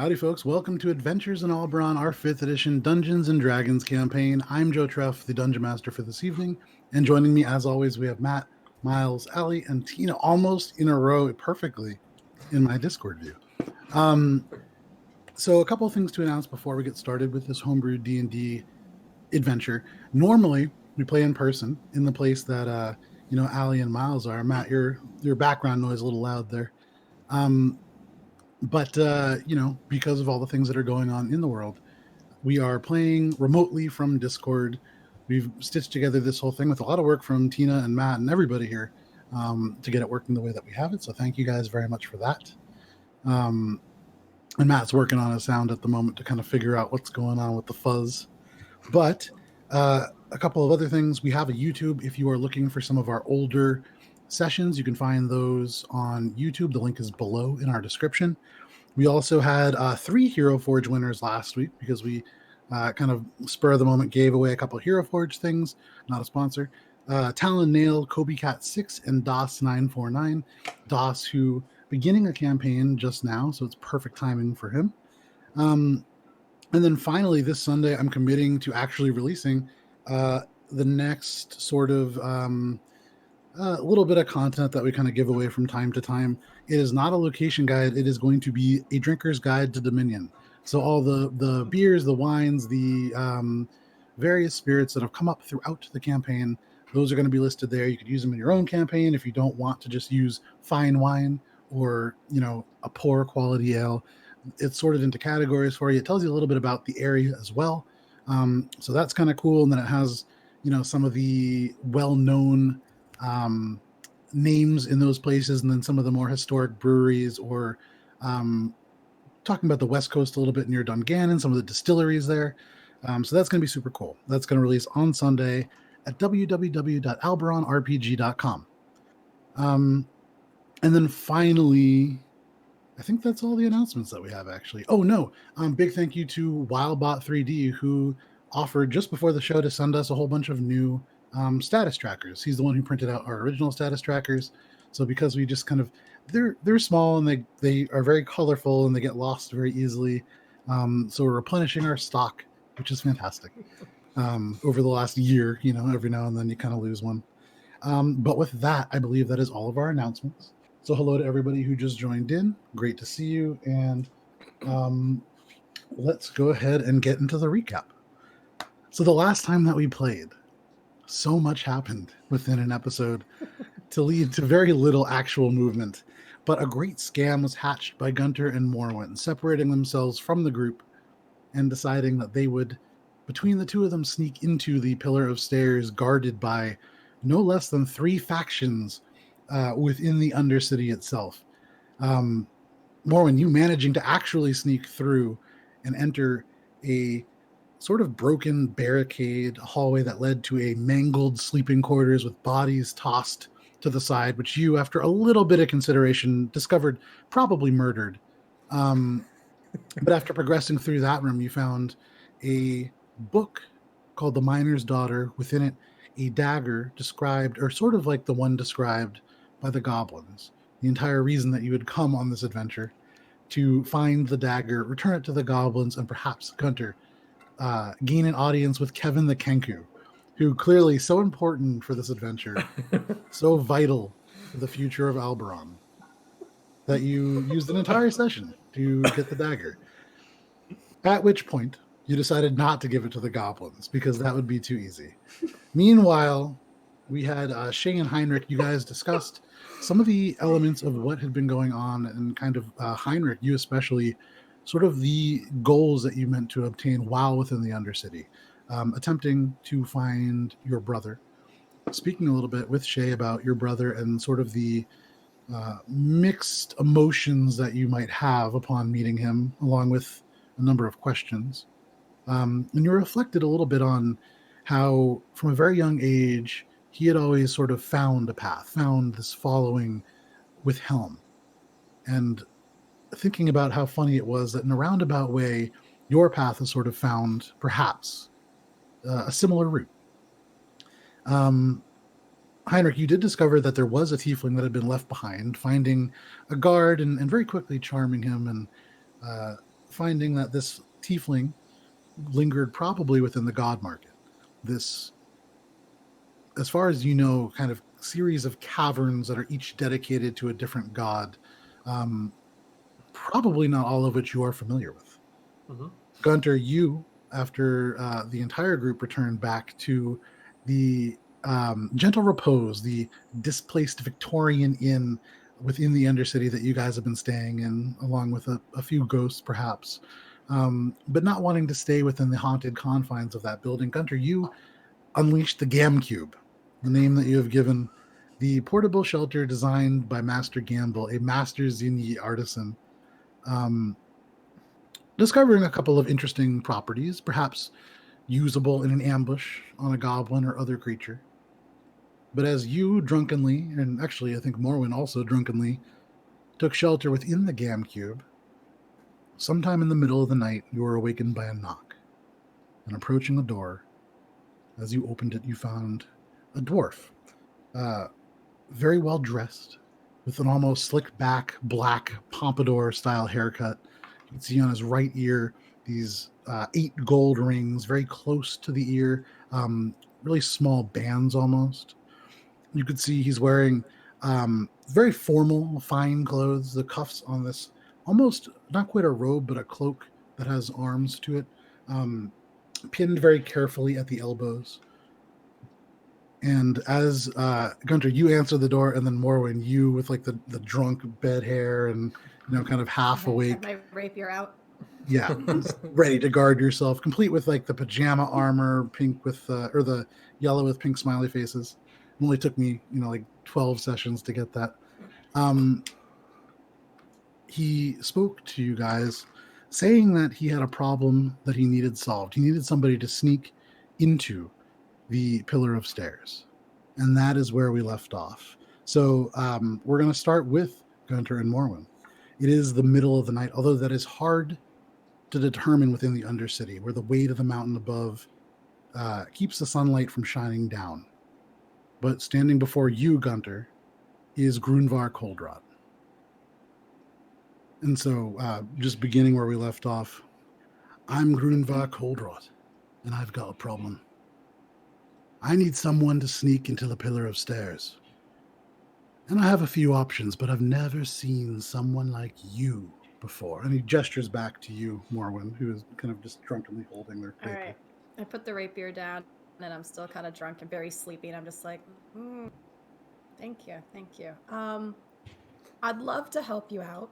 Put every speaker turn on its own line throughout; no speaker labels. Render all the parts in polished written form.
Howdy, folks. Welcome to Adventures in Alberon, our 5th edition Dungeons and Dragons campaign. I'm Joe Treff, the Dungeon Master for this evening. And joining me, as always, we have Matt, Miles, Allie, and Tina almost in a row perfectly in my Discord view. So a couple of things to announce before we get started with this homebrew D&D adventure. Normally, we play in person in the place that, Allie and Miles are. Matt, your background noise is a little loud there. But because of all the things that are going on in the world, we are playing remotely from Discord. We've stitched together this whole thing with a lot of work from Tina and Matt and everybody here to get it working the way that we have it. So thank you guys very much for that. And Matt's working on a sound at the moment to kind of figure out what's going on with the fuzz. But a couple of other things. We have a YouTube. If you are looking for some of our older sessions, you can find those on YouTube. The link is below in our description. We also had 3 Hero Forge winners last week because we kind of spur of the moment gave away a couple of Hero Forge things, not a sponsor. Talon Nail, Kobe Cat 6, and DOS 949. DOS, who beginning a campaign just now, so it's perfect timing for him. And then finally, this Sunday, I'm committing to actually releasing the next sort of a little bit of content that we kind of give away from time to time. It is not a location guide. It is going to be a drinker's guide to Dominion. So all the beers, the wines, the various spirits that have come up throughout the campaign, those are going to be listed there. You could use them in your own campaign if you don't want to just use fine wine or, a poor quality ale. It's sorted into categories for you. It tells you a little bit about the area as well. So that's kind of cool. And then it has, some of the well-known names in those places, and then some of the more historic breweries, or talking about the West Coast a little bit near Dungannon, some of the distilleries there. So that's going to be super cool. That's going to release on Sunday at www.alberonrpg.com. And then finally, I think that's all the announcements that we have, actually. Oh, no. Big thank you to Wildbot3D, who offered just before the show to send us a whole bunch of new status trackers. He's the one who printed out our original status trackers. So because we just kind of, they're small and they are very colorful and they get lost very easily. So we're replenishing our stock, which is fantastic. Over the last year, every now and then you kind of lose one. But with that, I believe that is all of our announcements. So hello to everybody who just joined in. Great to see you. And let's go ahead and get into the recap. So the last time that we played, so much happened within an episode to lead to very little actual movement. But a great scam was hatched by Gunter and Morwen, separating themselves from the group and deciding that they would, between the two of them, sneak into the Pillar of Stairs guarded by no less than 3 factions within the Undercity itself. Morwen, you managing to actually sneak through and enter a sort of broken barricade hallway that led to a mangled sleeping quarters with bodies tossed to the side, which you, after a little bit of consideration, discovered probably murdered. But after progressing through that room, you found a book called The Miner's Daughter. Within it, a dagger described, or sort of like the one described by the goblins. The entire reason that you had come on this adventure, to find the dagger, return it to the goblins, and perhaps Gunter gain an audience with Kevin the Kenku, who clearly so important for this adventure, so vital for the future of Alberon, that you used an entire session to get the dagger. At which point, you decided not to give it to the goblins, because that would be too easy. Meanwhile, we had Shay and Heinrich. You guys discussed some of the elements of what had been going on, and kind of Heinrich, you especially, sort of the goals that you meant to obtain while within the Undercity, attempting to find your brother, speaking a little bit with Shay about your brother and sort of the mixed emotions that you might have upon meeting him, along with a number of questions. And you reflected a little bit on how, from a very young age, he had always sort of found a path, found this following with Helm. And thinking about how funny it was that in a roundabout way, your path has sort of found, perhaps, a similar route. Heinrich, you did discover that there was a tiefling that had been left behind, finding a guard and very quickly charming him and finding that this tiefling lingered probably within the god market. This, as far as you know, kind of series of caverns that are each dedicated to a different god. Um, Probably not all of which you are familiar with.
Mm-hmm.
Gunter, you, after the entire group returned back to the Gentle Repose, the displaced Victorian inn within the Undercity that you guys have been staying in, along with a few ghosts, perhaps, but not wanting to stay within the haunted confines of that building. Gunter, you unleashed the GamCube, the name that you have given the portable shelter designed by Master Gamble, a master Zinyi artisan. Um, Discovering a couple of interesting properties, perhaps usable in an ambush on a goblin or other creature. But as you drunkenly, and actually I think Morwin also drunkenly, took shelter within the Gam Cube, sometime in the middle of the night you were awakened by a knock. And approaching the door, as you opened it, you found a dwarf, uh, very well dressed, with an almost slick back, black pompadour style haircut. You can see on his right ear these 8 gold rings, very close to the ear, really small bands almost. You could see he's wearing very formal, fine clothes. The cuffs on this almost not quite a robe, but a cloak that has arms to it, um, pinned very carefully at the elbows. And as Gunter, you answer the door, and then Morwin, you with like the drunk bed hair and kind of half awake.
My rapier out.
Yeah, ready to guard yourself, complete with like the pajama armor, pink with or the yellow with pink smiley faces. It only took me like 12 sessions to get that. He spoke to you guys, saying that he had a problem that he needed solved. He needed somebody to sneak into the pillar of stairs, and that is where we left off. So we're going to start with Gunter and Morwin. It is the middle of the night, although that is hard to determine within the Undercity, where the weight of the mountain above keeps the sunlight from shining down. But standing before you, Gunter, is Grunvar Coldwrought. And so, just beginning where we left off, I'm Grunvar Coldwrought, and I've got a problem. I need someone to sneak into the pillar of stairs. And I have a few options, but I've never seen someone like you before. And he gestures back to you, Morwin, who is kind of just drunkenly holding their paper.
All right. I put the rapier down, and I'm still kind of drunk and very sleepy, and I'm just like, thank you. I'd love to help you out.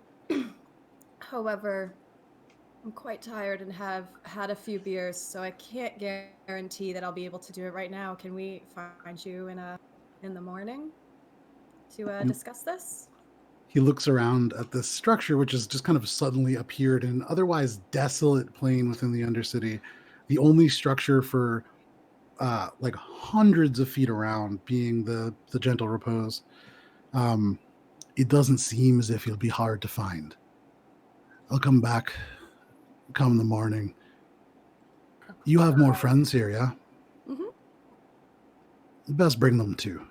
However, I'm quite tired and have had a few beers, so I can't guarantee that I'll be able to do it right now. Can we find you in the morning to discuss this?
He looks around at this structure, which has just kind of suddenly appeared in an otherwise desolate plain within the Undercity. The only structure for like hundreds of feet around being the Gentle Repose. It doesn't seem as if he'll be hard to find. I'll come back come the morning. You have more friends here, yeah? Mm-hmm. Best bring them too.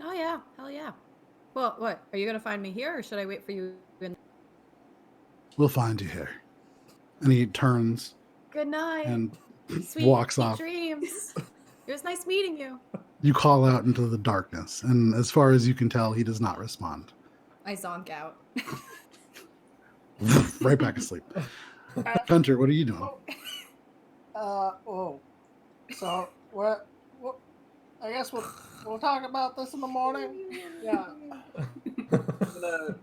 Oh yeah, hell yeah. Well, what? Are you going to find me here, or should I wait for you?
We'll find you here. And he turns.
Good night.
And
sweet,
walks off.
Dreams. It was nice meeting you.
You call out into the darkness, and as far as you can tell, he does not respond.
I zonk out.
Right back asleep. Gunter, what are you doing?
So what? I guess we'll talk about this in the morning. Yeah. I'm gonna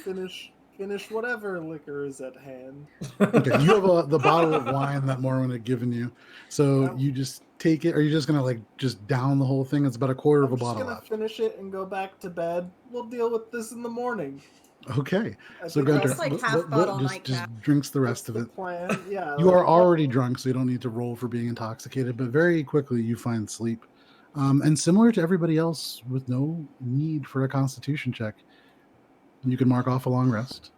finish whatever liquor is at hand.
Okay, you have the bottle of wine that Morwin had given you, so you just take it. Are you just gonna like just down the whole thing? It's about a quarter of a bottle left.
I'm just gonna finish it and go back to bed. We'll deal with this in the morning.
Okay, so Gunter
like
just drinks the rest of it.
Plan. Yeah,
you are already drunk, so you don't need to roll for being intoxicated. But very quickly, you find sleep, and similar to everybody else, with no need for a Constitution check, you can mark off a long rest.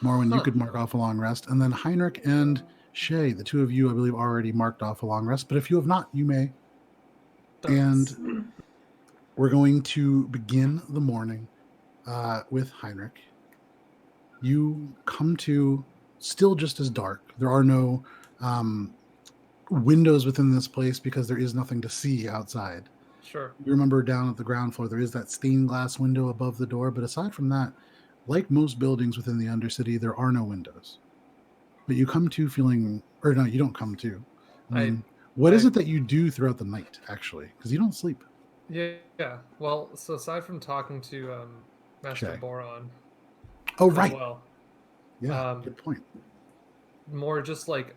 Morwin, you could mark off a long rest, and then Heinrich and Shay, the two of you, I believe, already marked off a long rest. But if you have not, you may. And we're going to begin the morning with Heinrich. You come to still just as dark. There are no windows within this place because there is nothing to see outside.
Sure.
You remember down at the ground floor, there is that stained glass window above the door, but aside from that, like most buildings within the Undercity, there are no windows. But you come to feeling, or no, you don't come to. I mean, what is it that you do throughout the night, actually? Because you don't sleep.
Yeah. Well, so aside from talking to Master
Okay.
Boron,
Oh,
as
right.
well,
Yeah, good point.
more just like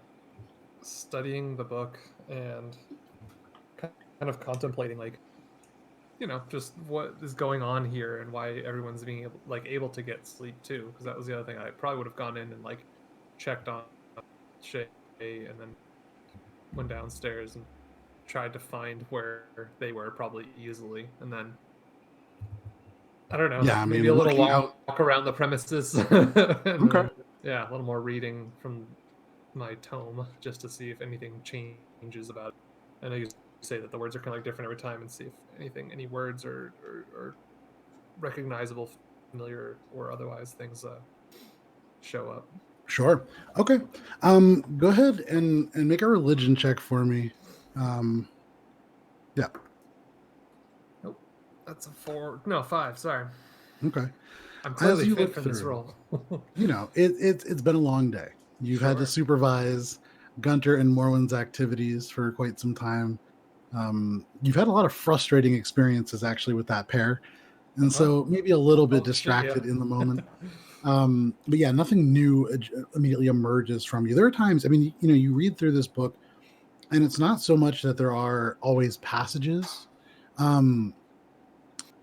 studying the book and kind of contemplating, like, just what is going on here and why everyone's being able to get sleep too. Because that was the other thing. I probably would have gone in and like checked on Shay and then went downstairs and tried to find where they were probably easily, and then I don't know.
Yeah, I
maybe
mean,
a little
looking
walk around the premises.
Okay.
Yeah, a little more reading from my tome just to see if anything changes about it. I know you say that the words are kind of like different every time, and see if any words are recognizable, familiar, or otherwise things show up.
Sure. Okay. Go ahead and make a religion check for me. Yeah.
Nope, that's a 4. No, 5. Sorry.
Okay.
I'm clearly
you
fit
look
for this
through,
role.
It's been a long day. You've had to
Sure.
supervise Gunter and Morwen's activities for quite some time. You've had a lot of frustrating experiences actually with that pair, and so maybe a little bit distracted in the moment. But yeah, nothing new immediately emerges from you. There are times, I mean, you read through this book, and it's not so much that there are always passages.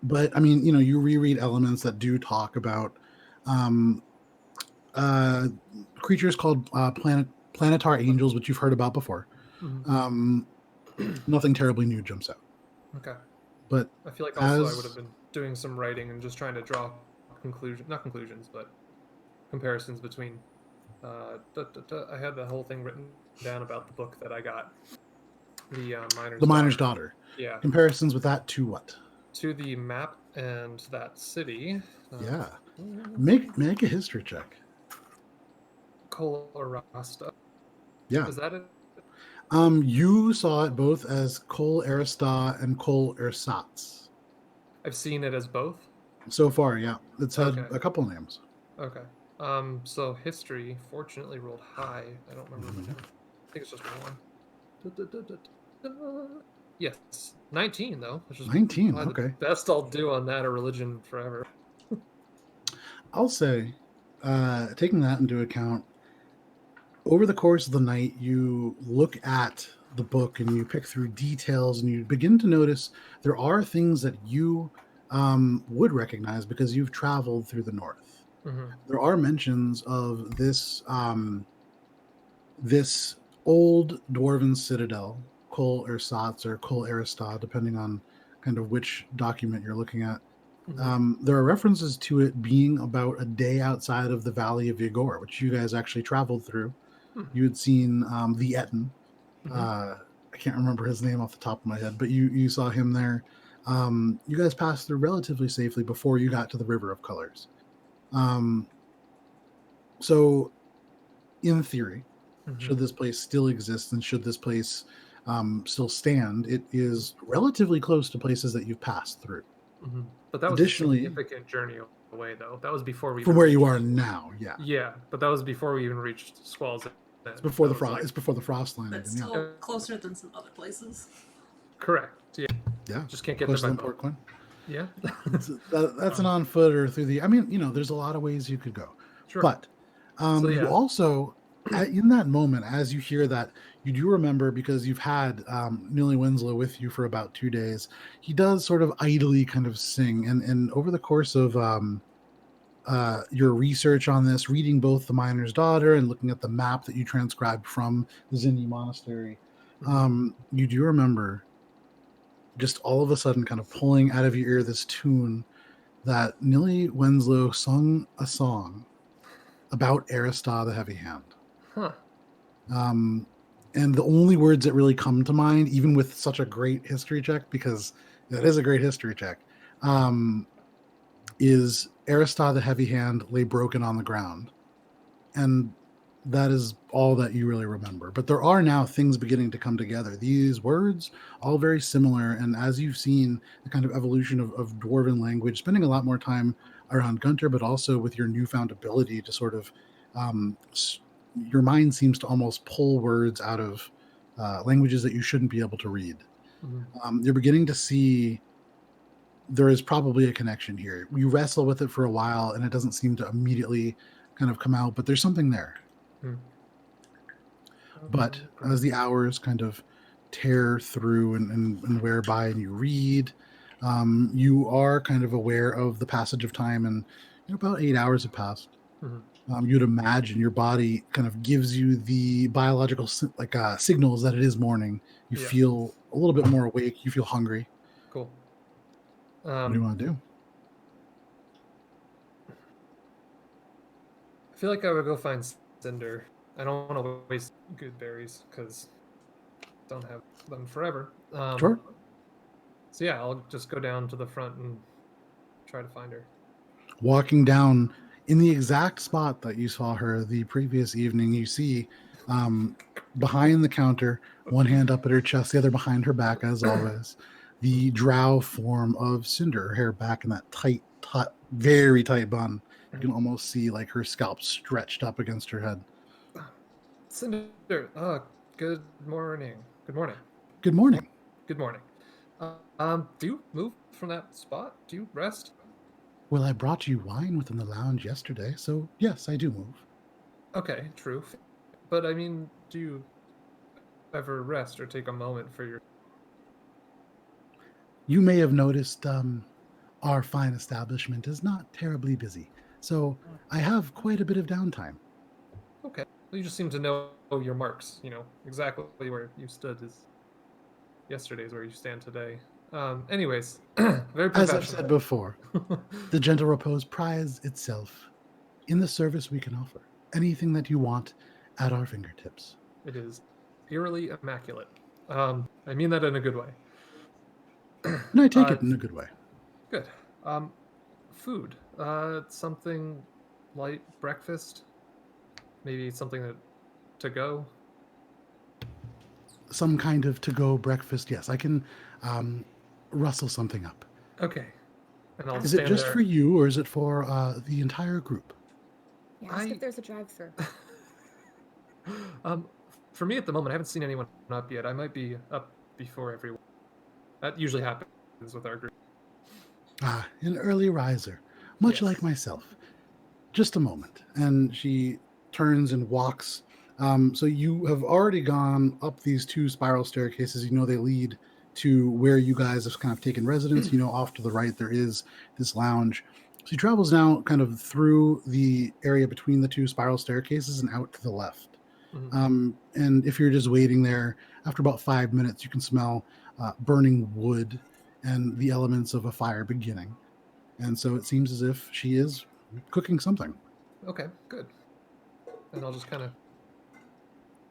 But I mean, you reread elements that do talk about um, creatures called planetar angels, which you've heard about before. Nothing terribly new jumps out.
Okay.
But
I feel like also I would have been doing some writing and just trying to draw not conclusions, but comparisons between. I had the whole thing written down about the book that I got. The
Miner's Daughter.
Yeah.
Comparisons with that to what?
To the map and that city.
Yeah. Make a history check.
Coldwrought.
Yeah.
Is that it?
You saw it both as Col Arista and Col Ersatz.
I've seen it as both.
So far, yeah. It's had a couple names.
Okay. So history fortunately rolled high. I don't remember the number. I think it's just 1. Yes, 19 though, which is
19. Okay.
the best I'll do on that, a religion forever.
I'll say, taking that into account, over the course of the night, you look at the book and you pick through details and you begin to notice there are things that you would recognize because you've traveled through the north.
Mm-hmm.
There are mentions of this this old dwarven citadel, Col Ersatz or Col Arista, depending on kind of which document you're looking at. Mm-hmm. There are references to it being about a day outside of the Valley of Vigor, which you guys actually traveled through. Mm-hmm. You had seen the Etten. Mm-hmm. I can't remember his name off the top of my head, but you saw him there. You guys passed through relatively safely before you got to the River of Colors. So, in theory, mm-hmm. should this place still exist and should this place still stand, it is relatively close to places that you've passed through.
Mm-hmm. But that was a significant journey away, though. That was before we
from where you are now. Yeah.
Yeah, but that was before we even reached Squall's.
It's before the frost. It's before the frost line.
That's still closer than some other places.
Correct. Yeah.
Yeah.
Just can't get
closer
there
than Port Quinn.
Yeah.
That's an on foot or through the. I mean, there's a lot of ways you could go.
Sure.
But you also, in that moment, as you hear that, you do remember, because you've had Nilly Winslow with you for about 2 days. He does sort of idly kind of sing, and over the course of your research on this, reading both The Miner's Daughter and looking at the map that you transcribed from the Zinni Monastery, you do remember just all of a sudden kind of pulling out of your ear this tune that Nilly Winslow sung a song about Arista the Heavy Hand.
Huh.
And the only words that really come to mind, even with such a great history check, because that is a great history check, is Arista the Heavy Hand lay broken on the ground. And that is all that you really remember. But there are now things beginning to come together. These words, all very similar. And as you've seen the kind of evolution of Dwarven language, spending a lot more time around Gunter, but also with your newfound ability to sort of, your mind seems to almost pull words out of languages that you shouldn't be able to read. You're beginning to see there is probably a connection here. You wrestle with it for a while, and it doesn't seem to immediately kind of come out, but there's something there. But as the hours kind of tear through and wear by and you read, you are kind of aware of the passage of time, and about 8 hours have passed. You'd imagine your body kind of gives you the biological signals that it is morning. You feel a little bit more awake. You feel hungry.
Cool.
What do you want to do?
I feel like I would go find Cinder. I don't want to waste good berries because don't have them forever.
Sure.
So yeah, I'll just go down to the front and try to find her.
Walking down in the exact spot that you saw her the previous evening, you see behind the counter, one hand up at her chest, the other behind her back, as always, the drow form of Cinder, her hair back in that tight, very tight bun. You can almost see like her scalp stretched up against her head.
Cinder, good morning. Good morning.
Good morning.
Good morning. Do you move from that spot? Do you rest?
Well, I brought you wine within the lounge yesterday, so yes, I do move.
Okay, true. But I mean, do you ever rest or take a moment for your...
You may have noticed our fine establishment is not terribly busy, so I have quite a bit of downtime.
Okay. Well, you just seem to know your marks, exactly where you stood is yesterday is where you stand today. Anyways, very professional.
As I've said before, the gentle repose prides itself in the service we can offer. Anything that you want at our fingertips.
It is eerily immaculate. I mean that in a good way.
And I take it in a good way.
Good. Food. Something light breakfast. Maybe something to go.
Some kind of to-go breakfast. Yes, I can rustle something up.
Okay. And I'll
is it just
there.
for you, or is it for the entire group?
Yeah, ask if there's a drive-through.
For me at the moment, I haven't seen anyone up yet. I might be up before everyone. That usually happens with our group.
An early riser, much like myself. Just a moment. And she turns and walks. So you have already gone up these two spiral staircases. They lead to where you guys have kind of taken residence. Off to the right, there is this lounge. She travels now kind of through the area between the two spiral staircases and out to the left. And if you're just waiting there, after about 5 minutes, you can smell burning wood and the elements of a fire beginning. And so it seems as if she is cooking something.
Okay, good. And I'll just kind of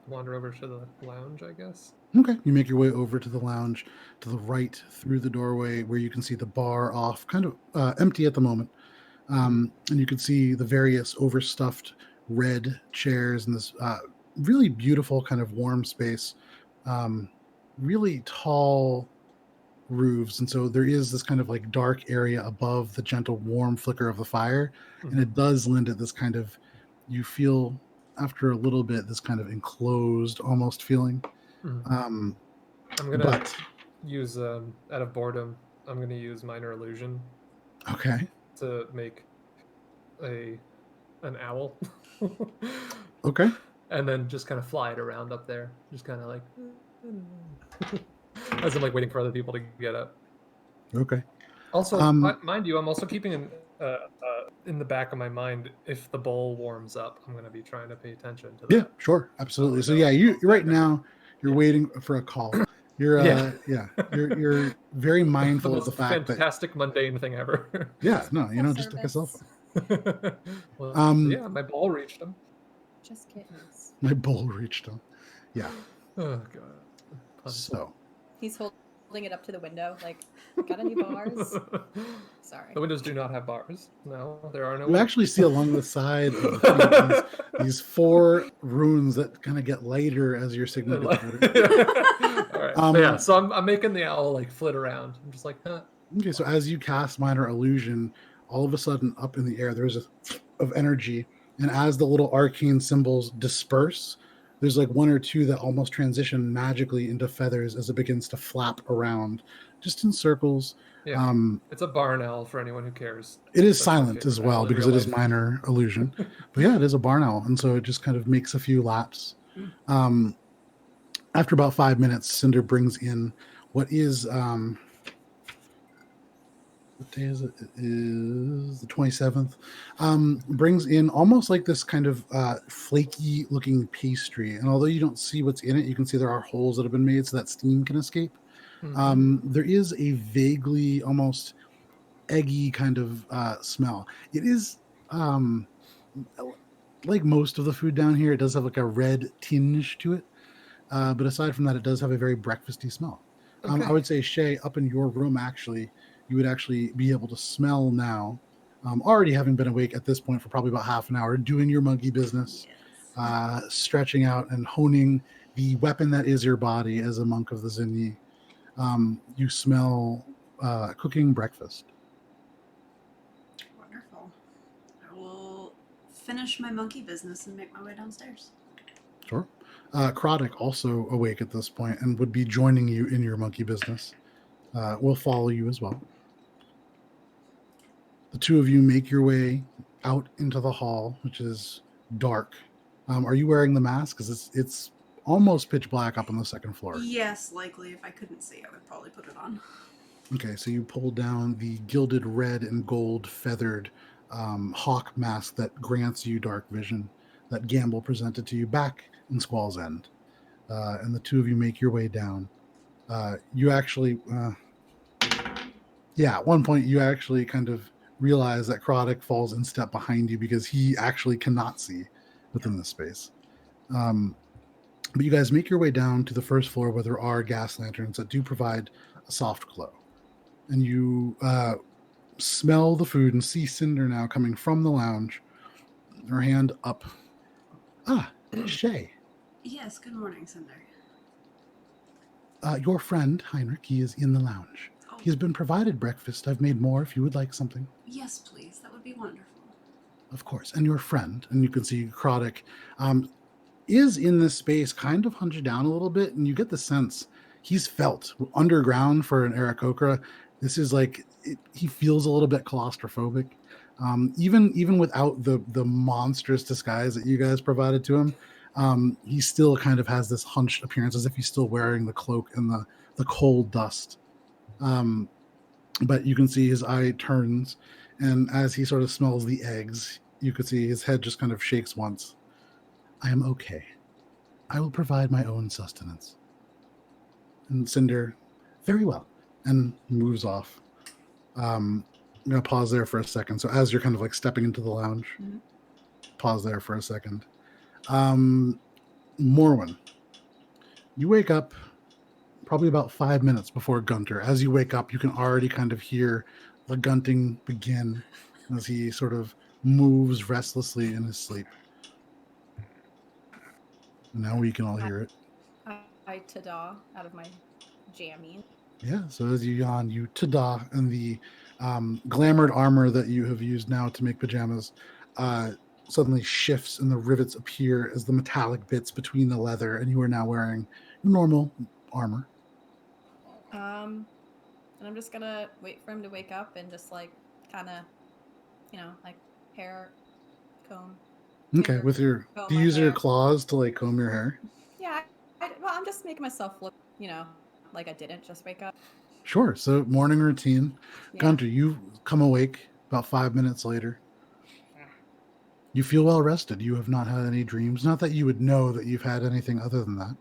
wander over to the lounge, I guess.
Okay. You make your way over to the lounge to the right through the doorway where you can see the bar off, kind of empty at the moment. And you can see the various overstuffed red chairs in this really beautiful kind of warm space. Really tall roofs. And so there is this kind of like dark area above the gentle warm flicker of the fire. And it does lend it this kind of, you feel after a little bit, this kind of enclosed almost feeling.
I'm going to use, out of boredom, I'm going to use Minor Illusion.
Okay.
To make an owl.
Okay.
And then just kind of fly it around up there. Just kind of like... as I'm like waiting for other people to get up.
Okay.
Also, mind you, I'm also keeping in the back of my mind, if the bowl warms up, I'm going to be trying to pay attention to that.
Yeah, sure. Absolutely. So yeah, you right now, you're waiting for a call. You're you're very mindful of the fact that
fantastic mundane thing ever.
Yeah, no, just take a cell phone.
Well, yeah, my ball reached him.
Just kittens.
My bowl reached him. Yeah.
Oh god.
So
he's holding holding it up to the window. Like, got any bars? Sorry.
The windows do not have bars. No, there are no.
You actually see along the side of the thing these 4 runes that kind of get lighter as your signal gets better.
All right. So I'm making the owl like flit around. I'm just like, huh.
Okay, so as you cast Minor Illusion, all of a sudden up in the air, there's a of energy. And as the little arcane symbols disperse, there's like 1 or 2 that almost transition magically into feathers as it begins to flap around, just in circles.
Yeah. It's a barn owl for anyone who cares.
It is
That's my
silent
favorite
as well
owl in
because
real
it is
life.
Minor Illusion. But yeah, it is a barn owl. And so it just kind of makes a few laps. After about 5 minutes, Cinder brings in what is what day is it? It is the 27th. Brings in almost like this kind of flaky looking pastry. And although you don't see what's in it, you can see there are holes that have been made so that steam can escape. There is a vaguely almost eggy kind of smell. It is like most of the food down here, it does have like a red tinge to it. But aside from that, it does have a very breakfasty smell.
Okay.
I would say, Shay, up in your room, actually, you would actually be able to smell now, already having been awake at this point for probably about half an hour, doing your monkey business, stretching out and honing the weapon that is your body as a monk of the Zinni. You smell cooking breakfast.
Wonderful. I will finish my monkey business and make my way downstairs.
Sure. Krodek, also awake at this point and would be joining you in your monkey business. Will follow you as well. The 2 of you make your way out into the hall, which is dark. Are you wearing the mask? Because it's almost pitch black up on the 2nd floor.
Yes, likely. If I couldn't see, I would probably put it on.
Okay, so you pull down the gilded red and gold feathered hawk mask that grants you dark vision that Gamble presented to you back in Squall's End. And the 2 of you make your way down. You actually, at one point you actually kind of realize that Krodek falls in step behind you because he actually cannot see within this space. But you guys make your way down to the 1st floor where there are gas lanterns that do provide a soft glow. And you smell the food and see Cinder now coming from the lounge, her hand up. Shay.
Yes, good morning, Cinder.
Your friend, Heinrich, he is in the lounge.
Oh.
He has been provided breakfast. I've made more if you would like something.
Yes, please. That would be wonderful.
Of course. And your friend, and you can see Krodek, is in this space kind of hunched down a little bit, and you get the sense he's felt underground for an Aarakocra. This is like, he feels a little bit claustrophobic. Even without the monstrous disguise that you guys provided to him, he still kind of has this hunched appearance as if he's still wearing the cloak and the cold dust. But you can see his eye turns, and as he sort of smells the eggs, you could see his head just kind of shakes once. I am okay. I will provide my own sustenance. And Cinder, very well, and moves off. I'm going to pause there for a second. So as you're kind of like stepping into the lounge, pause there for a second. Morwen, you wake up probably about 5 minutes before Gunter. As you wake up, you can already kind of hear the grunting begin as he sort of moves restlessly in his sleep. Now we can all hear it.
I ta-da out of my jammies.
Yeah, so as you yawn, you ta-da, and the glamored armor that you have used now to make pajamas suddenly shifts and the rivets appear as the metallic bits between the leather, and you are now wearing normal armor.
And I'm just gonna wait for him to wake up and just like kind of, like hair comb.
Okay, with your
comb
do you
my
use your
hair.
claws to like comb your hair?
Yeah, well, I'm just making myself look, like I didn't just wake up.
Sure. So morning routine.
Yeah.
Gunter, you come awake about 5 minutes later. You feel well rested. You have not had any dreams. Not that you would know that you've had anything other than that,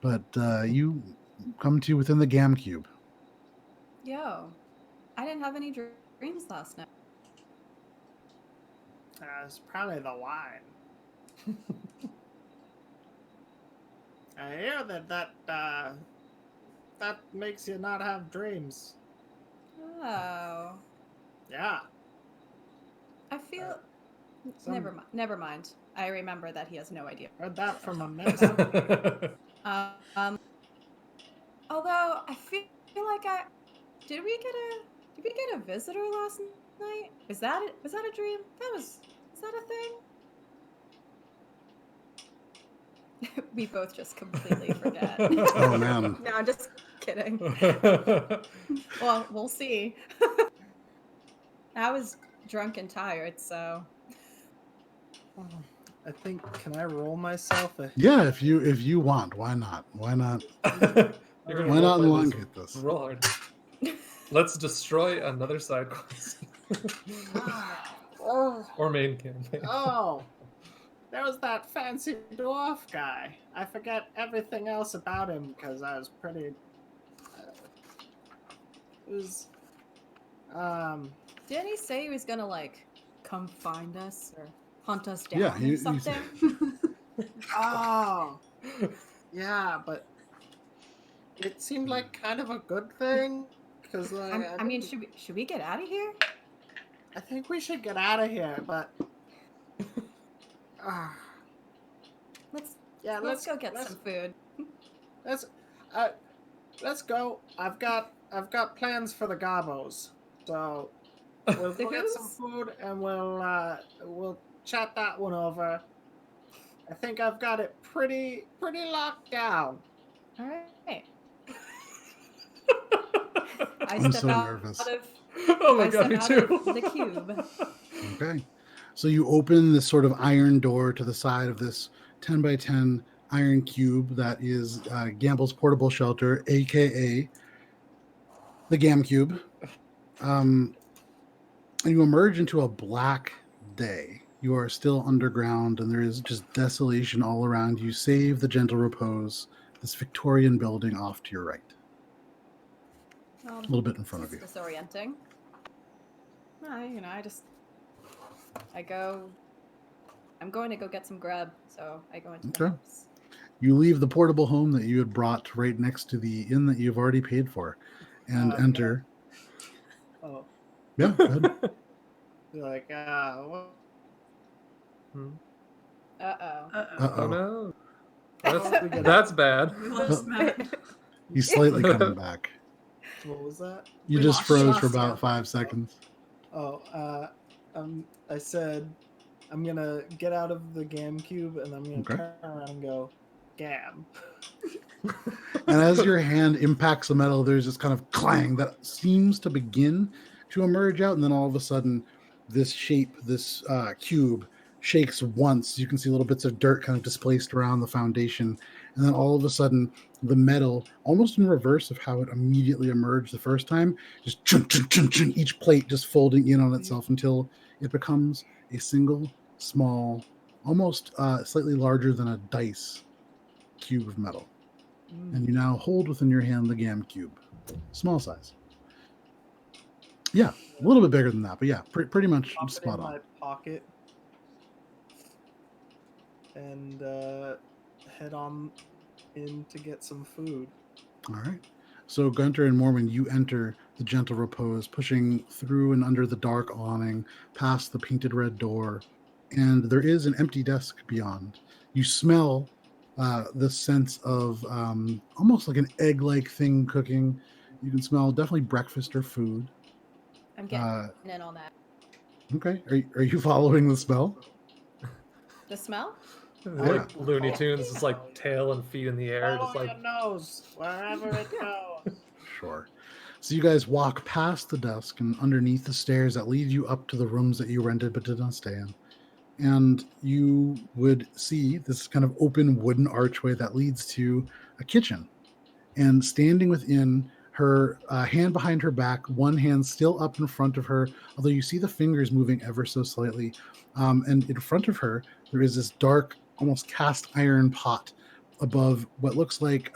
but you come to within the Gam Cube.
Yo, I didn't have any dreams last night.
It's probably the wine. I hear that that makes you not have dreams.
Oh,
Yeah.
I feel.
Some-
Never mind. I remember that he has no idea.
Heard that from a medicine.
Although I feel like did we get a visitor last night? Was that a dream? Was that a thing? We both just completely forget.
Oh man.
No, I'm just kidding. Well, we'll see. I was drunk and tired, so
I think. Can I roll myself?
Yeah, if you want, why not? Why not?
You're gonna
Why not
roleplay
elongate this?
Roll hard. Let's destroy another side quest.
Oh,
Or main campaign.
oh, there was that fancy dwarf guy. I forget everything else about him because I was pretty. It was.
didn't he say he was gonna like come find us or hunt us down
Yeah,
or
he
something?
Oh, yeah, but it seemed like kind of a good thing because like,
I mean, should we get out of here?
I think we should get out of here, but
Let's go get some food.
let's go. I've got plans for the gobos, so we'll
The
go get some
who's?
food and we'll chat that one over. I think I've got it pretty locked down.
All right. I
I'm
step
so
out
nervous.
of
Oh my
I
god,
step
me
out
too.
of the cube.
Okay. So you open this sort of iron door to the side of this 10 by 10 iron cube that is Gamble's portable shelter, aka the Gam Cube. And you emerge into a black day. You are still underground, and there is just desolation all around you, save the gentle repose, this Victorian building off to your right, a little bit in front of you.
It's disorienting. I'm going to go get some grub, so I go into the
Okay.
house.
You leave the portable home that you had brought right next to the inn that you've already paid for, and enter.
Oh,
Yeah, go ahead.
you're like what?
Uh-oh.
Oh
Uh-oh.
no.
We get
That's bad.
We lost Matt.
He's slightly coming back.
What was that?
You
We
just
lost
froze
you.
for about 5 seconds.
Oh, I said I'm gonna get out of the Gam cube and I'm gonna
Okay.
turn around and go, Gam.
And as your hand impacts the metal, there's this kind of clang that seems to begin to emerge out, and then all of a sudden, this shape, this cube, shakes once. You can see little bits of dirt kind of displaced around the foundation, and then all of a sudden, the metal, almost in reverse of how it immediately emerged the first time, just chun, chun, chun, chun, each plate just folding in on itself until it becomes a single, small, almost slightly larger than a dice cube of metal. And you now hold within your hand the Gam cube, small size. Yeah, a little bit bigger than that, but yeah, pretty much
Pop it
spot
in
on.
my pocket and head on in to get some food.
All right. So Gunter and Mormon, you enter the gentle repose, pushing through and under the dark awning, past the painted red door, and there is an empty desk beyond. You smell the sense of almost like an egg-like thing cooking. You can smell definitely breakfast or food.
I'm getting in on that.
Okay. Are you following the smell?
The smell?
Like Looney Tunes, it's like tail and feet in the air,
Follow
just like
your nose wherever it goes.
Sure. So you guys walk past the desk and underneath the stairs that lead you up to the rooms that you rented but did not stay in. And you would see this kind of open wooden archway that leads to a kitchen. And standing within, her hand behind her back, one hand still up in front of her, although you see the fingers moving ever so slightly. And in front of her, there is this dark, almost cast iron pot above what looks like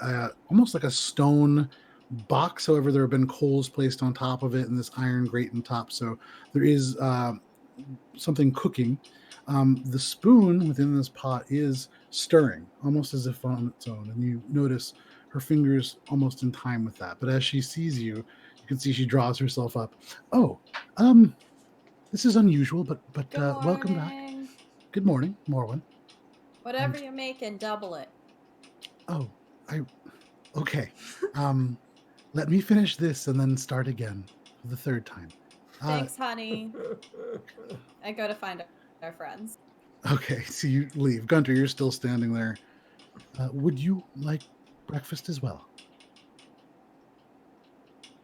almost like a stone box. However, there have been coals placed on top of it and this iron grate on top. So there is something cooking. The spoon within this pot is stirring, almost as if on its own. And you notice her fingers almost in time with that. But as she sees you, you can see she draws herself up. Oh, this is unusual, but
Good
welcome back.
morning.
Good morning, Morwen.
Whatever
And-
you're making, double it.
Oh, okay. Let me finish this and then start again for the third time.
Thanks, honey. I go to find our friends.
Okay, so you leave. Gunter, you're still standing there. Would you like breakfast as well?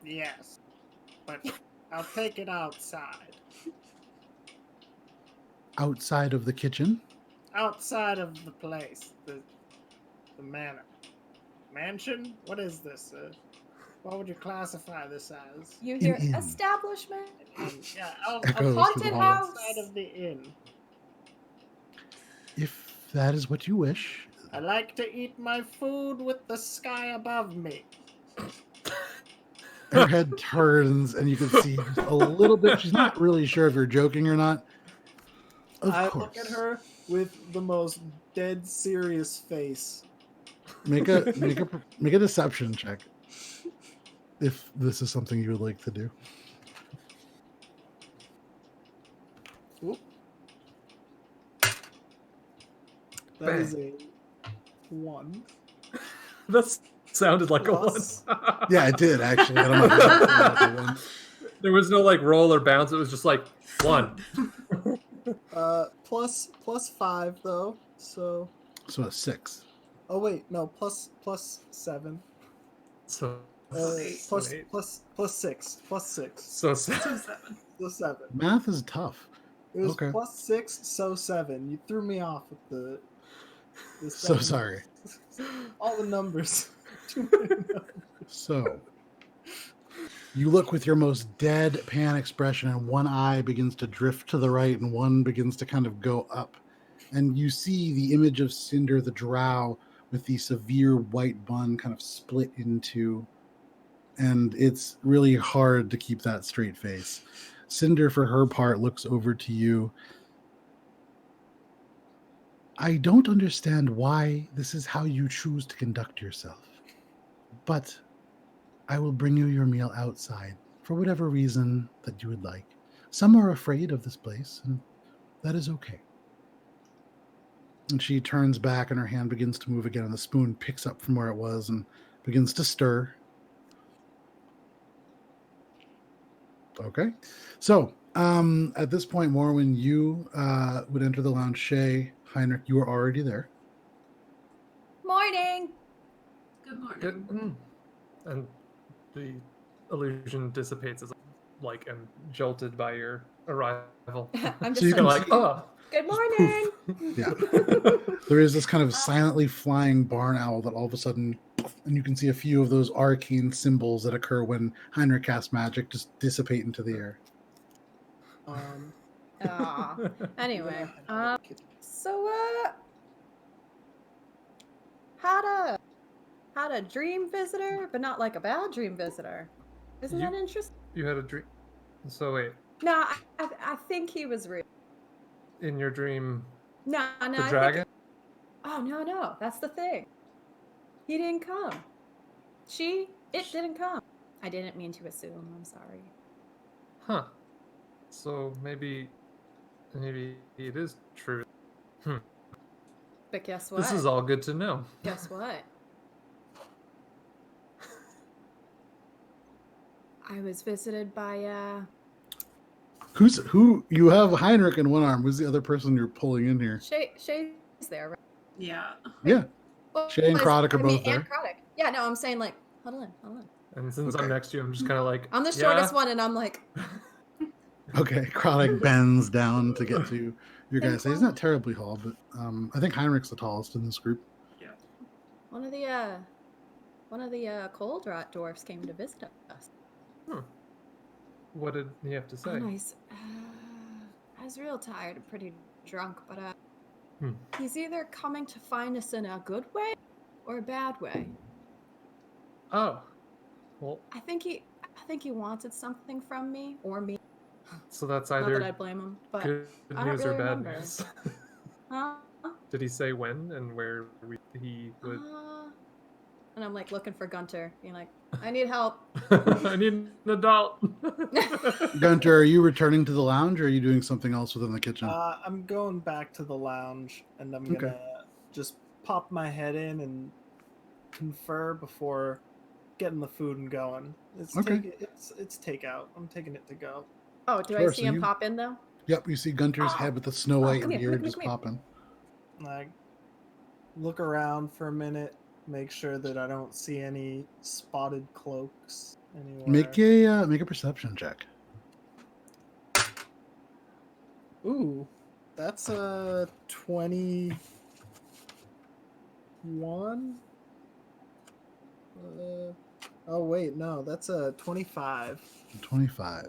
Yes, but I'll take it outside.
Outside of the kitchen?
Outside of the place, the manor, mansion. What is this? What would you classify this as?
You hear
inn.
establishment?
Yeah,
Echoes to the
haunted
hall.
house.
outside of the inn.
If that is what you wish.
I like to eat my food with the sky above me.
Her head turns and you can see just a little bit. She's not really sure if you're joking or not. Of
I
course.
look at her with the most dead serious face.
Make a deception check. If this is something you would like to do.
Oop. That
Bang.
is a 1.
That sounded like
Plus.
a 1.
Yeah, it did actually. I don't know.
There was no like roll or bounce. It was just like 1.
Plus 5 though. So
So a 6.
oh wait, no, plus 7.
So
Plus
eight.
plus 6. Plus 6.
So
So 7.
So 7.
Math is tough.
It was
Okay.
plus 6, so 7. You threw me off with the
So
7.
sorry.
All the numbers. Too many numbers.
So you look with your most deadpan expression, and one eye begins to drift to the right, and one begins to kind of go up. And you see the image of Cinder the Drow with the severe white bun kind of split into, and it's really hard to keep that straight face. Cinder, for her part, looks over to you. I don't understand why this is how you choose to conduct yourself, but I will bring you your meal outside for whatever reason that you would like. Some are afraid of this place, and that is okay. And she turns back and her hand begins to move again, and the spoon picks up from where it was and begins to stir. Okay. So, at this point, Morwen, you would enter the lounge. Shay, Heinrich, you are already there.
Morning.
Good morning.
Good. And the illusion dissipates as like am jolted by your arrival.
I'm
So
just
you can
like,
Like, oh,
good morning.
Yeah. There is this kind of silently flying barn owl that all of a sudden, and you can see a few of those arcane symbols that occur when Heinrich casts magic just dissipate into the air.
Aw. Anyway, so had a dream visitor, but not like a bad dream visitor. Isn't that interesting?
you had a dream. So wait,
No, I think he was real.
in your dream,
No,
the
I
dragon.
Think, oh no, that's the thing. He didn't come. It didn't come. I didn't mean to assume. I'm sorry.
Huh. So maybe it is true.
But guess what?
This is all good to know.
Guess what? I was visited by
Who you have Heinrich in one arm. Who's the other person you're pulling in here?
Shay's there, right?
Yeah.
Yeah.
Well,
Shay and Croddick are both
and
there.
Croddick. Yeah, no, I'm saying like, hold on.
And since
Okay.
I'm next to you, I'm just kind of like,
I'm the
yeah.
shortest one, and I'm like,
Okay, Chronic bends down to get to your
Thank
guys. He's not terribly tall, but I think Heinrich's the tallest in this group.
one of the Coldwrought dwarfs came to visit us.
What did he have to say?
Oh, nice. I was real tired and pretty drunk, but he's either coming to find us in a good way or a bad way.
Oh, well,
I think he wanted something from me or me.
so that's
Not that
either
I blame him, but
good
I don't
news or
really
bad
remember.
news.
huh?
Did he say when and where he would?
And I'm like looking for Gunter, being like, I need help.
I need an adult.
Gunter, are you returning to the lounge or are you doing something else within the kitchen?
I'm going back to the lounge, and I'm
Okay.
gonna just pop my head in and confer before getting the food and going. It's
Okay.
it's takeout. I'm taking it to go.
Oh, do I
Sure,
see
so
him
you-
pop in though?
Yep, you see Gunter's head with the Snow White
come here,
beard
come here,
just
come here.
popping.
I look around for a minute, make sure that I don't see any spotted cloaks anywhere.
Make a perception check.
Ooh, that's a 21. Oh wait, no, that's a 25.
25.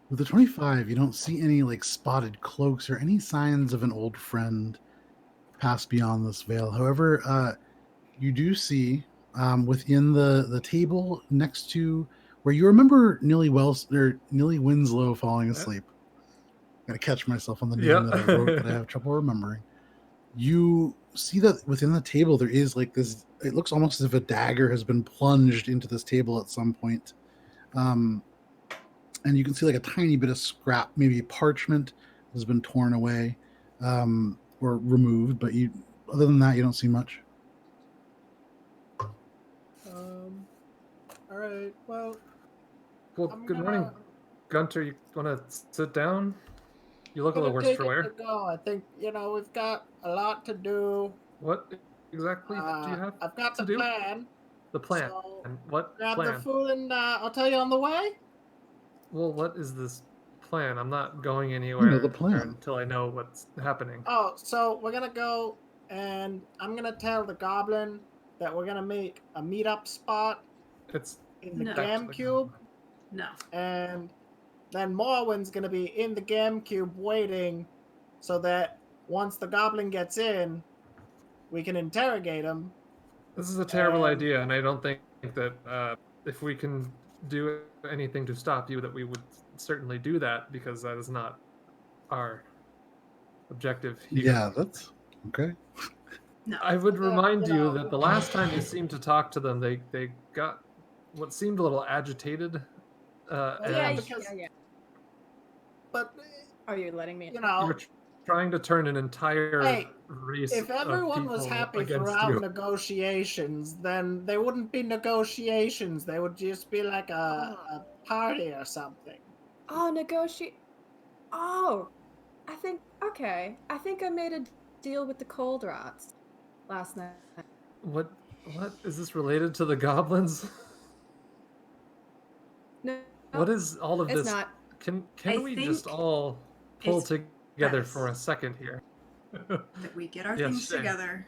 With the 25, you don't see any like spotted cloaks or any signs of an old friend pass beyond this veil. However, you do see within the table next to where you remember Nilly Winslow falling asleep. I'm gonna catch myself on the name
Yeah.
that I wrote that I have trouble remembering. You see that within the table there is like this. It looks almost as if a dagger has been plunged into this table at some point. And you can see like a tiny bit of scrap, maybe parchment has been torn away or removed, but other than that, you don't see much.
All right. Well,
Well,
I'm
good
gonna-
morning, Gunter. You want to sit down? You look a little
gonna
worse
take
for
it
wear.
to go. I think we've got a lot to do.
What exactly do you have
I've got
to
the
do?
plan.
The plan.
So
And what
grab
plan?
the food and I'll tell you on the way.
Well, what is this plan? I'm not going anywhere
the plan.
until I know what's happening.
Oh, so we're gonna go, and I'm gonna tell the goblin that we're gonna make a meetup spot
It's
in the
No.
GameCube,
No.
and then Morwen's gonna be in the GameCube waiting, so that once the goblin gets in, we can interrogate him.
This is a terrible
And-
idea, and I don't think that if we can do anything to stop you, that we would certainly do that, because that is not our objective here.
Yeah, that's okay.
No.
I would
Yeah,
remind you
no.
that the last time you seemed to talk to them, they got what seemed a little agitated.
Yeah,
And
because-
yeah.
But
Are you letting me?
you were trying to turn an entire
Hey,
race
if everyone
of
was
people
happy
against
throughout
you.
negotiations, then there wouldn't be negotiations. They would just be like a party or something.
Oh, negotiate. Oh, I think I made a deal with the Coldwroughts last night.
What is this related to the goblins?
No,
What is all of
it's
this?
not.
Can
I
we just
think
all pull
it's
together for a
best.
second here?
That we get our
Yes,
things
same.
together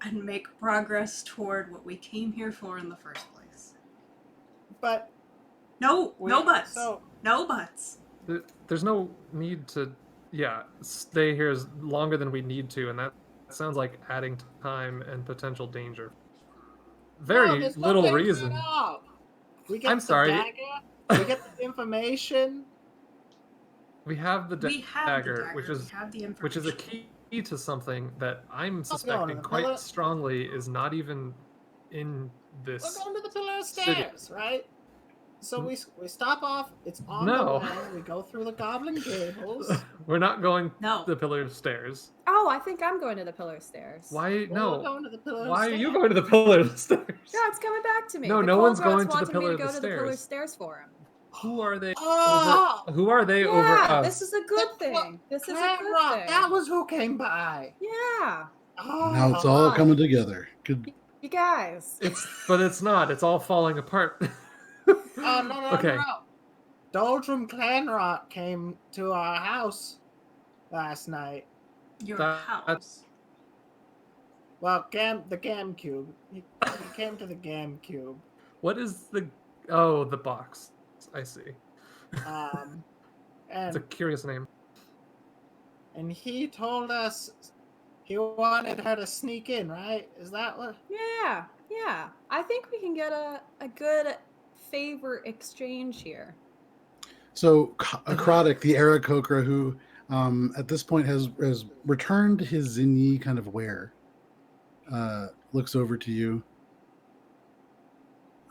and make progress toward what we came here for in the first place.
But
No buts.
So
No buts.
There's no need to, stay here as longer than we need to, and that sounds like adding time and potential danger. Very
there's no
little
danger
reason.
at all. We get
I'm
the
sorry.
dagger, we get the information.
We have the
We have
dagger,
the dagger.
which is
we have the information.
which is a key to something that I'm
to
suspecting
the
quite
pillar.
strongly is not even in
We're
this.
going to the pillar of
city.
stairs, right? So we stop off. It's on
No.
the way. We go through the goblin gables.
We're not going
No.
to the pillar of stairs.
Oh, I think I'm going to the pillar stairs.
Why?
We're
No.
going to the pillar
Why
of
are
stairs.
you going to the pillar of stairs?
No, it's coming back to me.
No,
The
no one's
Coldwroughts
going to the
wanted
pillar
me
of
to go
the
to the pillar of
stairs.
stairs for him.
Who are they
Oh!
over? Who are they over
Yeah,
us?
this is a good
That's what-
thing. This is a
Coldwrought,
good thing.
that was who came by.
Yeah,
Oh,
Now it's all coming together. Good.
you guys.
But it's not. It's all falling apart.
Oh, no.
Okay.
Doldrum Clanrot came to our house last night.
Your
That-
house.
Well, the GameCube. He came to the GameCube.
What is the box? I see. It's a
And
curious name.
he told us he wanted her to sneak in, right? Is that what?
Yeah. I think we can get a good favor exchange here.
So Akrotic, the Aarakocra, who at this point has returned his Zinni kind of wear, looks over to you.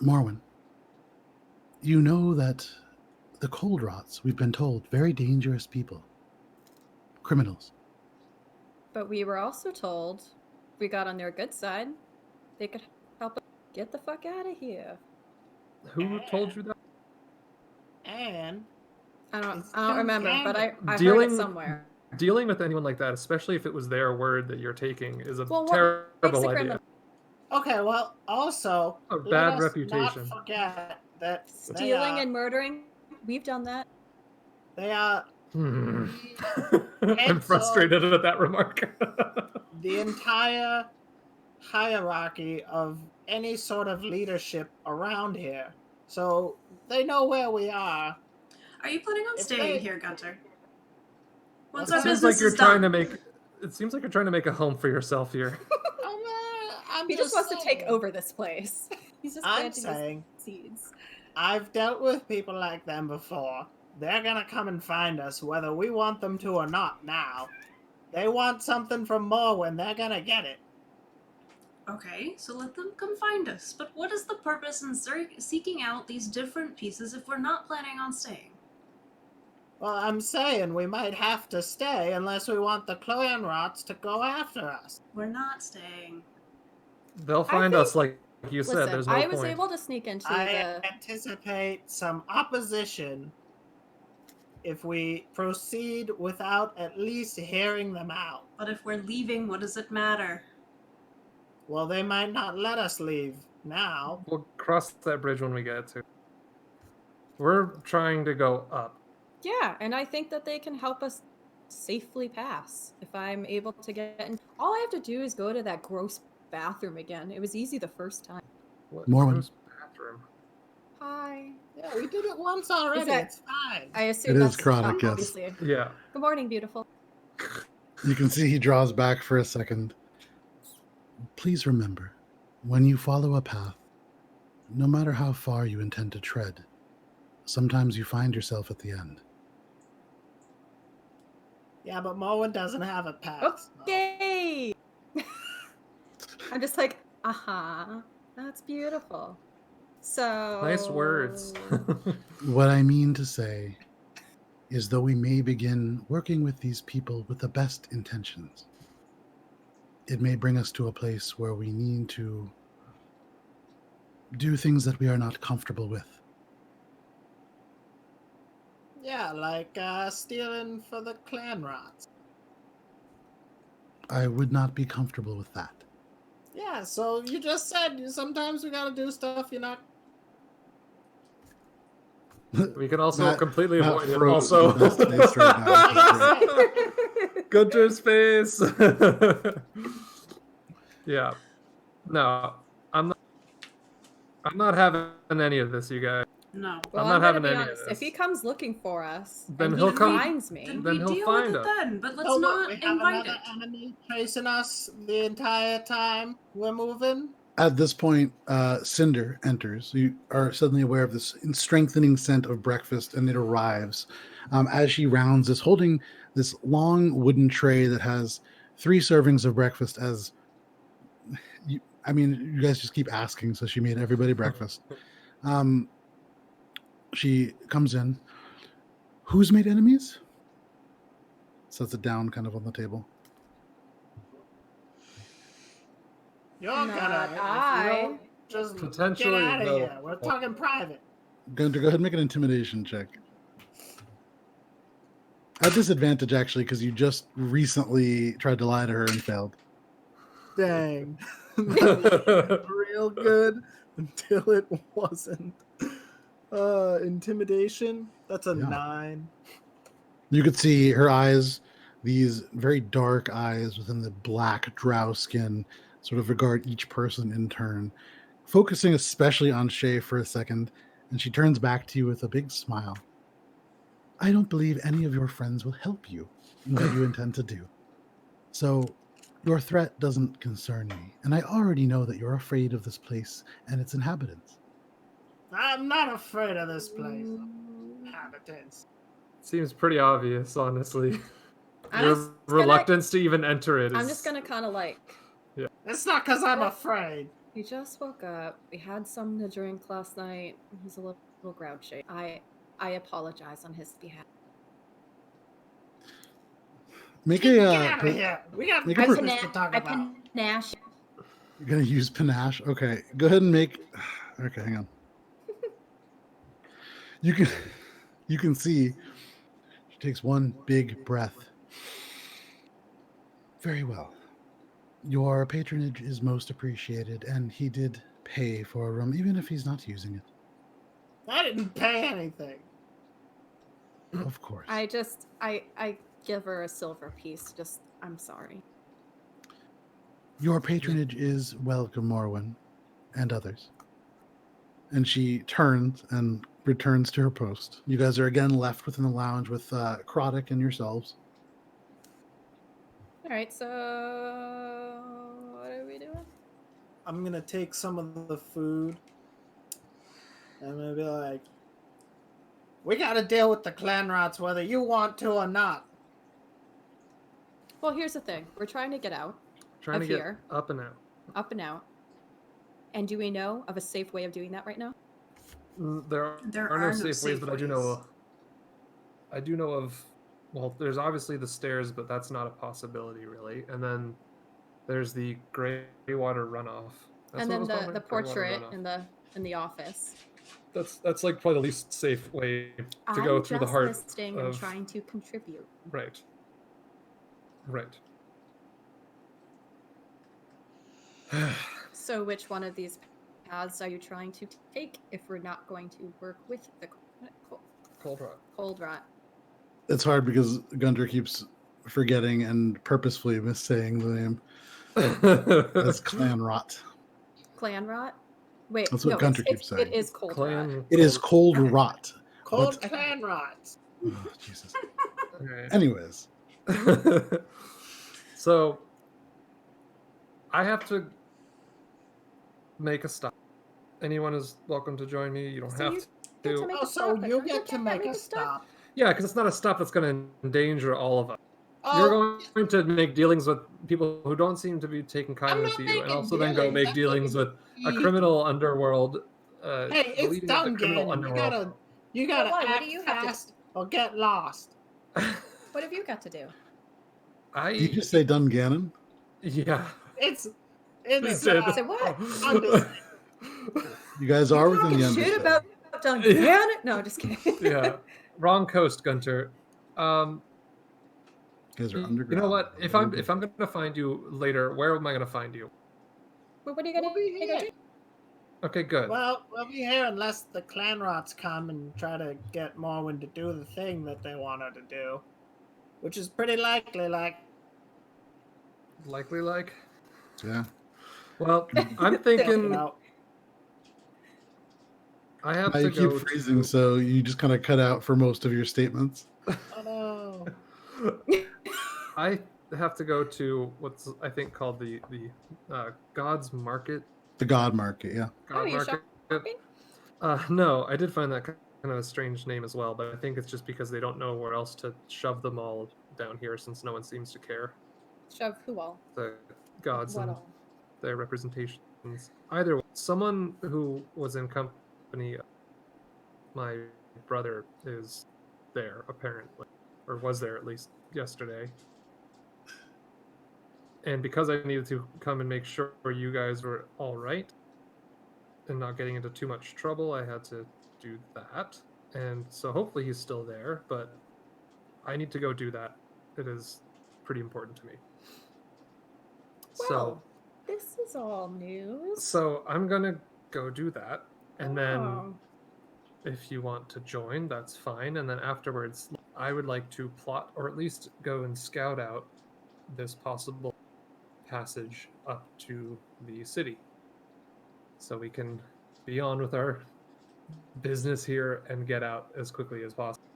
Morwen, you know that the Coldwroughts, we've been told, very dangerous people. Criminals.
But we were also told if we got on their good side, they could help us get the fuck out of here.
Who told you that?
And
I don't
It's
remember, but I heard it
Dealing-
somewhere.
Dealing with anyone like that, especially if it was their word that you're taking, is a
Well, what makes
terrible
a
idea.
criminal?
okay, well, also
A
let
bad
us
reputation.
not forget that
Stealing and murdering, we've done that.
they are
I'm
Heads
frustrated at that remark.
the entire hierarchy of any sort of leadership around here. So they know where we are.
Are you planning on
If
staying
they-
here, Gunter? Once
Well,
our
it
Seems
business
like you're
is
trying
done.
to make. It seems like you're trying to make a home for yourself here.
I'm
He just wants to take
saying.
over this place. He's just
I'm
planting his
saying
seeds.
I've dealt with people like them before. They're gonna come and find us whether we want them to or not now. They want something from Morwen, they're gonna get it.
Okay, so let them come find us. But what is the purpose in seeking out these different pieces if we're not planning on staying?
Well, I'm saying we might have to stay unless we want the Coldwroughts to go after us.
We're not staying.
They'll find us,
think-
like you said.
Listen,
There's no
I
point.
was able to sneak into
I
the.
anticipate some opposition if we proceed without at least hearing them out.
But if we're leaving, what does it matter?
Well, they might not let us leave now.
We'll cross that bridge when we get to. We're trying to go up.
Yeah, and I think that they can help us safely pass if I'm able to get in. All I have to do is go to that gross bathroom again. It was easy the first time.
What
Morwen.
gross bathroom?
Hi.
Yeah, we did it once already.
that-
It's fine.
I assume
It
that's
is chronic, yes.
obviously.
Yeah.
Good morning, beautiful.
You can see he draws back for a second. Please remember, when you follow a path, no matter how far you intend to tread, sometimes you find yourself at the end.
Yeah, but Morwen doesn't have a pass.
Okay. I'm just like, that's beautiful. So
Nice words.
What I mean to say is, though we may begin working with these people with the best intentions, it may bring us to a place where we need to do things that we are not comfortable with.
Yeah, like stealing for the Coldwroughts.
I would not be comfortable with that.
Yeah, so you just said sometimes we gotta do stuff you're not.
We can also
Matt-
completely
Matt
avoid it.
froze
Also,
the best face right now. It's great.
Gunter's face. Yeah. No, I'm not. I'm not having any of this, you guys.
No.
Well,
I'm not
gonna
having
be
any of
honest.
this.
If he comes looking for us,
Then
and
he'll
he
come-
finds me,
Then
Then
we
he'll
deal
find
with it
us.
then, but let's
So what,
not
we have
invite
another
it.
enemy chasing us the entire time we're moving.
At this point, Cinder enters. You are suddenly aware of this strengthening scent of breakfast, and it arrives as she rounds this, holding this long wooden tray that has 3 servings of breakfast. As you, I mean, you guys just keep asking, so she made everybody breakfast. She comes in. Who's made enemies? Sets it down, kind of on the table.
You're
Not
gonna. If you
I.
don't just
Potentially,
get out of
no.
here. We're talking private.
Going to go ahead and make an intimidation check. At disadvantage, actually, because you just recently tried to lie to her and failed.
Dang. Real good until it wasn't. Intimidation. That's a
Yeah.
9.
You could see her eyes, these very dark eyes within the black drow skin, sort of regard each person in turn, focusing especially on Shay for a second, and she turns back to you with a big smile. I don't believe any of your friends will help you in what you intend to do. So your threat doesn't concern me, and I already know that you're afraid of this place and its inhabitants.
I'm not afraid of this place. Inhabitants.
Seems pretty obvious, honestly.
I'm
Your
just gonna-
reluctance to even enter it is.
I'm just gonna kind of like,
It's not because I'm afraid.
He just woke up. We had something to drink last night. He's a little grouchy. I apologize on his behalf.
Make
Get
a.
out of here. We got
make a
business to talk
I
about.
panache.
You're gonna use panache. Okay, go ahead and make. Okay, hang on. You can see. She takes one big breath. Very well. Your patronage is most appreciated, and he did pay for a room, even if he's not using it.
I didn't pay anything.
Of course.
I give her a silver piece. Just I'm sorry.
Your patronage is welcome, Morwen, and others. And she turns and returns to her post. You guys are again left within the lounge with Croddick and yourselves.
All right, so what are we doing?
I'm gonna take some of the food. I'm gonna be like, we gotta deal with the Coldwroughts whether you want to or not.
Well, here's the thing. We're trying to get out,
Trying to
Of
get
here.
up and out.
up and out. And do we know of a safe way of doing that right now?
There
There
are no
are no
safe ways,
safe
but I do
ways.
know of. Well, there's obviously the stairs, but that's not a possibility really. And then there's the gray water runoff. That's
And
what
then
it was called,
the
right? Grey water
portrait
runoff.
in the office.
That's like probably the least safe way to go through the heart
Listening and
of
trying to contribute.
right.
So which one of these paths are you trying to take if we're not going to work with the Coldwrought?
It's hard because Gunter keeps forgetting and purposefully missaying the name. That's Clanrot.
Clanrot? Wait,
That's what
no,
Gunter keeps saying.
it is Coldwrought.
It is Coldwrought.
Cold
But-
Coldwroughts.
Oh, Jesus.
Okay.
Anyways,
So I have to make a stop. Anyone is welcome to join me. You don't
So
have
you
to.
get to make
Oh,
a
so
stop.
you
Okay,
get to make
make
a
a stop.
stop.
Yeah, because it's not a stop that's going to endanger all of us.
Oh,
You're going to make dealings with people who don't seem to be taking
I'm
kindly
not
to you, and
making
also then go
dealings,
make
I'm
dealings
making
with a criminal underworld.
Hey,
the
it's
leading of the
done,
criminal
Gannon.
underworld.
You gotta
why? What
act
do you have to-
fast or get lost.
What have you got to do?
did you just say Dungannon?
Yeah.
It's
Please say
Say what?
You guys are within the
Talking shit
Undercity.
about Dungannon? No, just kidding.
Yeah. Wrong coast, Gunter.
You guys are
You
underground.
know what? If I'm gonna find you later, where am I gonna find you?
Well, what are you
We'll
gonna
be
go
here.
do?
Okay, good.
Well, we'll be here unless the Clanrots come and try to get Morwen to do the thing that they want her to do. Which is pretty likely,
Likely like.
Yeah.
Well, I'm
you
thinking
know.
I have
Now
to
you
go
keep freezing,
to.
so you just kind of cut out for most of your statements.
Oh no.
I have to go to what's I think called the God's Market.
The God Market, yeah.
God
Oh, you
Market.
shopping?
No, I did find that kind of a strange name as well, but I think it's just because they don't know where else to shove them all down here since no one seems to care.
Shove who all?
The gods
What
and
all?
their representations. Either way, someone who was in company of my brother is there, apparently. Or was there at least yesterday. And because I needed to come and make sure you guys were alright and not getting into too much trouble, I had to do that. And so hopefully he's still there, but I need to go do that. It is pretty important to me. So
Well, this is all news.
So I'm gonna go do that, and then
Oh.
if you want to join, that's fine. And then afterwards, I would like to plot, or at least go and scout out this possible passage up to the city, so we can be on with our business here and get out as quickly as possible.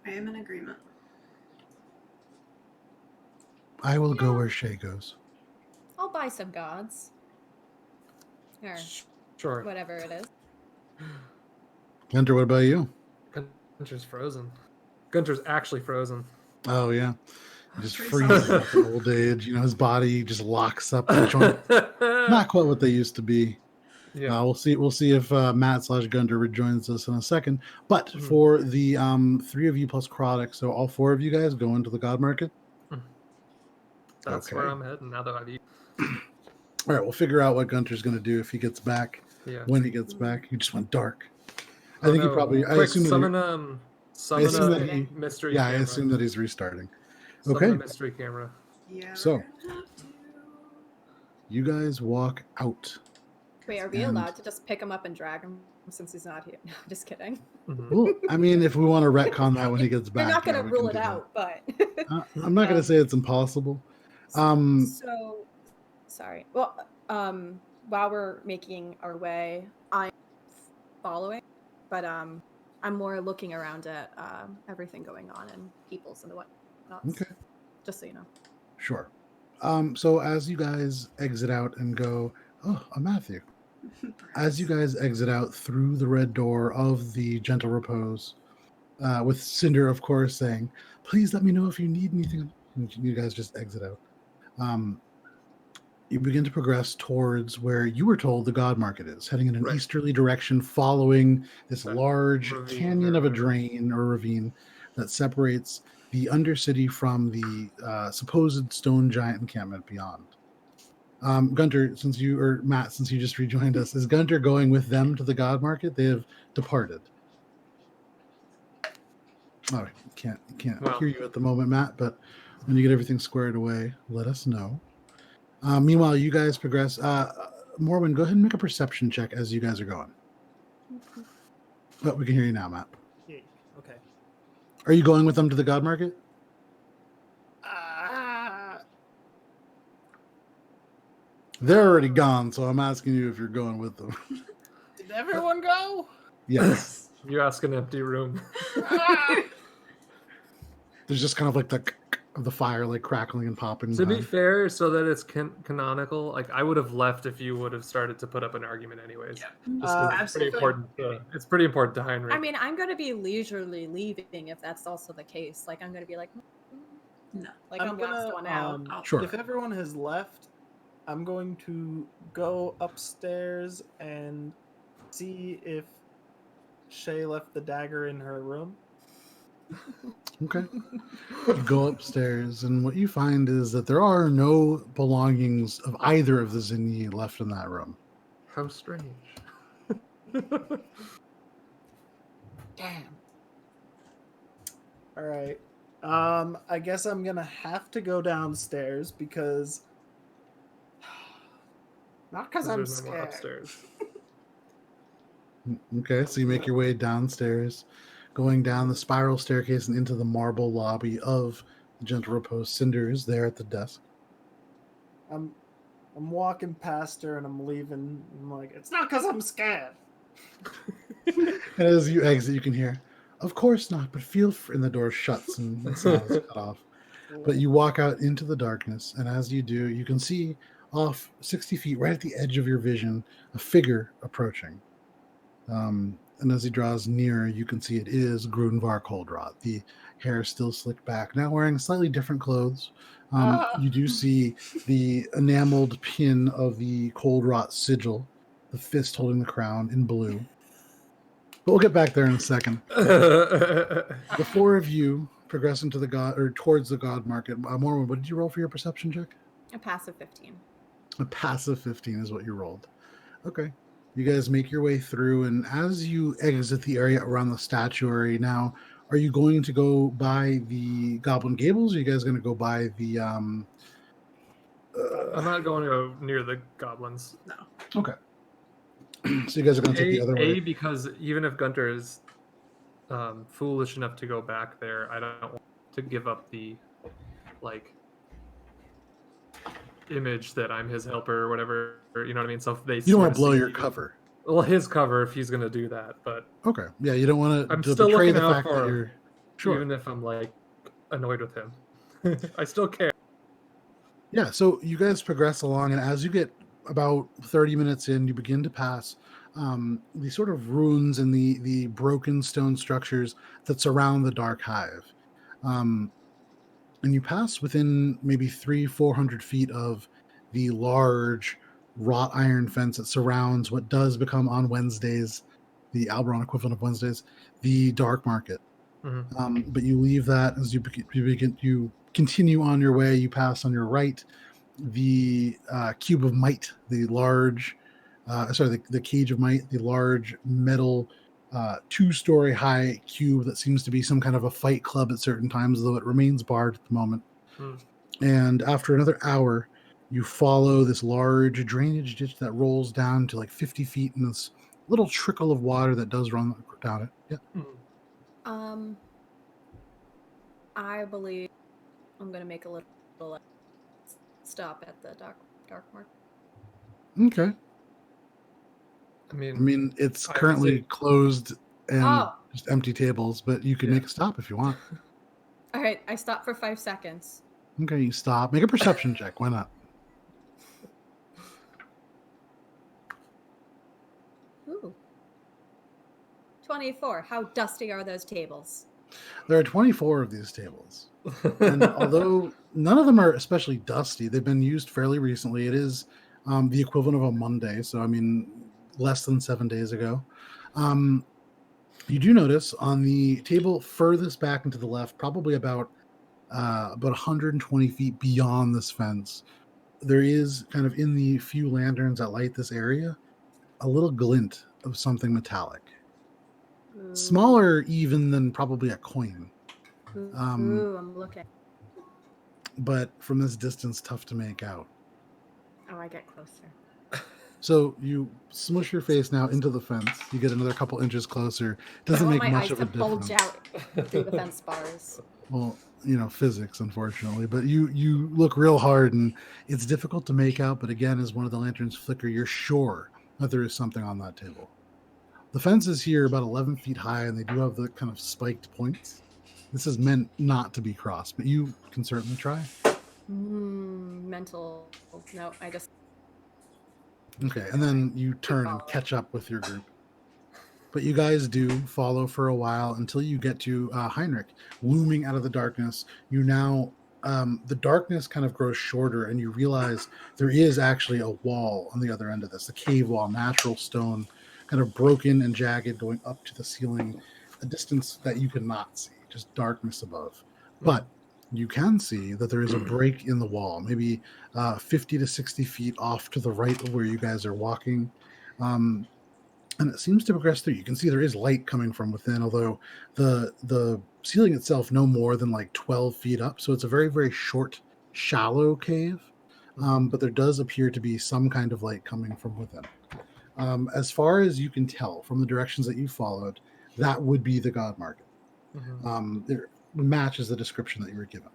I am in agreement.
I will go where Shay goes.
I'll buy some gods. Or
Sure.
whatever it is.
Gunter, what about you?
Gunter's frozen. Gunter's actually frozen.
Oh, yeah. He just
Trace
freezes
on.
up in old age. His body just locks up. The joint. Not quite what they used to be.
Yeah.
We'll see if Matt/Gunter rejoins us in a second. But
Mhm.
for the 3 of you plus Croddick, so all 4 of you guys go into the God Market.
That's where
Okay.
I'm heading now that I've eaten.
All right, we'll figure out what Gunter's going to do if he gets back.
Yeah.
When he gets back, he just went dark. I
Oh,
think he
no.
probably. I
Quick,
assume
summon
I assume that
a
he.
mystery
Yeah, I
camera.
assume that he's restarting.
Summon
Okay.
a mystery camera.
Yeah,
So-
we're gonna have to.
You guys walk out.
Wait, are we
And-
allowed to just pick him up and drag him since he's not here? No, I'm just kidding.
Mhm.
Well, I mean, if we want to retcon that when he gets back,
You're not
yeah,
going to
we
rule
can
it
do that.
out, but.
I'm not going to
Um,
say it's impossible.
So, sorry. Well, while we're making our way, I'm following, but I'm more looking around at everything going on and peoples and whatnot.
Okay.
Just so you know.
Sure. So as you guys exit out and go, Matthew. As you guys exit out through the red door of the Gentle Repose, with Cinder, of course, saying, "Please let me know if you need anything." And you guys just exit out. You begin to progress towards where you were told the God Market is, heading in an
Right.
easterly direction, following this
That
large
ravine
canyon
or
of a
whatever.
drain or ravine that separates the Undercity from the supposed stone giant encampment beyond. Gunter, since you just rejoined us, is Gunter going with them to the God Market? They have departed. Oh, can't
Well.
hear you at the moment, Matt. But when you get everything squared away, let us know. Meanwhile, you guys progress. Morwen, go ahead and make a perception check as you guys are going. But we can hear you now, Matt.
Yeah, okay.
Are you going with them to the God Market? They're already gone, so I'm asking you if you're going with them.
Did everyone go?
Yes.
You ask an empty room.
There's just kind of like the fire like crackling and popping.
To be
behind.
fair, so that it's canonical, like I would have left if you would have started to put up an argument, anyways.
Yeah.
Just 'cause it's pretty
Absolutely.
important. It's pretty important to Heinrich.
I mean, I'm going to be leisurely leaving if that's also the case. Like, I'm going to be like,
No.
like
I'm
I'm last one out.
I'll-
Sure.
If everyone has left, I'm going to go upstairs and see if Shay left the dagger in her room.
Okay. You go upstairs, and what you find is that there are no belongings of either of the Zinyi left in that room.
How strange.
Damn. All right. I guess I'm gonna have to go downstairs because not because I'm
There's no more
scared.
upstairs.
Okay, so you make your way downstairs, going down the spiral staircase and into the marble lobby of the Gentle Repose. Cinder is there at the desk.
I'm walking past her and I'm leaving. I'm like, it's not because I'm scared.
And as you exit, you can hear, "Of course not, but feel free." And the door shuts and the sound is cut off. But you walk out into the darkness, and as you do, you can see off 60 feet, right at the edge of your vision, a figure approaching. And as he draws nearer, you can see it is Grunvar Coldwrought. The hair still slicked back, now wearing slightly different clothes. You do see the enameled pin of the Coldwrought sigil, the fist holding the crown in blue. But we'll get back there in a second. The 4 of you progress into the God or towards the God Market. Morwen, what did you roll for your perception check?
A passive 15.
A passive 15 is what you rolled. Okay. You guys make your way through, and as you exit the area around the statuary, now, are you going to go by the Goblin Gables? Or are you guys going to go by the...
I'm not going to go near the goblins.
No.
Okay. So you guys are going to take the other way.
Because even if Gunter is foolish enough to go back there, I don't want to give up the image that I'm his helper or whatever. You know what I mean? So if they
You don't want
sort
to blow
of
your
see-
cover.
Well, his cover if he's going to do that, but
Okay. Yeah, you don't want
I'm
to
still
betray
looking
the
out
fact
for
that
him.
you're... Sure.
Even if I'm annoyed with him, I still care.
Yeah, so you guys progress along, and as you get about 30 minutes in, you begin to pass the sort of ruins and the broken stone structures that surround the Dark Hive. and you pass within maybe 400 feet of the large wrought iron fence that surrounds what does become on Wednesdays, the Alberon equivalent of Wednesdays, the dark market. But you leave that as you continue on your way. You pass on your right the cube of might, the large, the cage of might, the large metal 2-story high cube that seems to be some kind of a fight club at certain times, though it remains barred at the moment. And after another hour, you follow this large drainage ditch that rolls down to like 50 feet and this little trickle of water that does run down it. Yeah.
I believe I'm gonna make a little stop at the dark market.
Okay.
I
I
mean,
mean, it's
I would
currently
say-
closed and
Oh.
just empty tables, but you can
Yeah.
make a stop if you want.
All right, I stop for 5 seconds.
Okay, you stop. Make a perception check. Why not?
Ooh. 24. How dusty are those tables?
There are 24 of these tables. And although none of them are especially dusty, they've been used fairly recently. It is the equivalent of a Monday, so I mean, less than 7 days ago. You do notice on the table furthest back and to the left, probably about 120 feet beyond this fence, there is kind of in the few lanterns that light this area, a little glint of something metallic, smaller even than probably a coin.
Ooh, I'm looking.
But from this distance, tough to make out.
Oh, I get closer.
So you smush your face now into the fence. You get another couple inches closer.
I
Doesn't
want
make
my
much
eyes
of a
to bulge
difference.
out through the fence bars.
Well, physics, unfortunately. But you look real hard, and it's difficult to make out. But again, as one of the lanterns flicker, you're sure that there is something on that table. The fences here are about 11 feet high, and they do have the kind of spiked points. This is meant not to be crossed, but you can certainly try.
Mental. No, I just.
Okay, and then you turn and
following.
catch up with your group. But you guys do follow for a while until you get to Heinrich looming out of the darkness. You now, the darkness kind of grows shorter, and you realize there is actually a wall on the other end of this, a cave wall, natural stone, kind of broken and jagged, going up to the ceiling, a distance that you cannot see, just darkness above. But you can see that there is a break in the wall, maybe 50 to 60 feet off to the right of where you guys are walking. And it seems to progress through. You can see there is light coming from within, although the ceiling itself no more than like 12 feet up. So it's a very, very short, shallow cave. But there does appear to be some kind of light coming from within. As far as you can tell from the directions that you followed, that would be the God Market. It matches the description that you were given.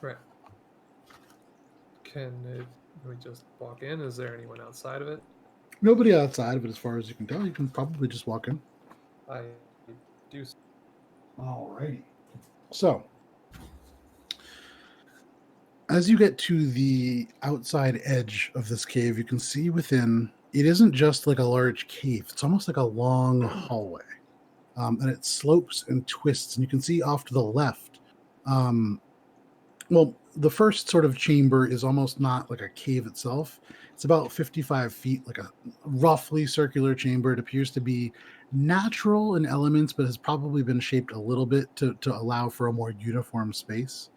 Right. Can we just walk in? Is there anyone outside of it?
Nobody outside of it, as far as you can tell. You can probably just walk in.
I do.
Alrighty. So, as you get to the outside edge of this cave, you can see within, it isn't just like a large cave. It's almost like a long hallway. And it slopes and twists. And you can see off to the left. Well, the first sort of chamber is almost not like a cave itself. It's about 55 feet, like a roughly circular chamber. It appears to be natural in elements, but has probably been shaped a little bit to allow for a more uniform space.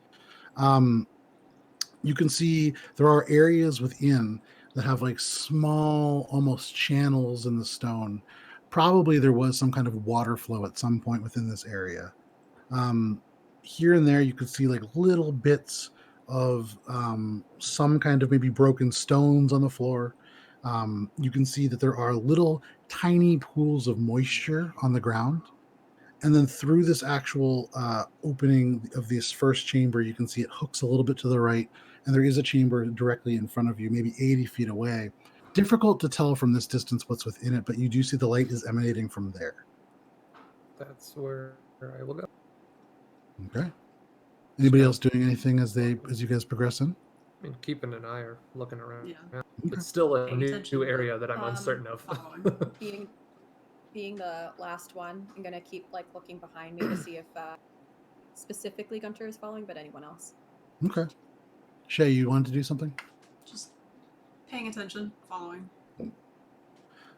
You can see there are areas within that have like small, almost channels in the stone. Probably there was some kind of water flow at some point within this area. Here and there, you could see like little bits of some kind of maybe broken stones on the floor. You can see that there are little tiny pools of moisture on the ground. And then through this actual opening of this first chamber, you can see it hooks a little bit to the right. And there is a chamber directly in front of you, maybe 80 feet away. Difficult to tell from this distance what's within it, but you do see the light is emanating from there.
That's where I will go.
Okay. Anybody else doing anything as you guys progress in?
I mean, keeping an eye or looking around.
Yeah.
It's still a
Paying
new
attention.
area that I'm uncertain of.
Following.
Being the last one, I'm gonna keep like looking behind me to see if specifically Gunter is following, but anyone else.
Okay. Shay, you wanted to do something?
Just paying attention, following.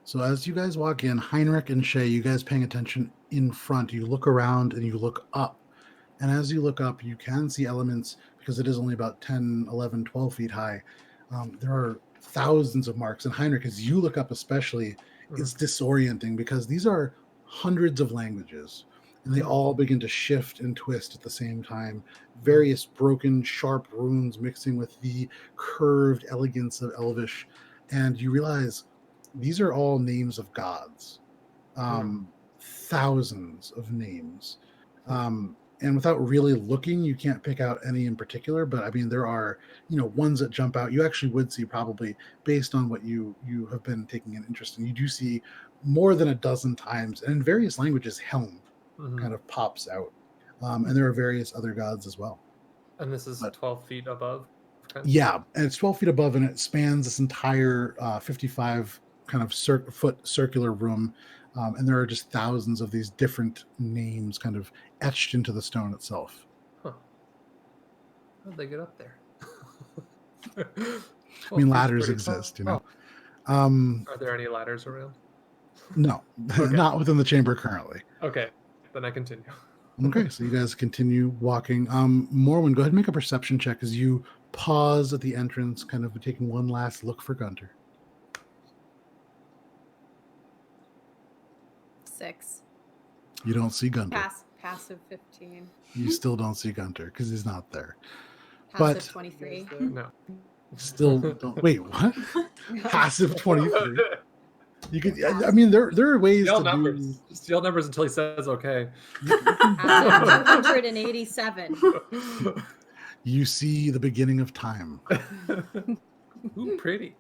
So as you guys walk in, Heinrich and Shay, you guys paying attention in front, you look around and you look up. And as you look up, you can see elements, because it is only about 10, 11, 12 feet high. There are thousands of marks. And Heinrich, as you look up especially, it's disorienting because these are hundreds of languages. And they all begin to shift and twist at the same time. Various broken, sharp runes mixing with the curved elegance of Elvish. And you realize these are all names of gods. Thousands of names. And without really looking, you can't pick out any in particular. But I mean, there are, ones that jump out. You actually would see, probably based on what you have been taking an interest in. You do see more than a dozen times, and in various languages, Helm kind of pops out. And there are various other gods as well.
And this is 12 feet above?
Yeah, and it's 12 feet above, and it spans this entire 55 kind of foot circular room. And there are just thousands of these different names kind of etched into the stone itself.
Huh. How'd they get up there?
I mean, ladders exist,
Are there any ladders around?
No,
Okay.
Not within the chamber currently.
Okay, then I continue.
Okay, so you guys continue walking. Morwen, go ahead and make a perception check as you pause at the entrance, kind of taking one last look for Gunter.
6.
You don't see Gunter.
Passive 15.
You still don't see Gunter because he's not there.
Passive
But
23.
No.
still don't. Wait, what? Passive 23. You could. I mean, there are ways
Yell
to
numbers. Just yell numbers until he says okay.
287.
You see the beginning of time.
Ooh, pretty.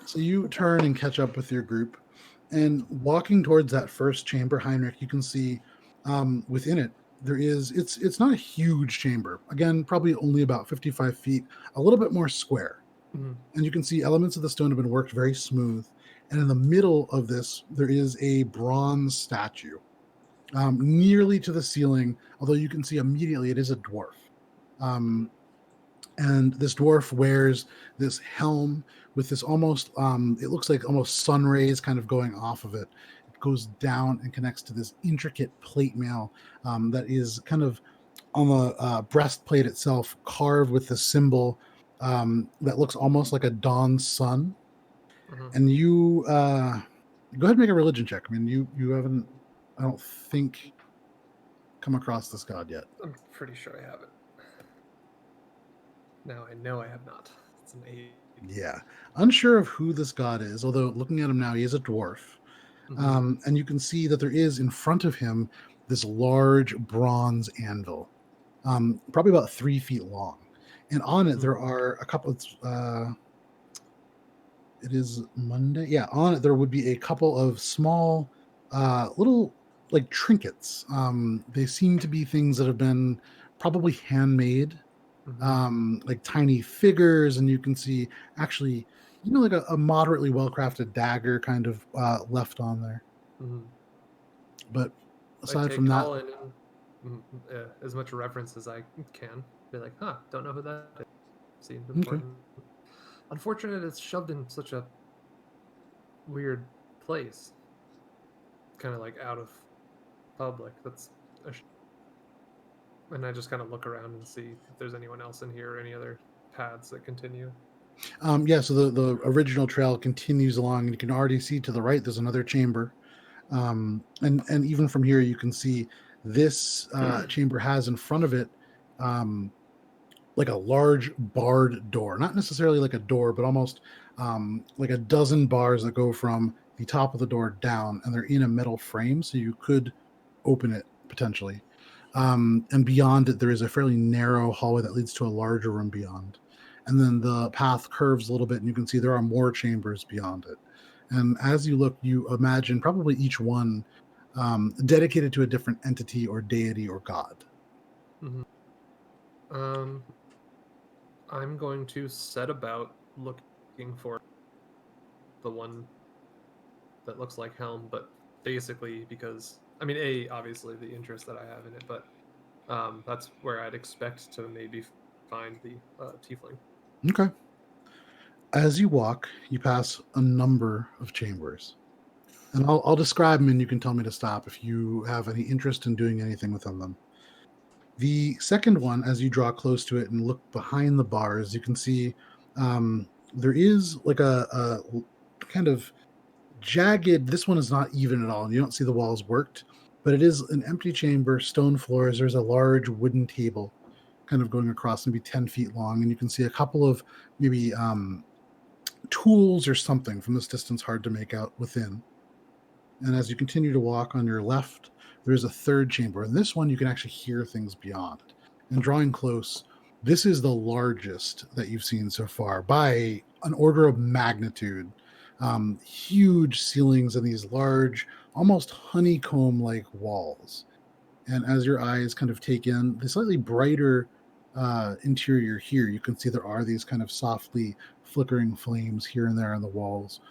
So you turn and catch up with your group, and walking towards that first chamber, Heinrich, you can see within it there is. It's not a huge chamber. Again, probably only about 55 feet, a little bit more square, and you can see elements of the stone have been worked very smooth. And in the middle of this, there is a bronze statue, nearly to the ceiling, although you can see immediately it is a dwarf. And this dwarf wears this helm with this almost, it looks like almost sun rays kind of going off of it. It goes down and connects to this intricate plate mail that is kind of on the breastplate itself, carved with the symbol that looks almost like a dawn sun. And you go ahead and make a religion check. I mean, you haven't, I don't think, come across this god yet.
I'm pretty sure I have it. Now I know I have not. It's an 8.
Yeah. Unsure of who this god is, although looking at him now, he is a dwarf. And you can see that there is in front of him this large bronze anvil, probably about 3 feet long. And on it, there are a couple of... it is Monday. Yeah, on it there would be a couple of small, little like trinkets. They seem to be things that have been probably handmade, like tiny figures, and you can see actually, like a moderately well-crafted dagger kind of left on there. But aside from that,
as much reference as I can, be like, don't know who that is. Seemed important. Unfortunate it's shoved in such a weird place. Kind of like out of public. And I just kind of look around and see if there's anyone else in here or any other paths that continue.
Yeah, so the original trail continues along, and you can already see to the right there's another chamber. And even from here you can see this chamber has in front of it like a large barred door, not necessarily like a door, but almost like a dozen bars that go from the top of the door down, and they're in a metal frame, so you could open it potentially. And beyond it, there is a fairly narrow hallway that leads to a larger room beyond. And then the path curves a little bit, and you can see there are more chambers beyond it. And as you look, you imagine probably each one dedicated to a different entity or deity or god.
I'm going to set about looking for the one that looks like Helm, but basically because, I mean, obviously the interest that I have in it, but that's where I'd expect to maybe find the tiefling.
Okay. As you walk, you pass a number of chambers. And I'll describe them and you can tell me to stop if you have any interest in doing anything within them. The second one, as you draw close to it and look behind the bars, you can see there is like a kind of jagged, this one is not even at all. And you don't see the walls worked, but it is an empty chamber, stone floors. There's a large wooden table kind of going across, maybe 10 feet long. And you can see a couple of maybe tools or something from this distance, hard to make out within. And as you continue to walk on your left, there's a third chamber. And this one, you can actually hear things beyond. And drawing close, this is the largest that you've seen so far by an order of magnitude. Huge ceilings and these large, almost honeycomb-like walls. And as your eyes kind of take in the slightly brighter interior here, you can see there are these kind of softly flickering flames here and there on the walls.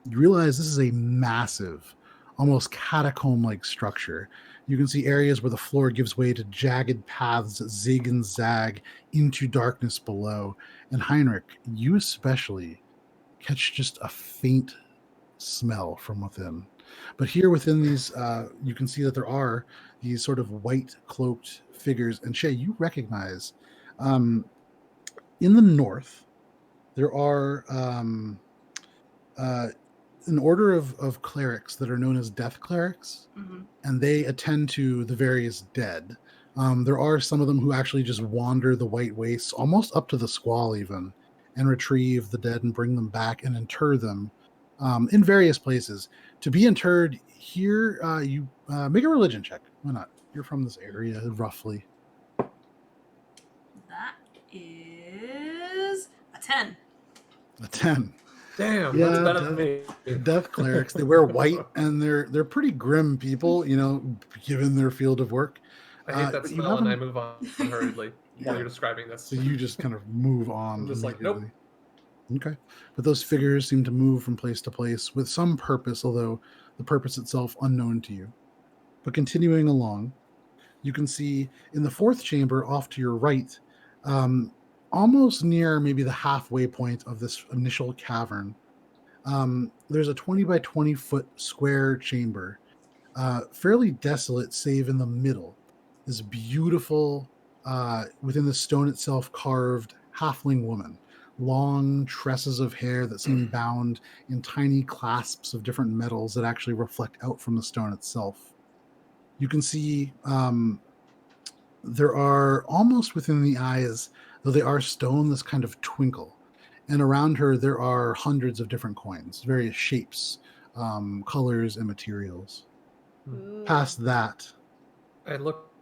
You realize this is a massive, almost catacomb-like structure. You can see areas where the floor gives way to jagged paths that zig and zag into darkness below. And Heinrich, you especially catch just a faint smell from within. But here within these, you can see that there are these sort of white cloaked figures. And Shay, you recognize in the north, there are an order of clerics that are known as death clerics, and they attend to the various dead. There are some of them who actually just wander the white wastes, almost up to the squall even, and retrieve the dead and bring them back and inter them in various places. To be interred here, you make a religion check. Why not? You're from this area, roughly.
That is a 10.
A 10.
Damn, that's better than me.
Death clerics, they wear white and they're pretty grim people, you know, given their field of work.
I hate that
but you
smell, and I
haven't-
move on hurriedly while
Yeah.
you're describing this.
So you just kind of move on.
I'm just like, nope.
immediately. Okay. But those figures seem to move from place to place with some purpose, although the purpose itself unknown to you. But continuing along, you can see in the fourth chamber off to your right, almost near maybe the halfway point of this initial cavern, there's a 20 by 20 foot square chamber, fairly desolate, save in the middle. This beautiful, within the stone itself, carved halfling woman. Long tresses of hair that seem bound in tiny clasps of different metals that actually reflect out from the stone itself. You can see there are almost within the eyes, though they are stone, this kind of twinkle. And around her, there are hundreds of different coins, various shapes, colors, and materials.
Ooh.
Past that,
I look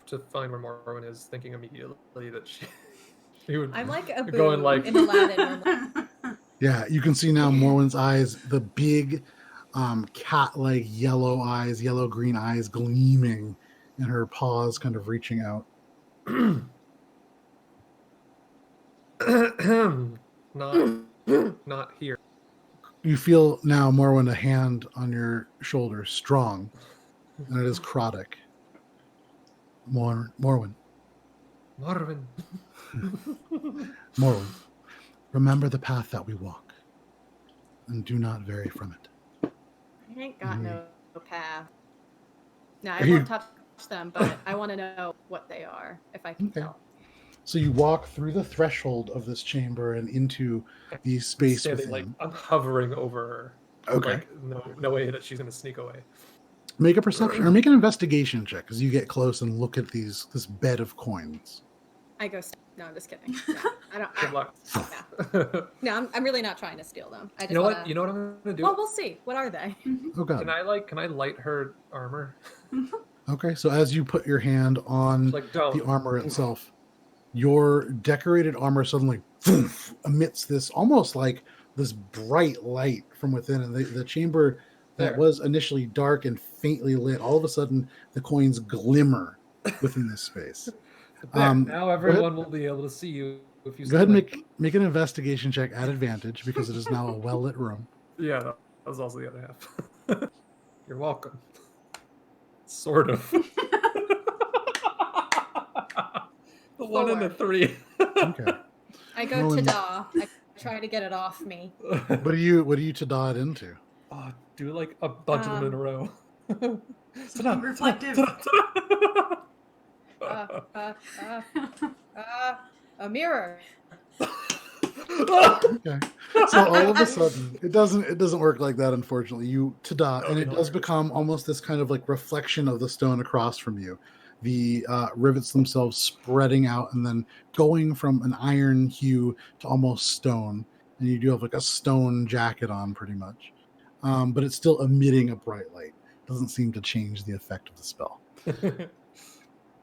to find where Morwen is, thinking immediately that she would
I'm like a
go and like
in Aladdin.
yeah, you can see now Morwen's eyes, the big cat-like yellow eyes, yellow-green eyes gleaming, and her paws kind of reaching out.
not here.
You feel now, Morwen, a hand on your shoulder, strong, and it is Kroddick. Morwen.
Morwen.
Morwen, remember the path that we walk, and do not vary from it.
I ain't got no path. No, I
Are you-
won't touch them, but I want to know what they are, if I can
Okay.
tell.
So you walk through the threshold of this chamber and into the space
Standing,
within.
like, I'm hovering over her.
Okay.
Like, no way that she's gonna sneak away.
Make a perception or make an investigation check as you get close and look at this bed of coins.
I go. No, I'm just kidding. No, I don't.
Good luck.
No, I'm really not trying to steal them. I just
You know
wanna...
what? You know what I'm gonna do?
Well, we'll see. What are they?
Oh god.
Can I light her armor?
Okay, so as you put your hand on
Like, don't.
the armor itself, your decorated armor suddenly emits this almost like this bright light from within, and the chamber that
There.
was initially dark and faintly lit, all of a sudden the coins glimmer within this space.
There, now
go ahead.
everyone will be able to see you if you.
Go ahead and
steal
make an investigation check at advantage because it is now a well lit room.
it. Yeah, that was also the other half. You're welcome. Sort of. The 1 and a
4.
3.
Okay.
I go
Rowan-
ta-da. I try to get it off me.
What do you ta-da it into?
Oh, do like a bunch of them in a row.
Something reflective.
A mirror.
Okay. So all of a sudden, it doesn't work like that, unfortunately. You ta-da, and it does become almost this kind of like reflection of the stone across from you. The rivets themselves spreading out and then going from an iron hue to almost stone. And you do have like a stone jacket on, pretty much. But it's still emitting a bright light. Doesn't seem to change the effect of the spell.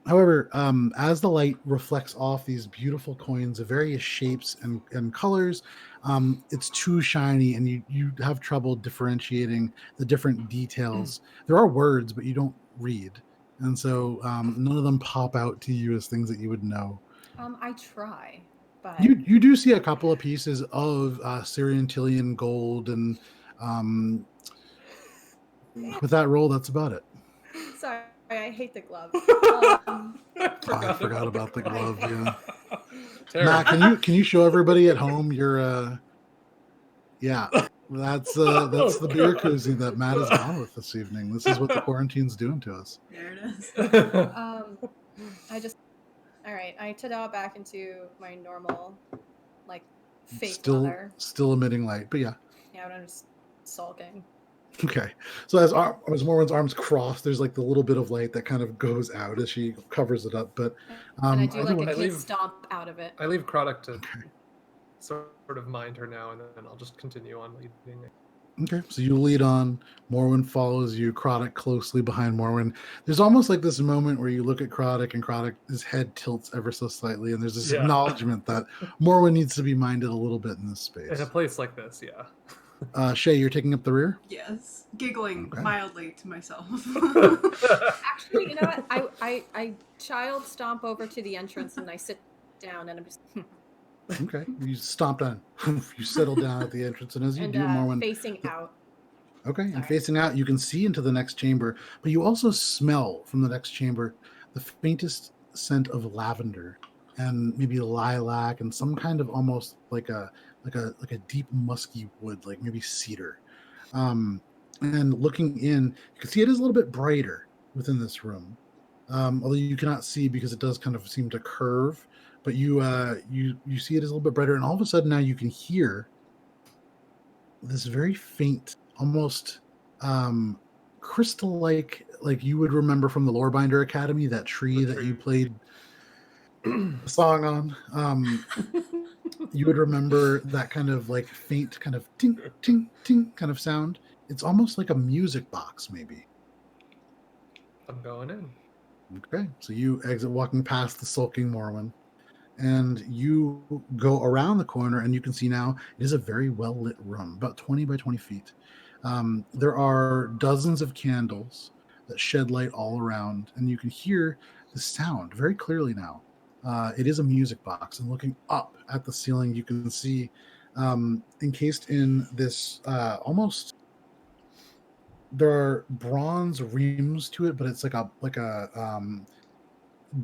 However, as the light reflects off these beautiful coins of various shapes and colors, it's too shiny and you have trouble differentiating the different details. There are words, but you don't read. And so none of them pop out to you as things that you would know.
I try, but
You do see a couple of pieces of Syrian Tillian gold, and with that roll, that's about it.
sorry, I hate the glove.
I forgot about the glove. Yeah.
Terrible.
Matt, can you show everybody at home your yeah, that's the beer koozie that Matt has gone with this evening. This is what the quarantine's doing to us.
There it is.
All right, I ta-da back into my normal, like, fake
Still
mother.
still emitting light, but yeah.
Yeah, I'm just sulking.
Okay. So as Morwen's arms cross, there's like the little bit of light that kind of goes out as she covers it up. But
And I do like
everyone-
a
I
kid
leave-
stomp out of it.
I leave Croddock to sort of mind her now, and then I'll just continue on leading.
Okay, so you lead on. Morwen follows you. Croddock closely behind Morwen. There's almost like this moment where you look at Croddock, and his head tilts ever so slightly, and there's this
Yeah.
acknowledgement that Morwen needs to be minded a little bit in this space.
In a place like this, yeah.
Shay, you're taking up the rear.
Yes, giggling
Okay.
mildly to myself.
Actually, you know what? I child stomp over to the entrance and I sit down and I'm just
Okay, you stomp down. You settle down at the entrance, and as you
and
do, Morwen.
facing out.
Okay, and
Sorry.
facing out, you can see into the next chamber, but you also smell from the next chamber the faintest scent of lavender and maybe lilac and some kind of almost like a deep musky wood, like maybe cedar. And looking in, you can see it is a little bit brighter within this room, although you cannot see because it does kind of seem to curve. But you see it is a little bit brighter, and all of a sudden now you can hear this very faint, almost crystal-like you would remember from the Lorebinder Academy, that tree that you played the song on. You would remember that kind of like faint kind of ting ting ting kind of sound. It's almost like a music box, maybe.
I'm going in.
Okay, so you exit, walking past the sulking Morwen, and you go around the corner, and you can see now it is a very well lit room, about 20 by 20 feet. There are dozens of candles that shed light all around, and you can hear the sound very clearly now. It is a music box, and looking up at the ceiling, you can see encased in this almost. There are bronze rims to it, but it's like a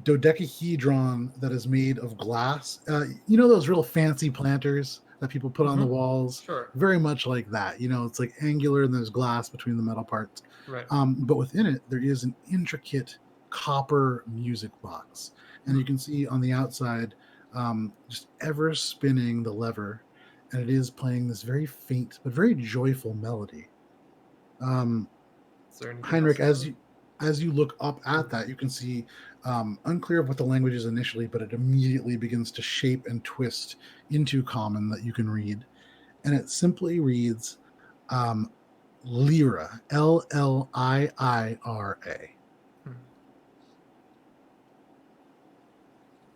dodecahedron that is made of glass. You know those real fancy planters that people put on the walls?
Sure.
Very much like that. You know, it's like angular and there's glass between the metal parts.
Right.
But within it, there is an intricate copper music box. And you can see on the outside, just ever spinning the lever, and it is playing this very faint but very joyful melody.
Is there anything
Heinrich,
else?
as you look up at that, you can see unclear of what the language is initially, but it immediately begins to shape and twist into common that you can read, and it simply reads Lyra, Liira.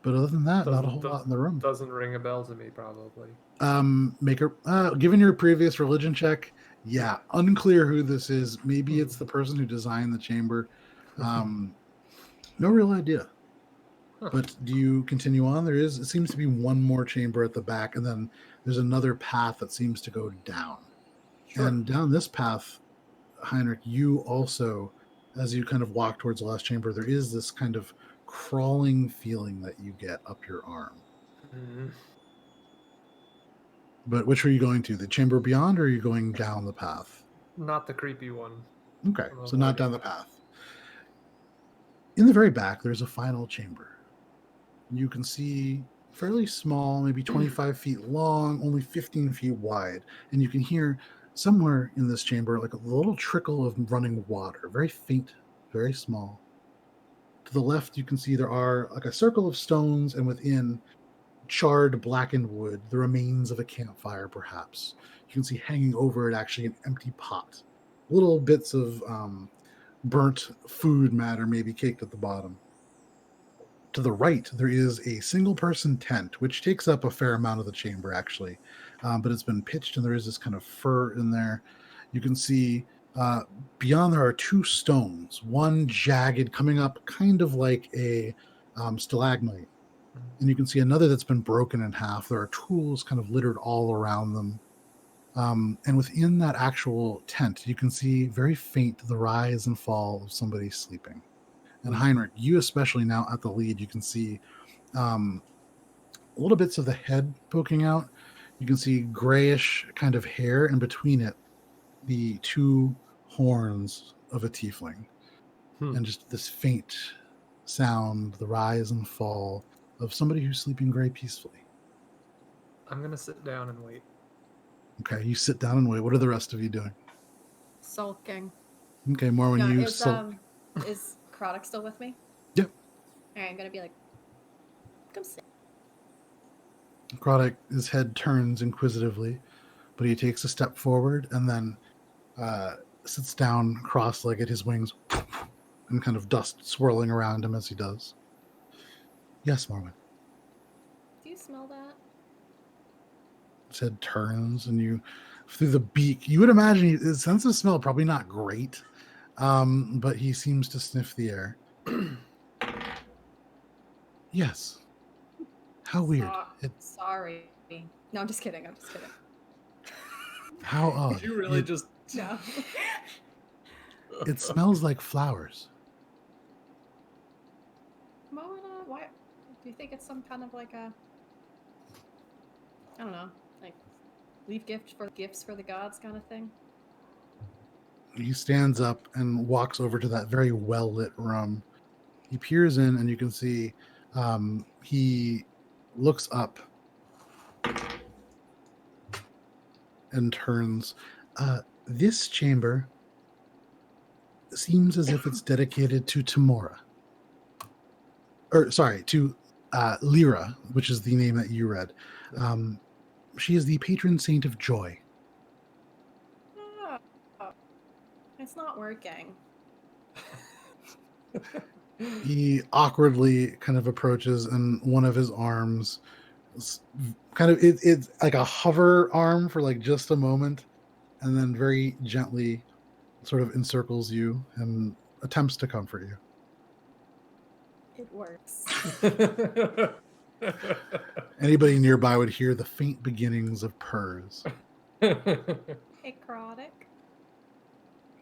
But other than that, not a whole lot in the room.
Doesn't ring a bell to me, probably.
Given your previous religion check, yeah, unclear who this is. Maybe it's the person who designed the chamber. No real idea.
Huh.
But do you continue on? It seems to be one more chamber at the back, and then there's another path that seems to go down.
Sure.
And down this path, Heinrich, you also, as you kind of walk towards the last chamber, there is this kind of crawling feeling that you get up your arm.
Mm.
But which are you going to? The chamber beyond, or are you going down the path?
Not the creepy one.
Okay,
I'm
so not
avoiding
down the
that.
path. In the very back, there's a final chamber. You can see fairly small, maybe 25 feet long, only 15 feet wide. And you can hear somewhere in this chamber like a little trickle of running water, very faint, very small. To the left, you can see there are like a circle of stones, and within, charred, blackened wood, the remains of a campfire, perhaps. You can see hanging over it actually an empty pot. Little bits of burnt food matter maybe caked at the bottom. To the right, there is a single person tent, which takes up a fair amount of the chamber, actually. But it's been pitched, and there is this kind of fur in there. You can see beyond there are two stones, one jagged, coming up kind of like a stalagmite. And you can see another that's been broken in half. There are tools kind of littered all around them. And within that actual tent, you can see very faint the rise and fall of somebody sleeping. And Heinrich, you especially now at the lead, you can see little bits of the head poking out. You can see grayish kind of hair, and between it, the two horns of a tiefling. And just this faint sound, the rise and fall of somebody who's sleeping very peacefully.
I'm gonna sit down and wait.
Okay, you sit down and wait. What are the rest of you doing?
Sulking.
Okay, more when
No,
you
is Croddock still with me?
Yep.
Alright, I'm gonna be like, come sit.
Croddock, his head turns inquisitively, but he takes a step forward and then sits down cross-legged, his wings and kind of dust swirling around him as he does. Yes, Marwyn.
Do you smell that?
His head turns, and you, through the beak, you would imagine his sense of smell probably not great, but he seems to sniff the air. Yes. How weird.
Sorry. No, I'm just kidding.
How odd.
Did you really just...
No.
It smells like flowers.
Moana, why? Do you think it's some kind of like a, I don't know, like leave gifts for the gods kind of thing?
He stands up and walks over to that very well-lit room. He peers in, and you can see he looks up and turns. This chamber seems as if it's dedicated to Tamora. Or, sorry, to Lyra, which is the name that you read. She is the patron saint of joy.
Oh, it's not working.
He awkwardly kind of approaches, and one of his arms kind of it's like a hover arm for like just a moment, and then very gently sort of encircles you and attempts to comfort you.
It works.
Anybody nearby would hear the faint beginnings of purrs.
Hey, Croddock,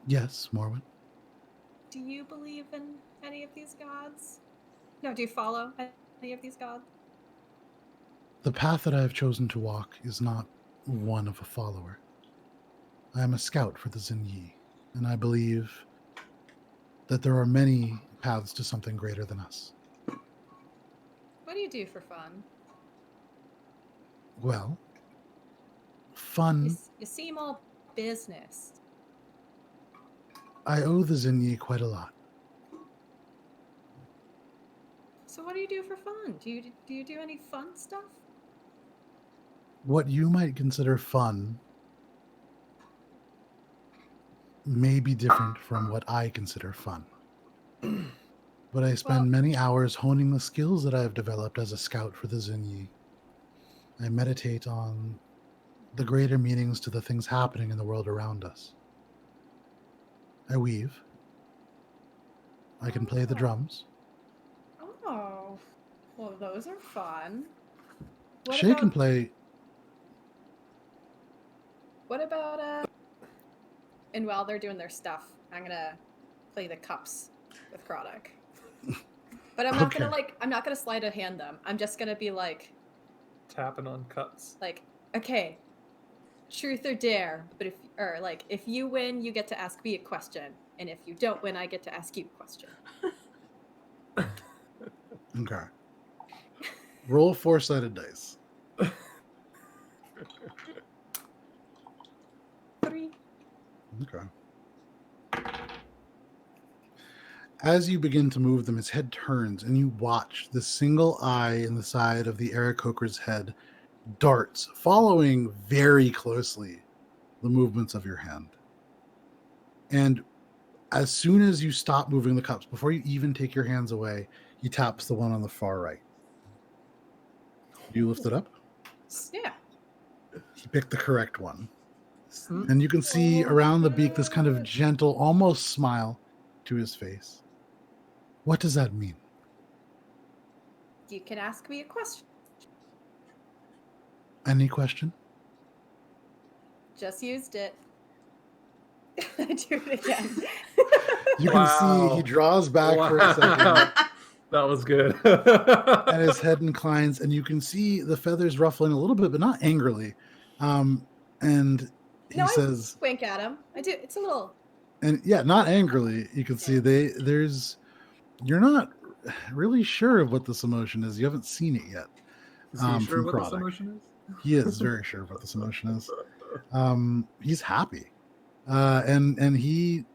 Yes, Morwen.
do you believe in any of these gods? No, do you follow any of these gods?
The path that I have chosen to walk is not one of a follower. I am a scout for the Zinyi, and I believe that there are many paths to something greater than us.
What do you do for fun?
Well, fun.
You seem all business.
I owe the Zinyi quite a lot.
So what do you do for fun? Do you do any fun stuff?
What you might consider fun may be different from what I consider fun. But I spend many hours honing the skills that I have developed as a scout for the Zinyi. I meditate on the greater meanings to the things happening in the world around us. I weave. I can play the drums.
Oh, well, those are fun.
Shay can play.
What about and while they're doing their stuff, I'm gonna play the cups with Croddock. But I'm not gonna
Okay.
I'm not gonna slide a hand them. I'm just gonna be
Tapping on cups.
okay, truth or dare. But if you win, you get to ask me a question, and if you don't win, I get to ask you a question.
Okay. Roll 4-sided dice.
3.
Okay. As you begin to move them, his head turns, and you watch the single eye in the side of the Aarakocra's head darts, following very closely the movements of your hand. And as soon as you stop moving the cups, before you even take your hands away, he taps the one on the far right. You lift it up.
Yeah.
He picked the correct one.
Hmm?
And you can see around the beak this kind of gentle, almost smile to his face. What does that mean?
You can ask me a question.
Any question?
Just used it. Do it again.
You can see he draws back for a second,
That was good.
and his head inclines, and you can see the feathers ruffling a little bit, but not angrily. And he
I
says,
wink at him. I do. It's a little.
and yeah, not angrily. You can see you're not really sure of what this emotion is. You haven't seen it yet.
Is he sure
From
what this
Croddock.
emotion is?
He is very sure what this emotion is. He's happy, and he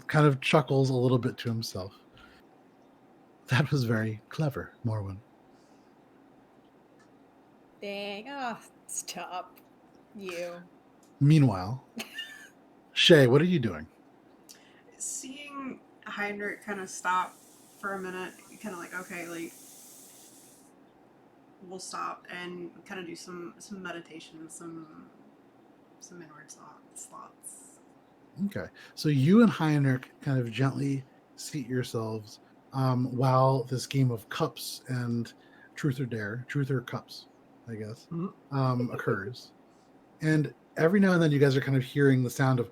kind of chuckles a little bit to himself. That was very clever, Morwen.
Dang. Oh, stop. You.
Meanwhile, Shay, what are you doing?
Seeing Heinrich kind of stop for a minute, kind of like, okay, like, we'll stop and kind of do some meditation, some inward thoughts.
Okay, so you and Heinrich kind of gently seat yourselves while this game of cups and truth or cups, I guess, occurs. And every now and then you guys are kind of hearing the sound of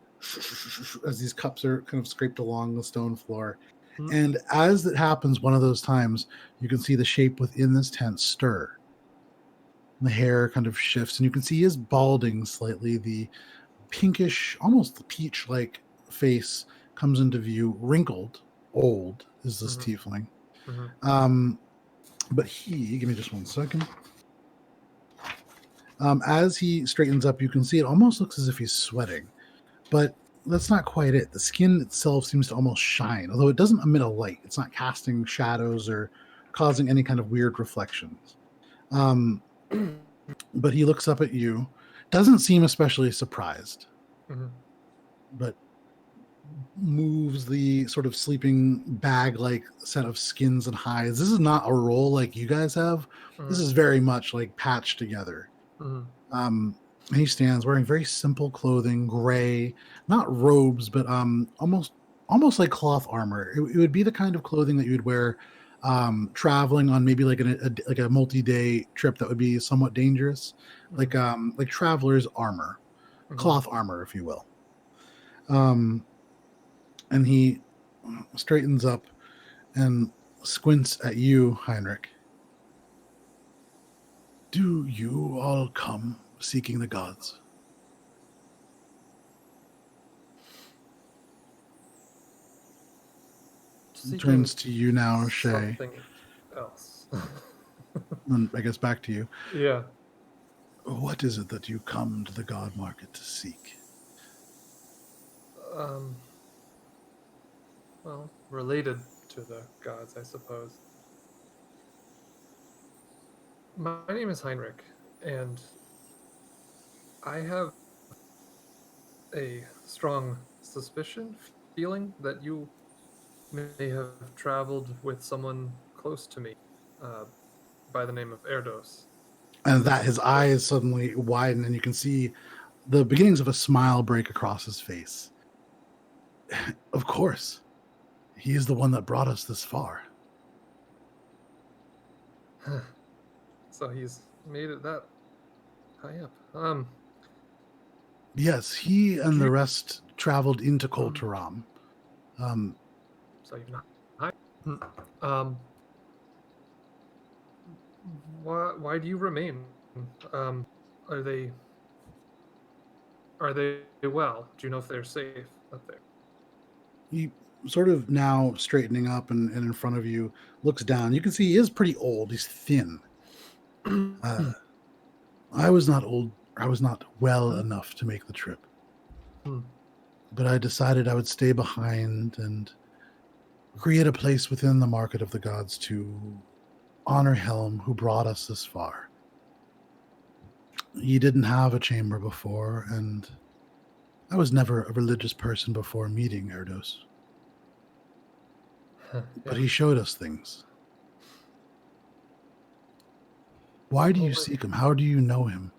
as these cups are kind of scraped along the stone floor. And as it happens, one of those times, you can see the shape within this tent stir. The hair kind of shifts, and you can see he is balding slightly. The pinkish, almost peach-like face comes into view. Wrinkled, old is this tiefling. But give me just 1 second. As he straightens up, you can see it almost looks as if he's sweating, but that's not quite it. The skin itself seems to almost shine, although it doesn't emit a light. It's not casting shadows or causing any kind of weird reflections. But he looks up at you, doesn't seem especially surprised, but moves the sort of sleeping bag-like set of skins and hides. This is not a roll like you guys have. This is very much like patched together. He stands wearing very simple clothing, gray, not robes, but almost like cloth armor. It would be the kind of clothing that you would wear traveling on maybe like a multi-day trip that would be somewhat dangerous, like traveler's armor, cloth armor, if you will. And he straightens up and squints at you, Heinrich. Do you all come seeking the gods? Turns to you now, Shay.
Something else.
And I guess back to you.
Yeah.
What is it that you come to the god market to seek?
Well, related to the gods, I suppose. My name is Heinrich, and I have a strong feeling that you may have traveled with someone close to me by the name of Erdos.
And that his eyes suddenly widen, and you can see the beginnings of a smile break across his face. Of course. He is the one that brought us this far.
So he's made it that high up.
Yes, he and the rest traveled into Coldwrought.
So you've not. Why do you remain? Um, are they are they well? Do you know if they're safe up there?
He sort of now straightening up and in front of you looks down. You can see he is pretty old. He's thin. Uh, I was not old. I was not well enough to make the trip,
Hmm.
but I decided I would stay behind and create a place within the market of the gods to honor Helm, who brought us this far. He didn't have a chamber before, and I was never a religious person before meeting Erdos. But
Yeah.
he showed us things. Why do you
Well,
seek him? How do you know him?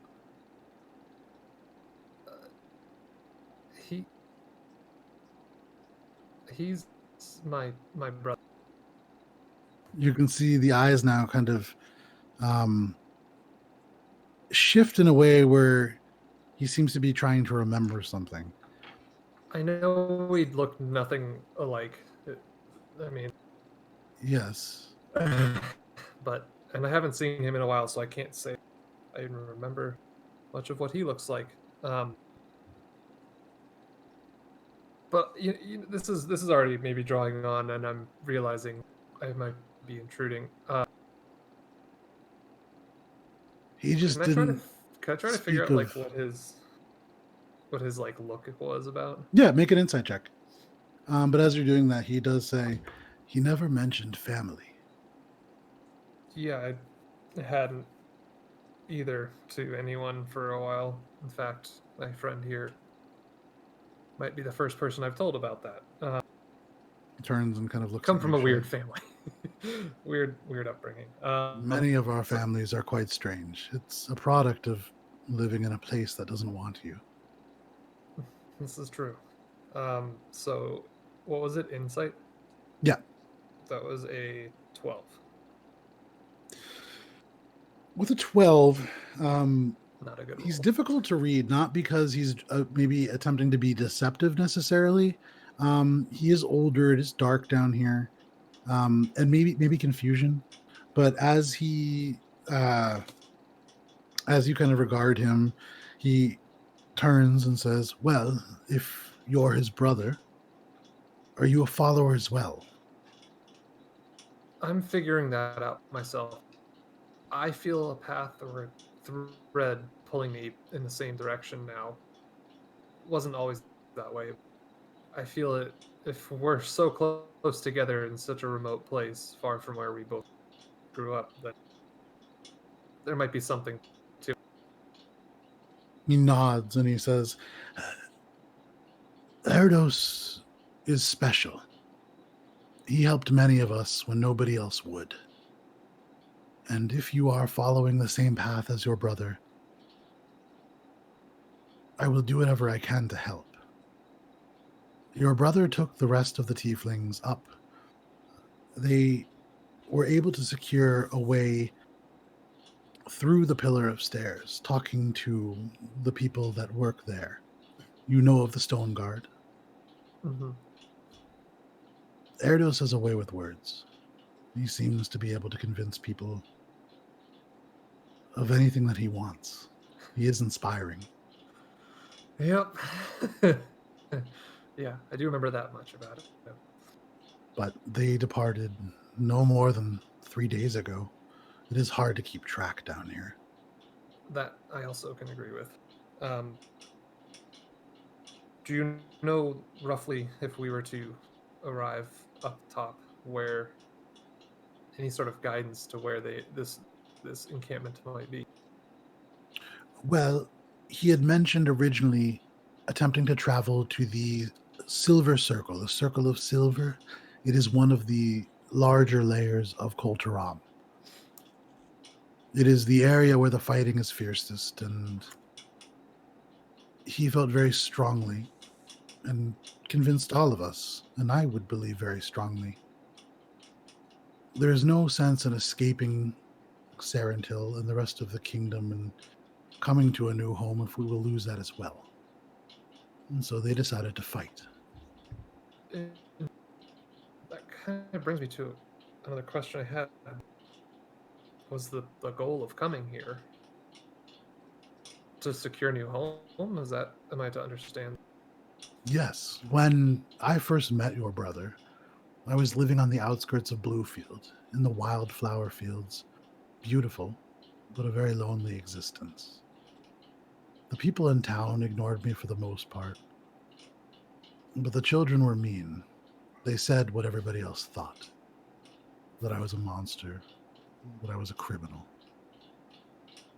he he's my brother.
You can see the eyes now kind of shift in a way where he seems to be trying to remember something.
I know we look nothing alike. I mean,
Yes.
but and I haven't seen him in a while, so I can't say I even remember much of what he looks like. But this is already maybe drawing on, and I'm realizing I might be intruding.
He just didn't
Can I try to figure
speak
out like
of.
what his like look was about?
Yeah, make an insight check. But as you're doing that, he does say he never mentioned family.
Yeah, I hadn't either to anyone for a while. In fact, my friend here might be the first person I've told about that.
Turns and kind of looks
Come
at
from
you,
a weird
Shay.
family, weird upbringing.
Many of our
So
families are quite strange. It's a product of living in a place that doesn't want you.
this is true. So what was it? Insight.
Yeah.
That was a 12.
With a 12,
Not a good
he's
roll.
difficult to read, not because he's maybe attempting to be deceptive necessarily. He is older, it is dark down here, and maybe confusion. But uh, as you kind of regard him, he turns and says, "Well, if you're his brother, are you a follower as well?"
I'm figuring that out myself. I feel a path or a thread pulling me in the same direction now. Wasn't always that way. I feel it if we're so close together in such a remote place, far from where we both grew up, then there might be something to.
He nods and he says, "Erdos is special. He helped many of us when nobody else would. And if you are following the same path as your brother, I will do whatever I can to help. Your brother took the rest of the tieflings up. They were able to secure a way through the pillar of stairs, talking to the people that work there. You know of the Stone Guard.
Mm-hmm.
Erdos has a way with words. He seems to be able to convince people of anything that he wants. He is inspiring.
Yep. Yeah, I do remember that much about it. Yeah.
But they departed no more than 3 days ago. It is hard to keep track down here.
That I also can agree with. Do you know roughly if we were to arrive up top where any sort of guidance to where this encampment might be?
Well, he had mentioned originally attempting to travel to the Silver Circle, the Circle of Silver. It is one of the larger layers of Coldwrought. It is the area where the fighting is fiercest, and he felt very strongly and convinced all of us, and I would believe very strongly. There is no sense in escaping Sarentil and the rest of the kingdom and coming to a new home if we will lose that as well. And so they decided to fight.
That kind of brings me to another question I had. was the goal of coming here? To secure a new home? Am I to understand?
Yes, when I first met your brother, I was living on the outskirts of Bluefield, in the wildflower fields. Beautiful, but a very lonely existence. The people in town ignored me for the most part, but the children were mean. They said what everybody else thought, that I was a monster, that I was a criminal.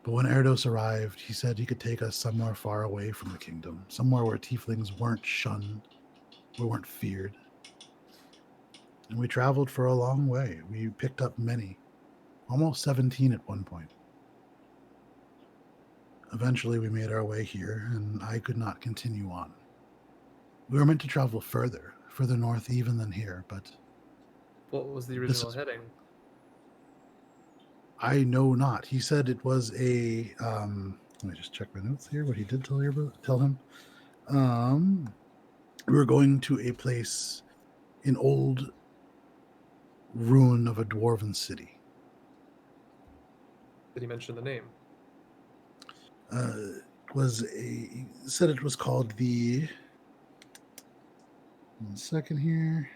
But when Erdos arrived, he said he could take us somewhere far away from the kingdom, somewhere where tieflings weren't shunned, we weren't feared. And we traveled for a long way. We picked up many, almost 17 at one point. Eventually, we made our way here, and I could not continue on. We were meant to travel further north even than here, but
What was the
This
original
is-
heading?
I know not. He said it was a. Let me just check my notes here. What he did tell him. We were going to a place, an old ruin of a dwarven city.
Did he mention the name?
He said it was called the. 1 second here.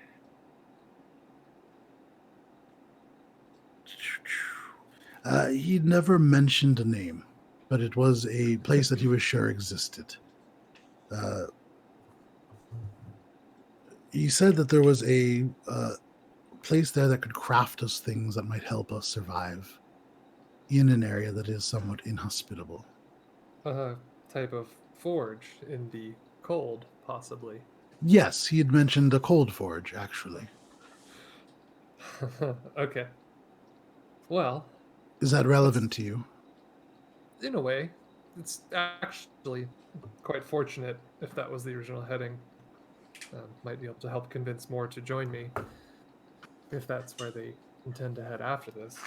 He'd never mentioned a name, but it was a place that he was sure existed. He said that there was a place there that could craft us things that might help us survive in an area that is somewhat inhospitable.
A type of forge in the cold, possibly.
Yes, he had mentioned a cold forge, actually.
Okay. Well,
Is that relevant to you?
in a way, it's actually quite fortunate if that was the original heading. Might be able to help convince more to join me if that's where they intend to head after this.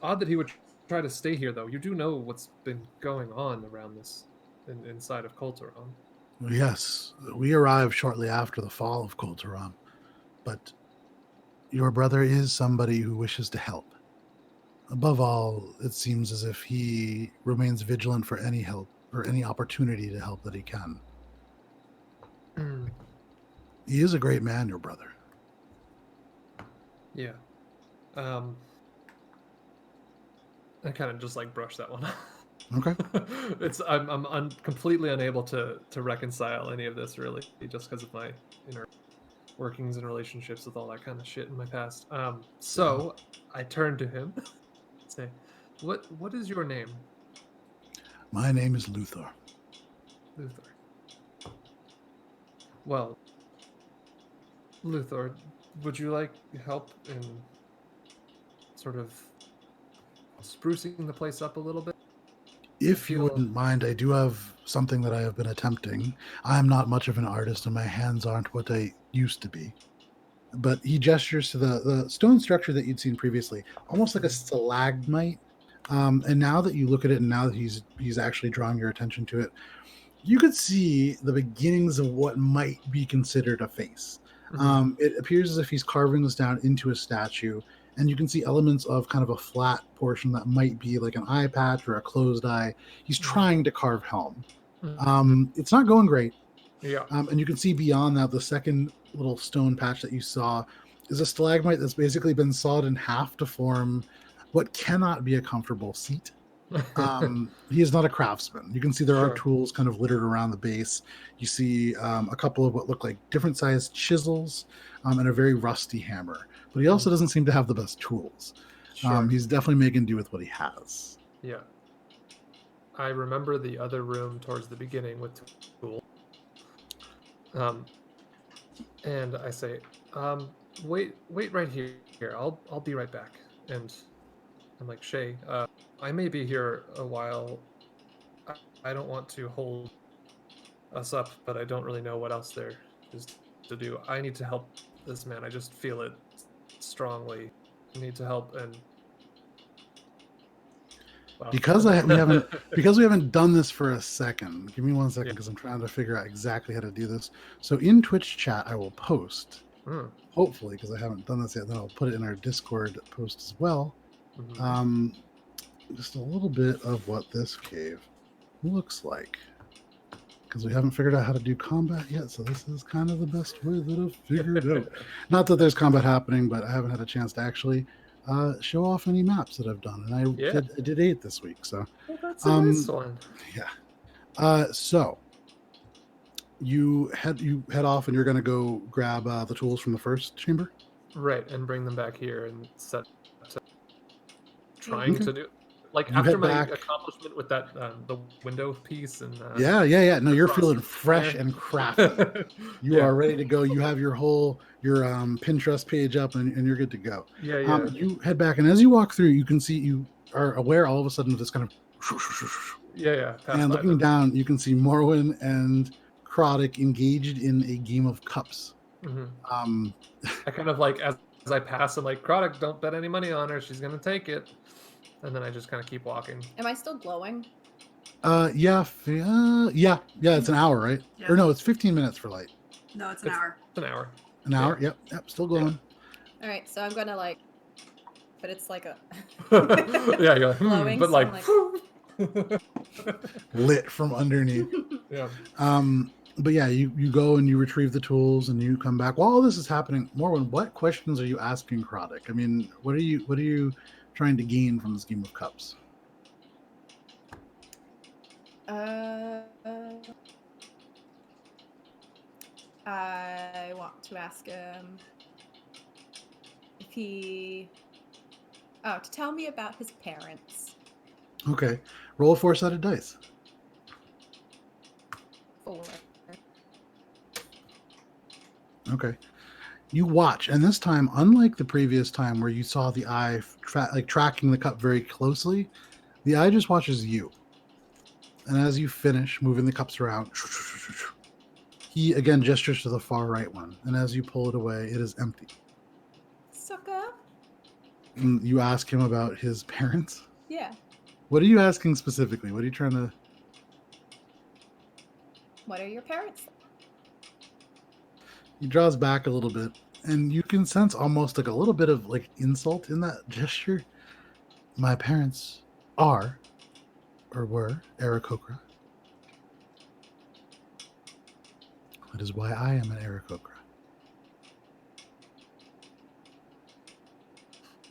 Odd that he would try to stay here, though. You do know what's been going on around this inside of Coldwrought.
Yes, we arrived shortly after the fall of Coldwrought, but your brother is somebody who wishes to help. Above all, it seems as if he remains vigilant for any help or any opportunity to help that he can. He is a great man, your brother.
Yeah. I kind of just like brush that one.
Okay.
I'm completely unable to reconcile any of this really, just because of my inner workings and relationships with all that kind of shit in my past. So I turn to him, say, "What is your name?"
My name is Luthor.
Luthor. Well, Luthor, would you like help in sort of sprucing the place up a little bit?
If you wouldn't mind, I do have something that I have been attempting. I'm not much of an artist, and my hands aren't what they used to be. But he gestures to the stone structure that you'd seen previously, almost like a stalagmite. And now that you look at it, and now that he's actually drawing your attention to it, you could see the beginnings of what might be considered a face. It appears as if he's carving this down into a statue, and you can see elements of kind of a flat portion that might be like an eye patch or a closed eye. He's trying to carve Helm. It's not going great.
Yeah.
And you can see beyond that, the second little stone patch that you saw is a stalagmite that's basically been sawed in half to form what cannot be a comfortable seat. He is not a craftsman. You can see there are
Sure.
tools kind of littered around the base. You see a couple of what look like different sized chisels and a very rusty hammer. But he also doesn't seem to have the best tools.
Sure.
He's definitely making do with what he has.
Yeah. I remember the other room towards the beginning with tool. And I say, wait right here. I'll be right back. And I'm like, Shay, I may be here a while. I don't want to hold us up, but I don't really know what else there is to do. I need to help this man. I just feel it strongly. I need to help, and well.
Because we haven't done this for a second. Give me 1 second because I'm trying to figure out exactly how to do this. So in Twitch chat, I will post. Hopefully, because I haven't done this yet, then I'll put it in our Discord post as well.
Mhm.
Just a little bit of what this cave looks like. Because we haven't figured out how to do combat yet, so this is kind of the best way that I've figured out. Not that there's combat happening, but I haven't had a chance to actually show off any maps that I've done, and
Yeah.
I did 8 this week. So
Well, that's a nice
Um,
one.
yeah. So you head off, and you're going to go grab the tools from the first chamber.
Right, and bring them back here and set to trying
Okay.
to do like
You
after
head
my
back.
accomplishment with that the window piece and
Yeah. No,
the
you're
frosted
feeling fresh
there.
and crafty. You
Yeah.
are ready to go. You have your Pinterest page up, and you're good to go.
Yeah.
You head back, and as you walk through, you can see you are aware all of a sudden of this kind of.
Yeah. Pass
And
by
looking
them.
down, you can see Morwin and Kroddick engaged in a game of cups.
Mhm.
Um,
I kind of like as I pass, I'm like, Croddick, don't bet any money on her. She's gonna take it. And then I just kind of keep walking.
Am I still glowing?
yeah. It's an hour, right?
Yeah.
Or no, it's 15 minutes for light.
No, it's an
It's-
hour.
It's an hour.
An hour? Yep, still glowing.
All right, so I'm gonna like, but it's like a
Yeah, you're like,
glowing.
but
so
like,
I'm
Lit from underneath.
yeah.
But yeah, you go and you retrieve the tools and you come back. While all this is happening, Morwin, what questions are you asking Kroddick? I mean, what are you trying to gain from this game of cups?
I want to ask him if he. Oh, to tell me about his parents.
Okay, roll a 4-sided dice.
4.
Okay. You watch, and this time, unlike the previous time where you saw the eye tracking the cup very closely, the eye just watches you. And as you finish moving the cups around, he again gestures to the far right one. And as you pull it away, it is empty.
Sucker.
And you ask him about his parents.
Yeah.
What are you asking specifically? What are you trying to?
What are your parents?
He draws back a little bit, and you can sense almost like a little bit of like insult in that gesture. My parents are, or were, Aarakocra. That is why I am an Aarakocra.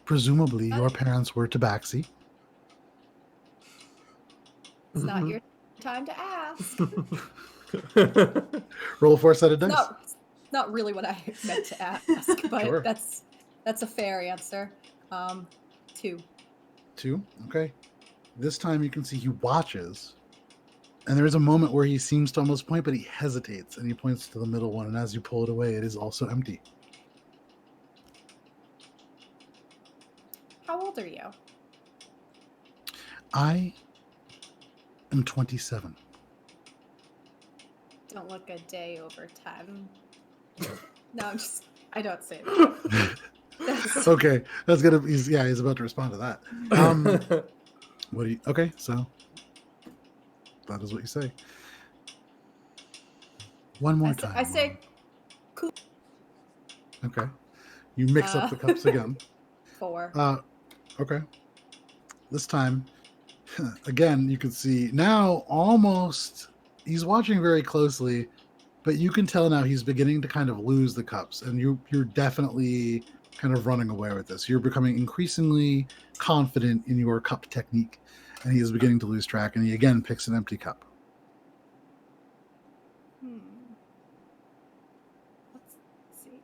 Presumably, your parents were Tabaxi.
It's not
Mhm.
your time to ask.
Roll a 4-sided dice.
No, it's not really what I meant to ask, but
Sure.
that's a fair answer. 2.
2. Okay. This time you can see he watches, and there is a moment where he seems to almost point, but he hesitates, and he points to the middle one. And as you pull it away, it is also empty.
How old are you?
I am 27.
Don't look a day over 10. No, I don't say that. That's-
Okay, that's gonna. He's about to respond to that. What do you? Okay, so that is what you say. One more time.
I say, cool.
Okay, you mix up the cups again.
4.
Okay. This time, again, you can see now almost he's watching very closely, but you can tell now he's beginning to kind of lose the cups, and you're definitely kind of running away with this. You're becoming increasingly confident in your cup technique, and he is beginning to lose track, and he again picks an empty cup.
Let's see.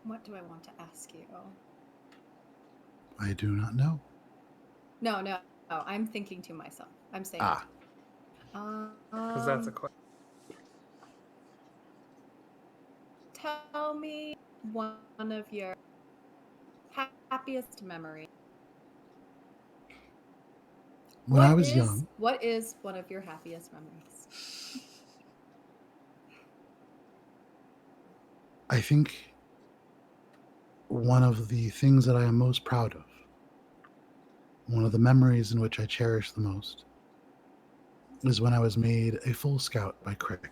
What do I want to ask you?
I do not know.
No. I'm thinking to myself. I'm saying.
Because that's a question.
Tell me one of your happiest memories.
When I was young,
What is one of your happiest memories?
I think one of the things that I am most proud of, one of the memories in which I cherish the most, is when I was made a full scout by Crick.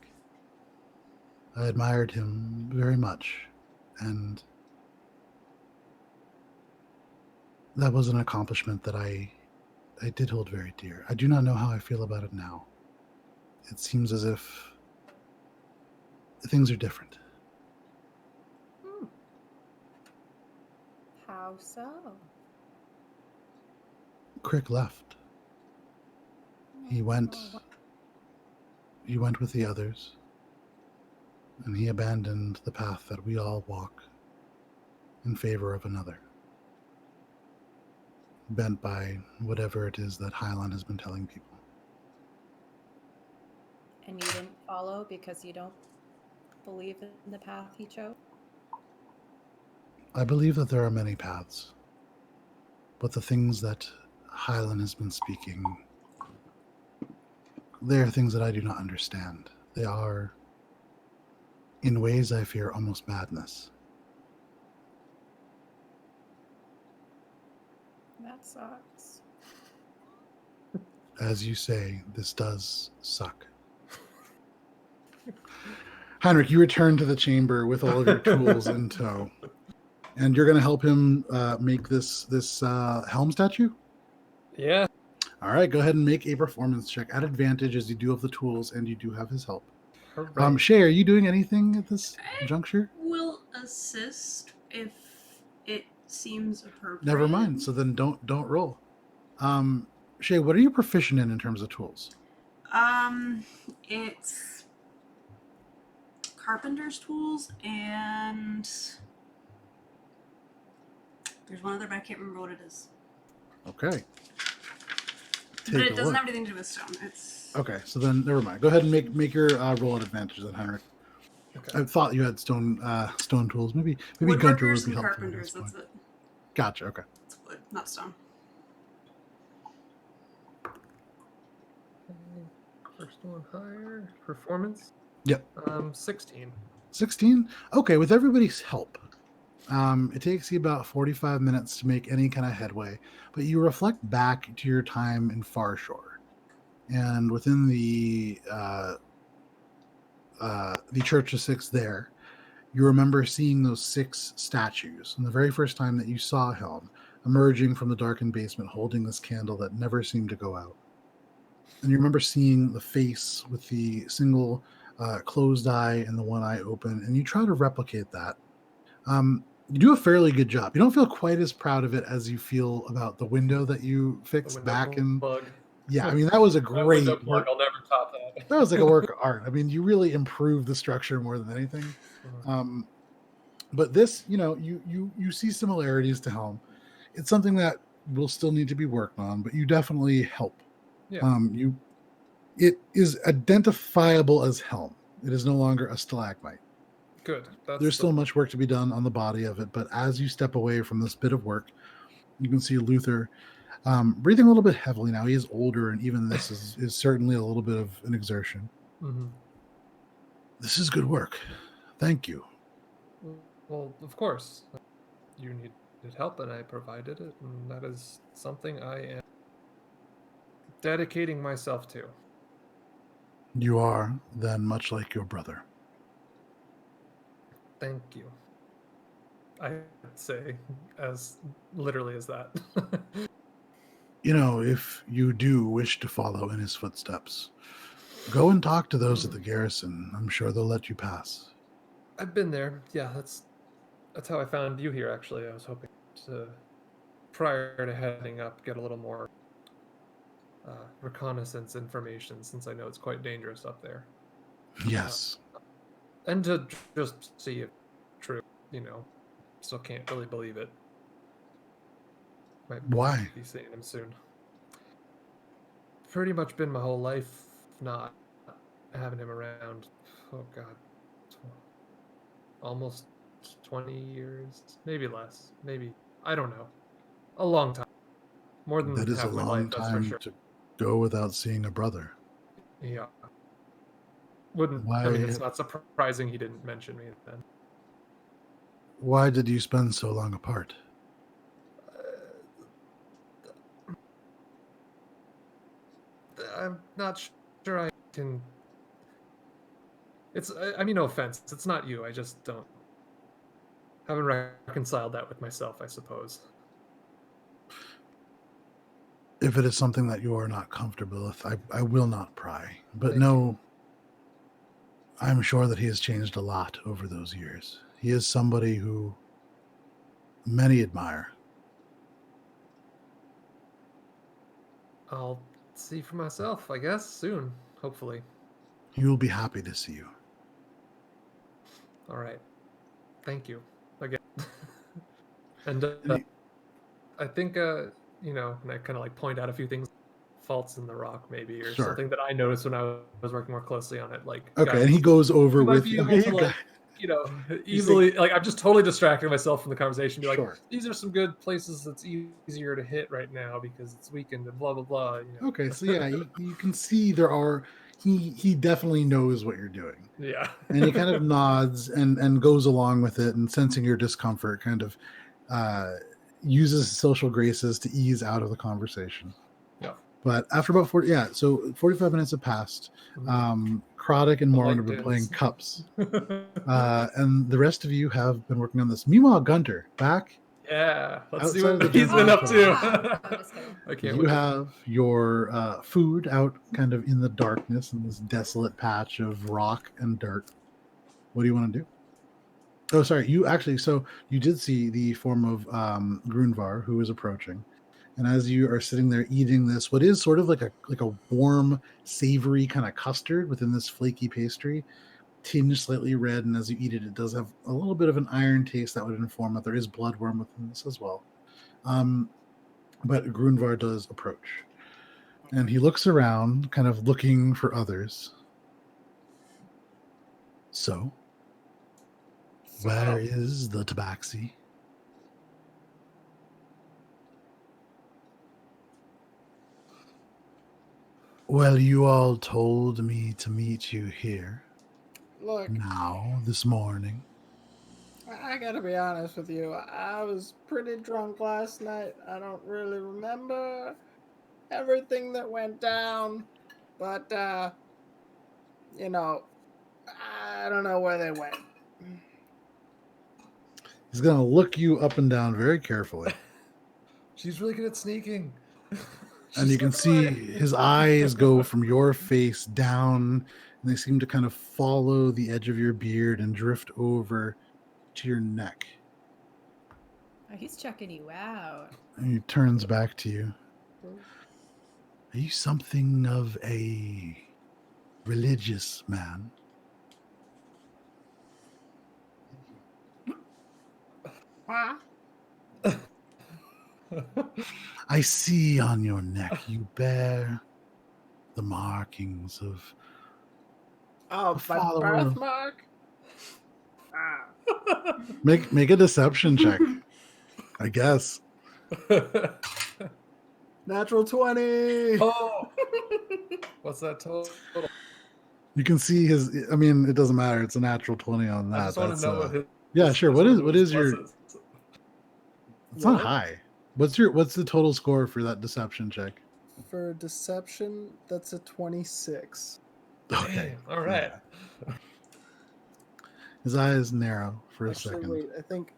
I admired him very much, and That was an accomplishment that I did hold very dear. I do not know how I feel about it now. It seems as if things are different.
Hmm. How so?
Crick left. He went
Oh,
he went with the others, and he abandoned the path that we all walk in favor of another, bent by whatever it is that Highland has been telling people.
and you didn't follow because you don't believe in the path he chose?
I believe that there are many paths, but the things that Highland has been speaking, they are things that I do not understand. They are, in ways I fear, almost madness.
That sucks.
As you say, this does suck. Heinrich, you return to the chamber with all of your tools in tow, and you're going to help him make this helm statue.
Yeah.
All right, go ahead and make a performance check at advantage, as you do have the tools and you do have his help.
Hooray.
Shay, are you doing anything at this juncture?
Will assist if it seems appropriate.
Never mind. So then don't roll. Shay, what are you proficient in terms of tools?
It's carpenter's tools and there's one other, but I can't remember what it is.
Okay.
But it doesn't have anything to do with stone. It's
Okay, so then never mind. Go ahead and make your roll at advantage then, Heinrich.
Okay.
I thought you had stone tools. Maybe Gunter
woodworkers
would be
and
helpful.
carpenters. That's it.
Gotcha. Okay.
It's wood, not stone.
First one higher. Performance?
Yep.
16.
16. Okay, with everybody's help, it takes you about 45 minutes to make any kind of headway. But you reflect back to your time in Farshore, and within the Church of Six there, you remember seeing those 6 statues. And the very first time that you saw Helm emerging from the darkened basement holding this candle that never seemed to go out. And you remember seeing the face with the single closed eye and the one eye open, and you try to replicate that. You do a fairly good job. You don't feel quite as proud of it as you feel about the window that you fixed back in.
Bug.
Yeah, I mean, that was a
That
great
window plug,
work.
I'll never top that.
That was like a work of art. I mean, you really improved the structure more than anything. But this, you see similarities to Helm. It's something that will still need to be worked on, but you definitely help.
Yeah.
It is identifiable as Helm. It is no longer a stalagmite.
Good.
There's still much work to be done on the body of it, but as you step away from this bit of work, you can see Luther breathing a little bit heavily now. He is older, and even this is certainly a little bit of an exertion.
Mm-hmm.
This is good work. Thank you.
Well, of course. You needed help, and I provided it, and that is something I am dedicating myself to.
You are, then, much like your brother.
Thank you. I'd say as literally as that.
If you do wish to follow in his footsteps, go and talk to those at the garrison. I'm sure they'll let you pass.
I've been there. Yeah, that's how I found you here, actually. I was hoping to, prior to heading up, get a little more reconnaissance information, since I know it's quite dangerous up there.
Yes.
And to just see if it's true, still can't really believe it. Might
Why?
be seeing him soon. Pretty much been my whole life not having him around. Oh God, almost 20 years, maybe less, maybe, I don't know, a long time, more than
That is a
half my
long
life, that's for
time
sure.
to go without seeing a brother.
Yeah, I mean, it's not surprising he didn't mention me then.
Why did you spend so long apart?
I'm not sure I can. I mean, no offense. It's not you. I just haven't reconciled that with myself, I suppose.
If it is something that you are not comfortable with, I will not pry. But
Thank
no, I'm sure that he has changed a lot over those years. He is somebody who many admire.
I'll see for myself, I guess, soon, hopefully.
He will be happy to see you.
All right. Thank you again. And I think, and I kind of like point out a few things, faults in the rock maybe, or
Sure.
something that I noticed when I was working more closely on it. Like,
Okay,
guys,
and he goes over
you might
with
be able
okay,
to,
you
like,
got-
easily, like, I'm just totally distracting myself from the conversation. Be like,
Sure.
these are some good places that's easier to hit right now because it's weakened and blah blah blah.
Okay, so yeah, you can see there are he definitely knows what you're doing.
Yeah.
And he kind of nods and goes along with it, and sensing your discomfort, kind of uses social graces to ease out of the conversation.
Yeah.
But after about 45 minutes have passed. Kroddick and
The
Morin
light
have been playing
dims.
cups, and the rest of you have been working on this. Meanwhile, Gunter, back,
Yeah. Let's see
Outside of
what
the
he's been
dungeon
up
crawl.
to.
I'm just kidding.
I can't
you
wait.
have your food out kind of in the darkness in this desolate patch of rock and dirt. What do you want to do? Oh, sorry. So you did see the form of Grunvar, who is approaching. And as you are sitting there eating this, what is sort of like a warm, savory kind of custard within this flaky pastry, tinged slightly red, and as you eat it, it does have a little bit of an iron taste that would inform that there is bloodworm within this as well. But Grunvar does approach, and he looks around, kind of looking for others. So, where is the tabaxi? Well, you all told me to meet you here
Look,
now, this morning.
I gotta be honest with you. I was pretty drunk last night. I don't really remember everything that went down, but I don't know where they went.
He's going to look you up and down very carefully.
She's really good at sneaking.
And you can see his eyes go from your face down, and they seem to kind of follow the edge of your beard and drift over to your neck.
Oh, he's checking you out.
And he turns back to you. Are you something of a religious man?
Huh?
I see on your neck you bear the markings of
Oh, my
follower.
birthmark? Ah.
Make a deception check, I guess.
Natural 20!
Oh. What's that total?
You can see his. I mean, it doesn't matter. It's a natural 20 on that.
I just want
That's,
to know what his.
yeah, sure. What is your?
pluses.
It's not
What?
high. What's the total score for that deception check?
For deception, that's a 26.
Okay.
Damn, all right.
Yeah. His eyes narrow for a
Actually,
second.
wait, I think.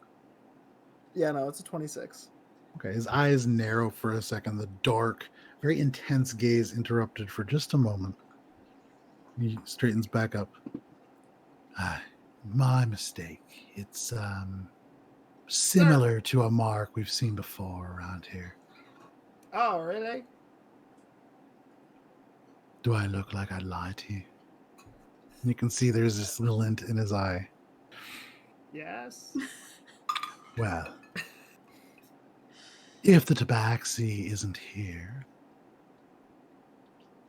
Yeah, no, it's a 26.
Okay, his eyes narrow for a second. The dark, very intense gaze interrupted for just a moment. He straightens back up. My mistake. It's similar to a mark we've seen before around here.
Oh, really?
Do I look like I'd lie to you? You can see there's this glint in his eye.
Yes.
Well, if the tabaxi isn't here,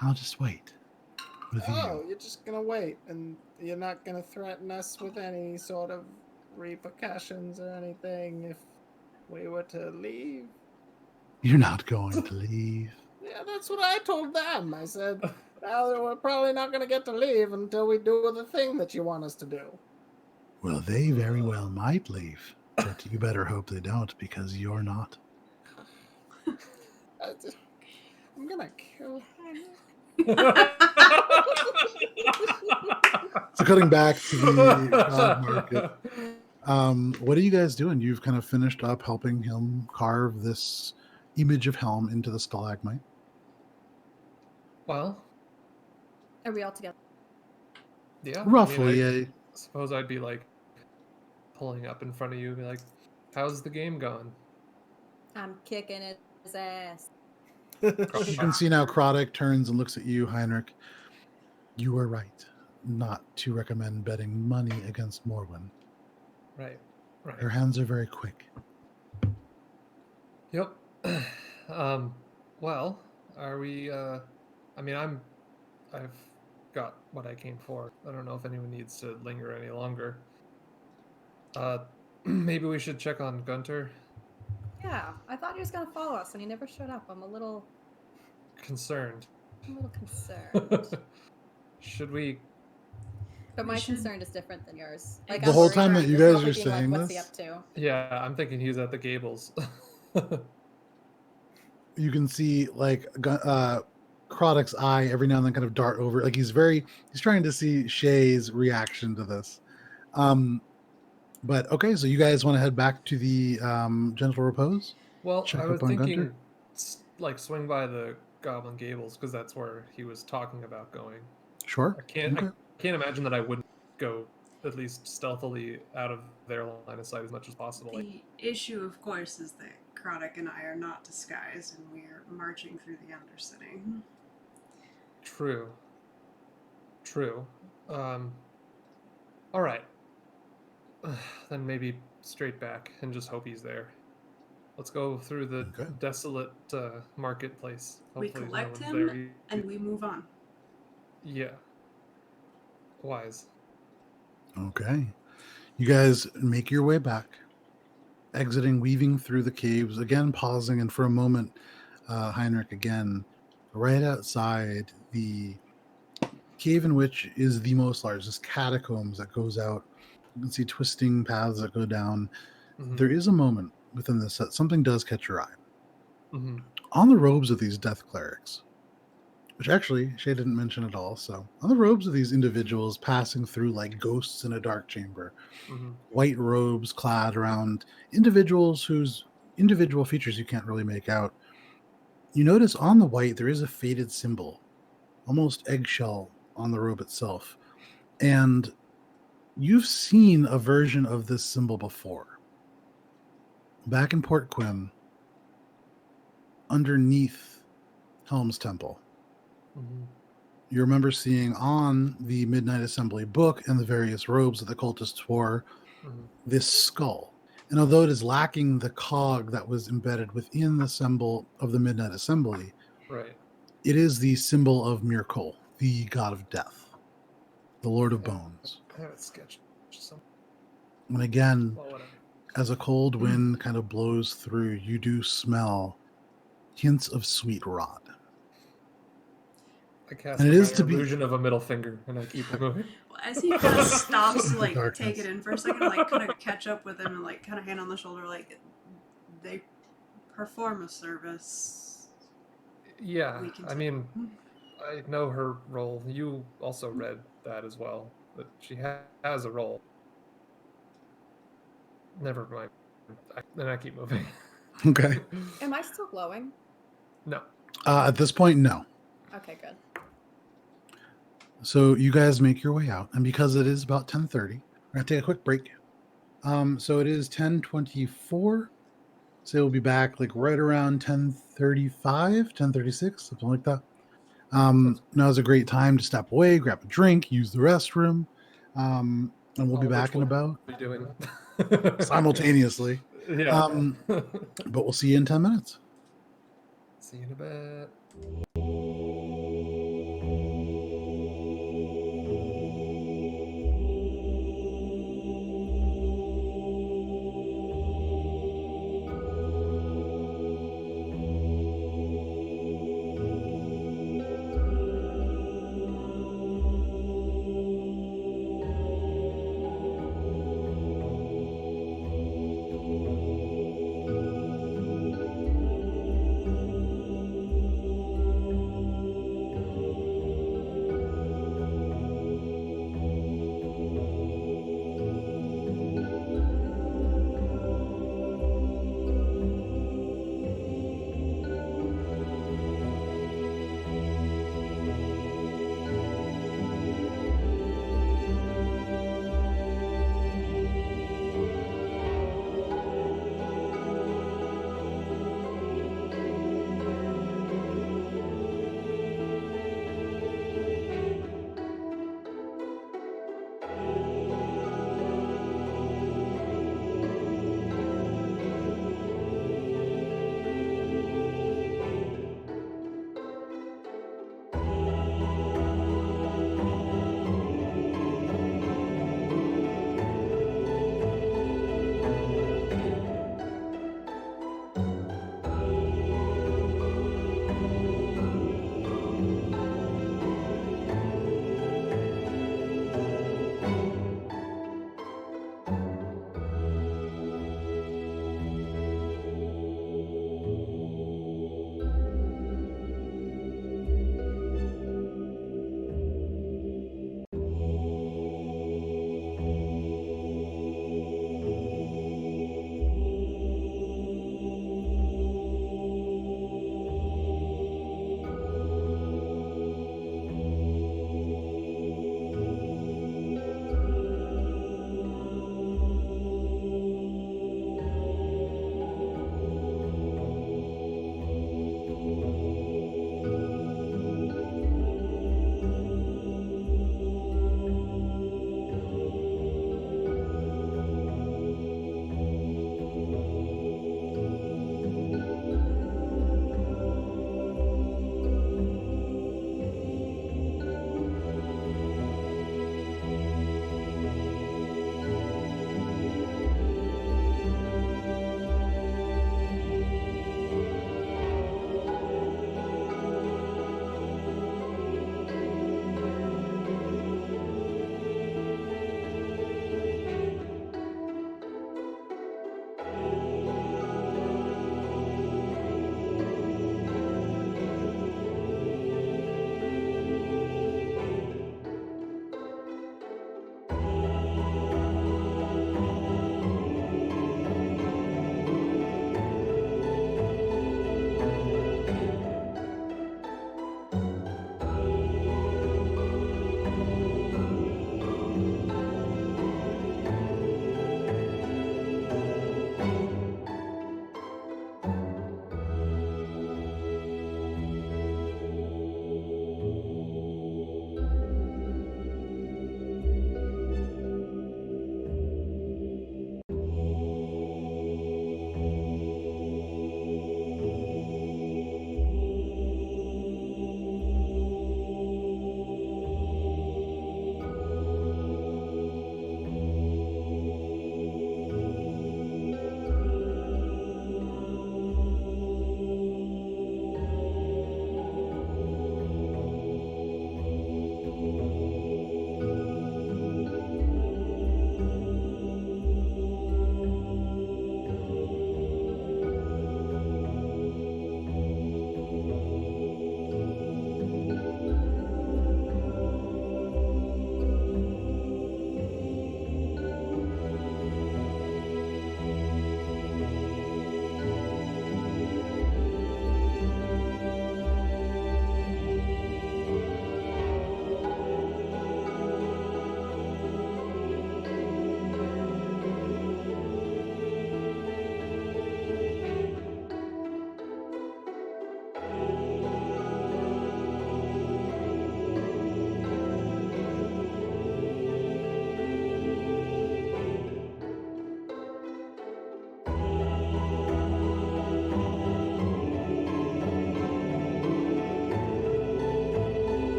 I'll just wait with
Oh,
you.
you're just gonna wait, and you're not gonna threaten us with any sort of repercussions or anything if we were to leave?
You're not going to leave.
Yeah, that's what I told them. I said, well, we're probably not gonna get to leave until we do the thing that you want us to do.
Well, they very well might leave, but you better hope they don't, because you're not.
I'm gonna kill him.
So cutting back to the market, what are you guys doing? You've kind of finished up helping him carve this image of Helm into the stalagmite.
Well,
Are we all together?
yeah.
Roughly,
I suppose I'd be like pulling up in front of you and be like, how's the game going?
I'm kicking his ass.
you can see now Krodek turns and looks at you, Heinrich. You were right not to recommend betting money against Morwen.
Right.
Her hands are very quick.
Yep. Well, are we I've got what I came for. I don't know if anyone needs to linger any longer. Maybe we should check on Gunter.
Yeah, I thought he was gonna follow us, and he never showed up. I'm a little
Concerned.
concerned.
Should we?
But
We
my
should-
concern is different than yours. Like
The
I'm
whole
worried
time
about
that you
just
guys
probably
are
being like,
saying
what's
this?
he up to?
Yeah, I'm thinking he's at the Gables.
You can see like Krodek's eye every now and then kind of dart over. Like he's trying to see Shay's reaction to this. But okay, so you guys want to head back to the Gentle Repose?
Well,
Check
I was
up on
thinking,
Gunter?
like, swing by the Goblin Gables because that's where he was talking about going.
Sure.
I can't
Okay.
imagine that I wouldn't go at least stealthily out of their line of sight as much as possible. Like,
The issue, of course, is that Krodek and I are not disguised, and we're marching through the Undercity.
true. All right. Then maybe straight back and just hope he's there. Let's go through the
Okay.
desolate marketplace.
We
Hopefully no
collect
one's
him,
there.
and we move on.
Yeah. Wise.
Okay. You guys make your way back, exiting, weaving through the caves, again pausing, and for a moment, Heinrich again, right outside the cave in which is the most large, this catacombs that goes out. You can see twisting paths that go down.
Mhm.
There is a moment within this that something does catch your eye.
Mhm.
On the robes of these death clerics, which actually Shay didn't mention at all. So on the robes of these individuals passing through like ghosts in a dark chamber,
Mhm.
white robes clad around individuals whose individual features you can't really make out. You notice on the white there is a faded symbol, almost eggshell on the robe itself. And you've seen a version of this symbol before. Back in Port Quim, underneath Helm's Temple.
Mhm.
You remember seeing on the Midnight Assembly book and the various robes that the cultists wore
Mhm.
this skull. And although it is lacking the cog that was embedded within the symbol of the Midnight Assembly,
Right.
it is the symbol of Mirkul, the god of death, the Lord of
Yeah.
Bones.
I have it sketched.
And again,
Well, whatever.
as a cold wind kind of blows through, you do smell hints of sweet rot.
I cast
And it
the
is
minor
to be-
illusion of a middle finger, and I keep it moving.
Well, as he kind of stops to like
Darkness.
take it in for a second, like kind of catch up with him, and like kind of hand on the shoulder, like they perform a service.
Yeah,
We can
I mean, I know her role. You also read that as well, that she has a role. Never mind. Then I keep moving.
Okay.
Am I still glowing?
No.
At this point, no.
Okay, good.
So you guys make your way out, and because it is about 10:30, we're gonna take a quick break. So it is 10:24. So we'll be back like right around 10:35, 10:36, something like that. Now's a great time to step away, grab a drink, use the restroom, and we'll be
Which
back in
one
about
are we doing
simultaneously.
Yeah.
But we'll see you in 10 minutes.
See you in a bit.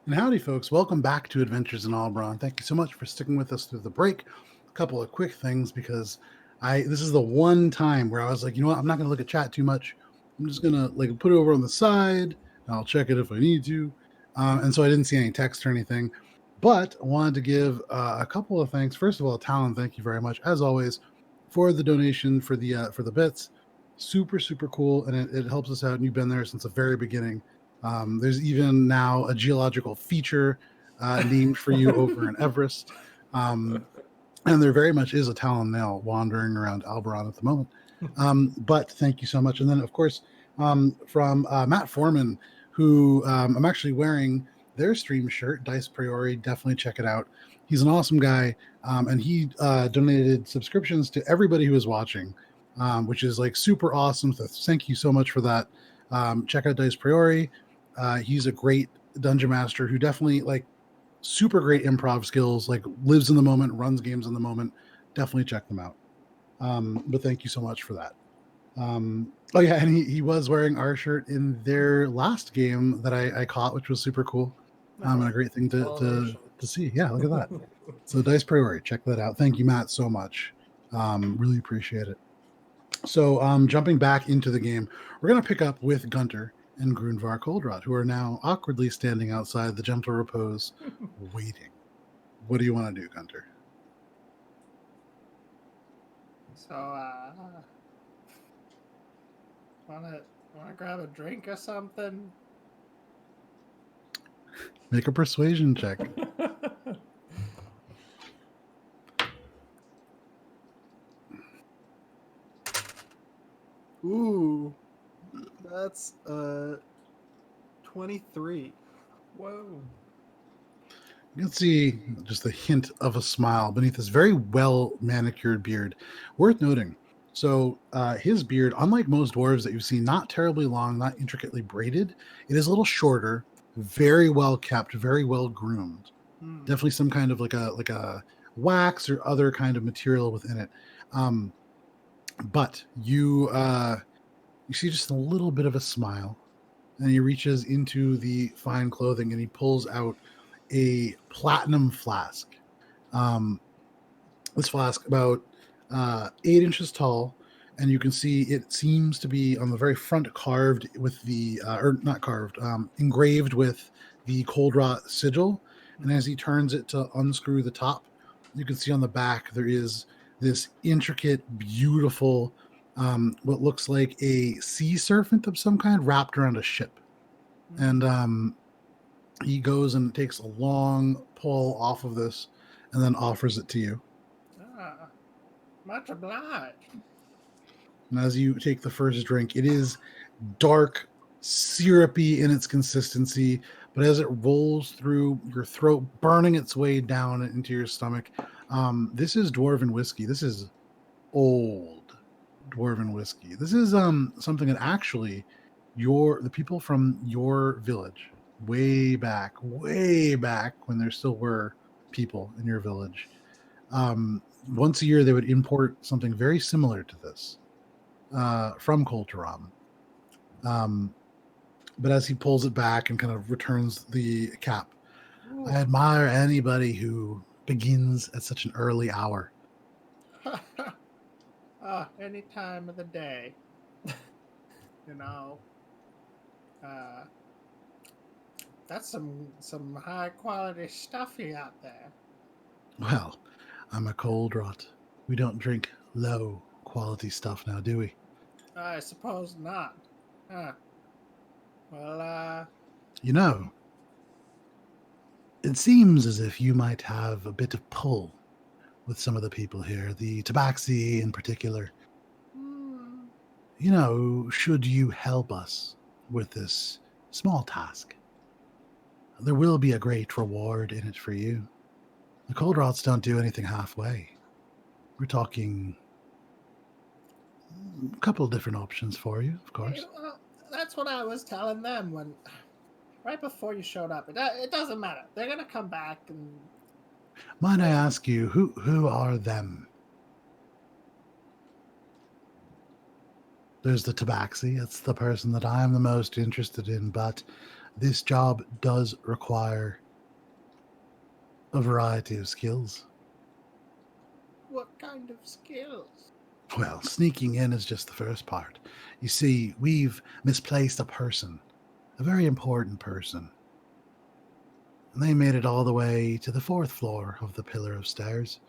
And howdy, folks. Welcome back to Adventures in Alberon. Thank you so much for sticking with us through the break. A couple of quick things because this is the one time where I was like, you know what? I'm not going to look at chat too much. I'm just going to like put it over on the side and I'll check it if I need to. And so I didn't see any text or anything. But I wanted to give a couple of thanks. First of all, Talon, thank you very much, as always, for the donation for the bits. Super, super cool. And it helps us out. And you've been there since the very beginning. There's even now a geological feature named for you over in Everest. And there very much is a Talon nail wandering around Alberon at the moment. But thank you so much. And then, of course, from Matt Foreman, who I'm actually wearing their stream shirt, Dice Priori. Definitely check it out. He's an awesome guy. And he donated subscriptions to everybody who is watching, which is like super awesome. So thank you so much for that. Check out Dice Priori. He's a great dungeon master who definitely like super great improv skills, like lives in the moment, runs games in the moment. Definitely check them out. But thank you so much for that. Oh yeah, and he was wearing our shirt in their last game that I caught, which was super cool. And a great thing to see. Yeah, look at that. So Dice Priori, check that out. Thank you, Matt, so much. Really appreciate it. So jumping back into the game, we're going to pick up with Gunter and Grunvar Coldwrought, who are now awkwardly standing outside the Gentle Repose, waiting. What do you want to do, Gunter?
So, wanna grab a drink or something?
Make a persuasion check.
Ooh, that's 23.
Whoa.
You can see just a hint of a smile beneath his very well manicured beard. Worth noting. So his beard, unlike most dwarves that you've seen, not terribly long, not intricately braided. It is a little shorter, very well kept, very well groomed. Definitely some kind of like a wax or other kind of material within it. But you see just a little bit of a smile, and he reaches into the fine clothing and he pulls out a platinum flask. This flask about 8 inches tall, and you can see it seems to be on the very front carved with the or not carved, engraved with the Coldwrought sigil. And as he turns it to unscrew the top, you can see on the back there is this intricate, beautiful, what looks like a sea serpent of some kind wrapped around a ship. And he goes and takes a long pull off of this and then offers it to you.
Much obliged.
And as you take the first drink, it is dark, syrupy in its consistency, but as it rolls through your throat, burning its way down into your stomach, this is dwarven whiskey. This is old dwarven whiskey. This is something that actually the people from your village, way back when there still were people in your village, once a year they would import something very similar to this from Coldwrought. But as he pulls it back and kind of returns the cap, I admire anybody who begins at such an early hour.
Any time of the day. You know. That's some high quality stuff you got there.
Well, I'm a Coldwrought. We don't drink low quality stuff now, do we?
I suppose not. Huh. Well,
You know, it seems as if you might have a bit of pull with some of the people here, the Tabaxi in particular. You know, should you help us with this small task, there will be a great reward in it for you. The Coldwroughts don't do anything halfway. We're talking a couple of different options for you, of course.
well, that's what I was telling them when, right before you showed up. It doesn't matter. They're gonna come back and.
Might I ask you, who are them? There's the Tabaxi. It's the person that I'm the most interested in, but This job does require a variety of skills.
What kind of skills?
Well, sneaking in is just the first part. You see, we've misplaced a person, a very important person. And they made it all the way to the 4th floor of the Pillar of Stairs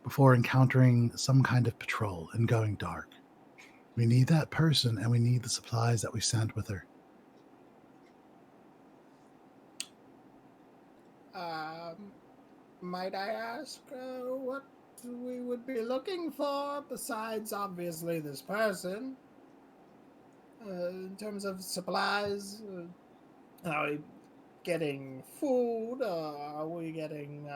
before encountering some kind of patrol and going dark. We need that person, and we need the supplies that we sent with her.
Might I ask what we would be looking for besides obviously this person? In terms of supplies, are we getting food? Are we getting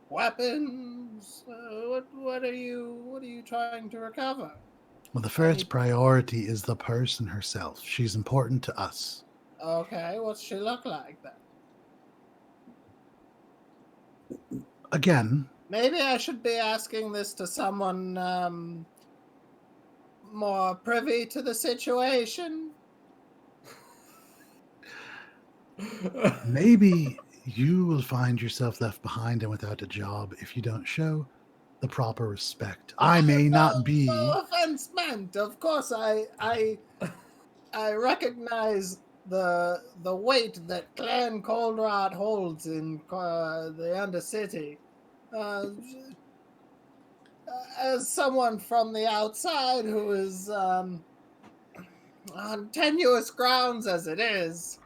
weapons? What are you trying to recover?
Well, the first priority is the person herself. She's important to us.
Okay, what's she look like then?
Again,
Maybe I should be asking this to someone more privy to the situation.
maybe you will find yourself left behind and without a job if you don't show the proper respect. I may not be.
No offense meant. Of course, I recognize the weight that Clan Coldwrought holds in the Undercity. As someone from the outside who is on tenuous grounds as it is,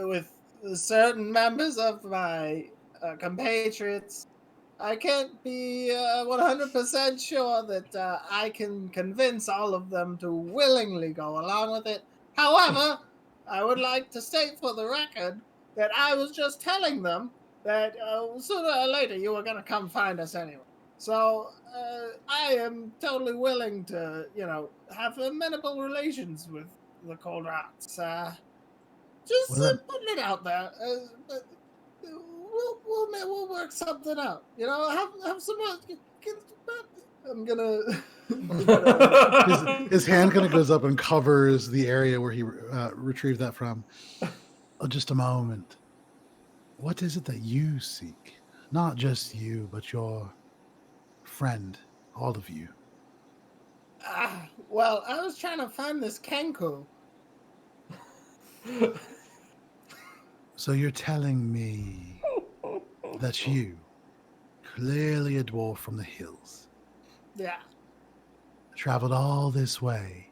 with certain members of my compatriots, I can't be 100% sure that I can convince all of them to willingly go along with it. However, I would like to state for the record that I was just telling them that sooner or later you were going to come find us anyway. So I am totally willing to, have amenable relations with the Coldwroughts. Just putting it out there. But we'll work something out. Have some. I'm gonna.
his hand kind of goes up and covers the area where he retrieved that from. Oh, just a moment. What is it that you seek? Not just you, but your friend, all of you.
Well, I was trying to find this Kenku.
So you're telling me that you, clearly a dwarf from the hills,
Yeah.
traveled all this way,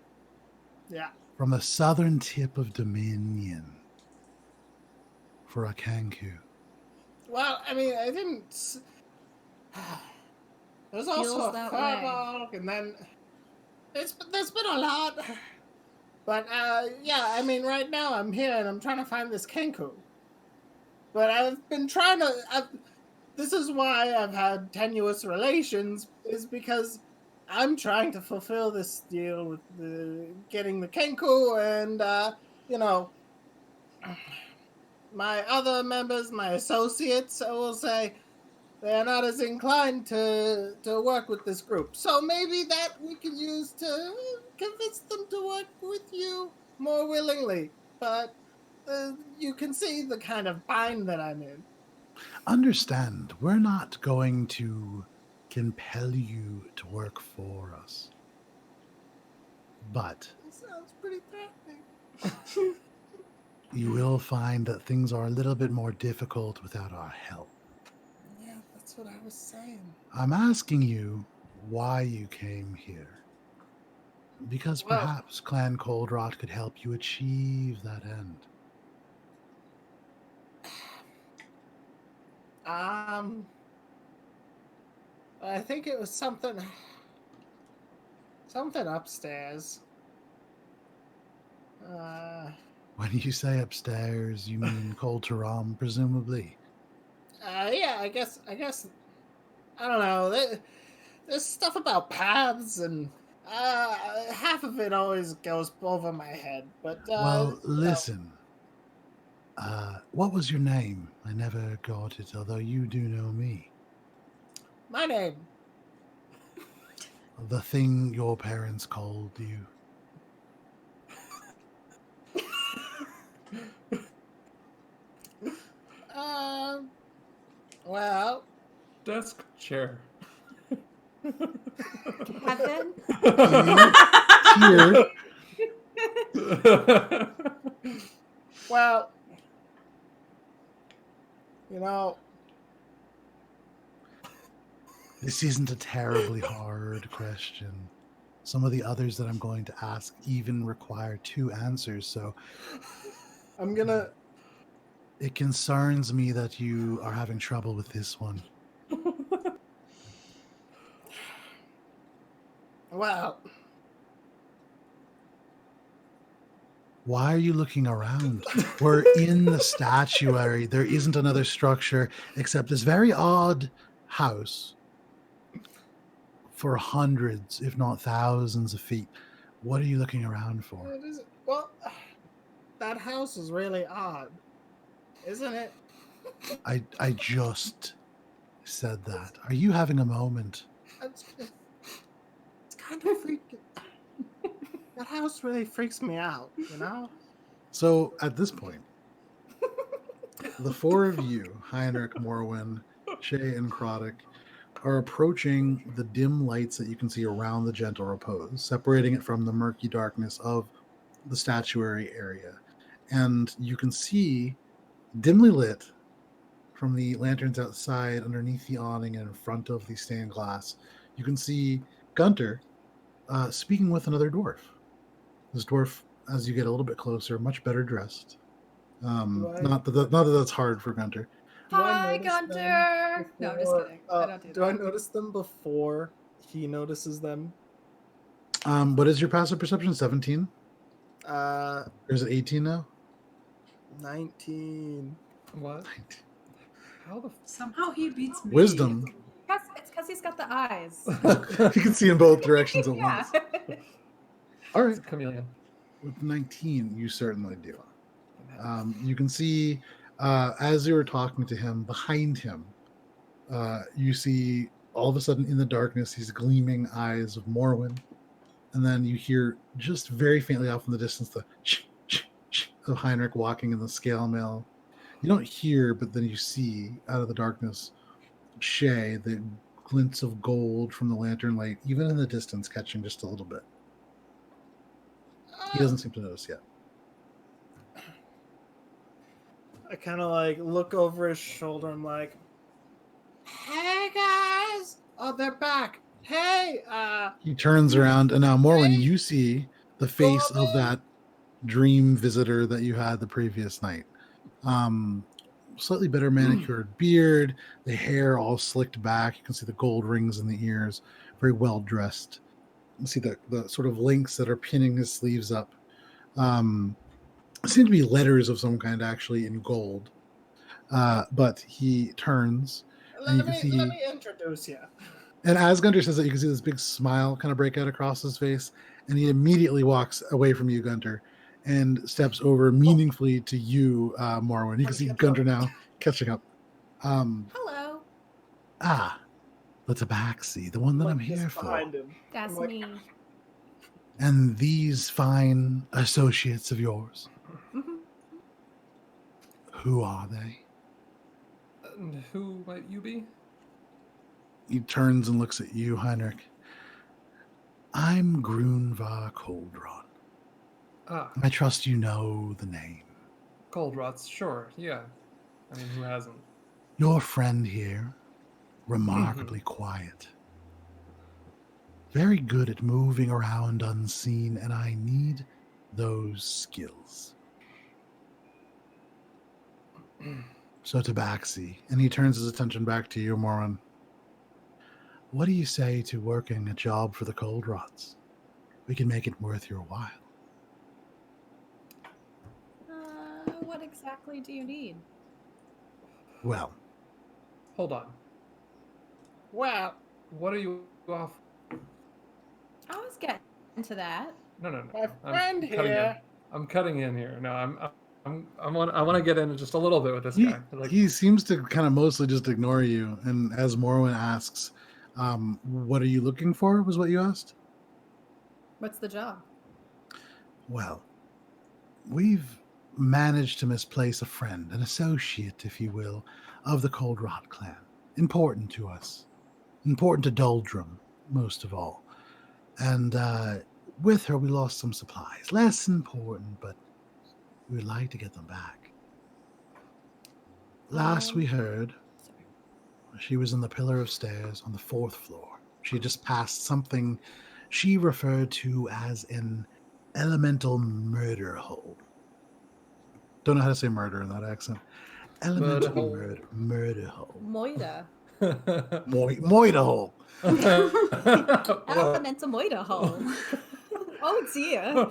Yeah.
from the southern tip of Dominion, for a Kenku?
Well, I mean, I didn't. There's also a
that
Farbog, and then there's been a lot. But yeah, I mean, right now I'm here and I'm trying to find this Kenku. But I've been trying to. This is why I've had tenuous relations, is because I'm trying to fulfill this deal with getting the Kenku, and my other members, my associates, I will say, they're not as inclined to work with this group. So maybe that we can use to convince them to work with you more willingly. But you can see the kind of bind that I'm in.
Understand, we're not going to compel you to work for us. But
That sounds pretty threatening.
you will find that things are a little bit more difficult without our help.
Yeah, that's what I was saying.
I'm asking you why you came here. Because perhaps Clan Coldwrought could help you achieve that end.
I think it was something upstairs.
When you say upstairs, you mean Colteram, presumably?
Yeah, I guess, I don't know. There's stuff about paths, and half of it always goes over my head. But
well, listen. What was your name? I never got it, although you do know me.
My name.
The thing your parents called you.
Well,
Desk chair.
Kevin?
Here,
well, you know,
this isn't a terribly hard question. Some of the others that I'm going to ask even require 2 answers, so
I'm gonna.
it concerns me that you are having trouble with this one.
Well,
Why are you looking around? We're in the statuary. There isn't another structure except this very odd house for hundreds, if not thousands of feet. What are you looking around for?
it is. Well, that house is really odd, isn't it?
I just said that. Are you having a moment?
It's kind of freaking. That house really freaks me out, you know?
So at this point, the 4 of you, Heinrich, Morwin, Shay, and Kroddick, are approaching the dim lights that you can see around the Gentle Repose, separating it from the murky darkness of the statuary area. And you can see, dimly lit from the lanterns outside, underneath the awning and in front of the stained glass, you can see Gunter speaking with another dwarf. This dwarf, as you get a little bit closer, much better dressed. Not that that's hard for Gunter.
Do I
Hi,
notice them
Gunter! No, I'm just
before-
kidding. I don't do
Do I
that.
notice them before he notices them?
What is your passive perception? 17?
Uh,
Or is it 18 now?
19.
What? How the
Somehow he beats me.
Wisdom.
It's because he's got the eyes.
You can see in both directions at
Yeah.
once. All right.
It's a chameleon.
With 19, you certainly do. You can see, as you were talking to him, behind him, you see all of a sudden in the darkness these gleaming eyes of Morwin. And then you hear just very faintly off in the distance the shh, shh, shh of Heinrich walking in the scale mail. You don't hear, but then you see out of the darkness Shay, the glints of gold from the lantern light, even in the distance, catching just a little bit. He doesn't seem to notice yet.
I kind of like look over his shoulder. I'm like, "Hey guys! Oh, they're back! Hey,
He turns around, and now, Morwin, you see the face of that dream visitor that you had the previous night. Slightly better manicured beard, the hair all slicked back. You can see the gold rings in the ears. Very well dressed. You see the sort of links that are pinning his sleeves up. Seem to be letters of some kind, actually, in gold. But he turns, and you can see.
let me introduce you."
And as Gunter says that, you can see this big smile kind of break out across his face, and he immediately walks away from you, Gunter, and steps over meaningfully to you, Morwin. You can see Gunter now catching up.
Hello.
The Tabaxi, the one that I'm
Like, just
here for.
behind him.
That's
I'm like,
me.
And these fine associates of yours,
Mhm.
who are they?
And who might you be?
He turns and looks at you, Heinrich. I'm Grunvar Coldwrought.
Ah,
I trust you know the name.
Coldwrought, sure, yeah. I mean, who hasn't?
Your friend here, remarkably quiet. Very good at moving around unseen, and I need those skills. So Tabaxi, and he turns his attention back to you, Moran. What do you say to working a job for the Coldwroughts? We can make it worth your while.
What exactly do you need?
Well,
Hold on.
"Well,
What are you off?
I was getting into that.
No.
my
I'm
friend
cutting in.
here."
I'm cutting in here. No, I want to get in just a little bit with this
he,
guy. Like,
he seems to kind of mostly just ignore you. And as Morwin asks, what are you looking for, was what you asked?
What's the job?
Well, we've managed to misplace a friend, an associate, if you will, of the Coldwrought clan. Important to us. Important to Doldrum, most of all. And with her, we lost some supplies. Less important, but we would like to get them back. Last we heard,
Sorry.
she was in the pillar of stairs on the 4th floor. She just passed something she referred to as an elemental murder hole. Don't know how to say murder in that accent. Elemental
hole.
murder hole.
Moida.
Moida hole.
Elemental Moida hole. Oh dear.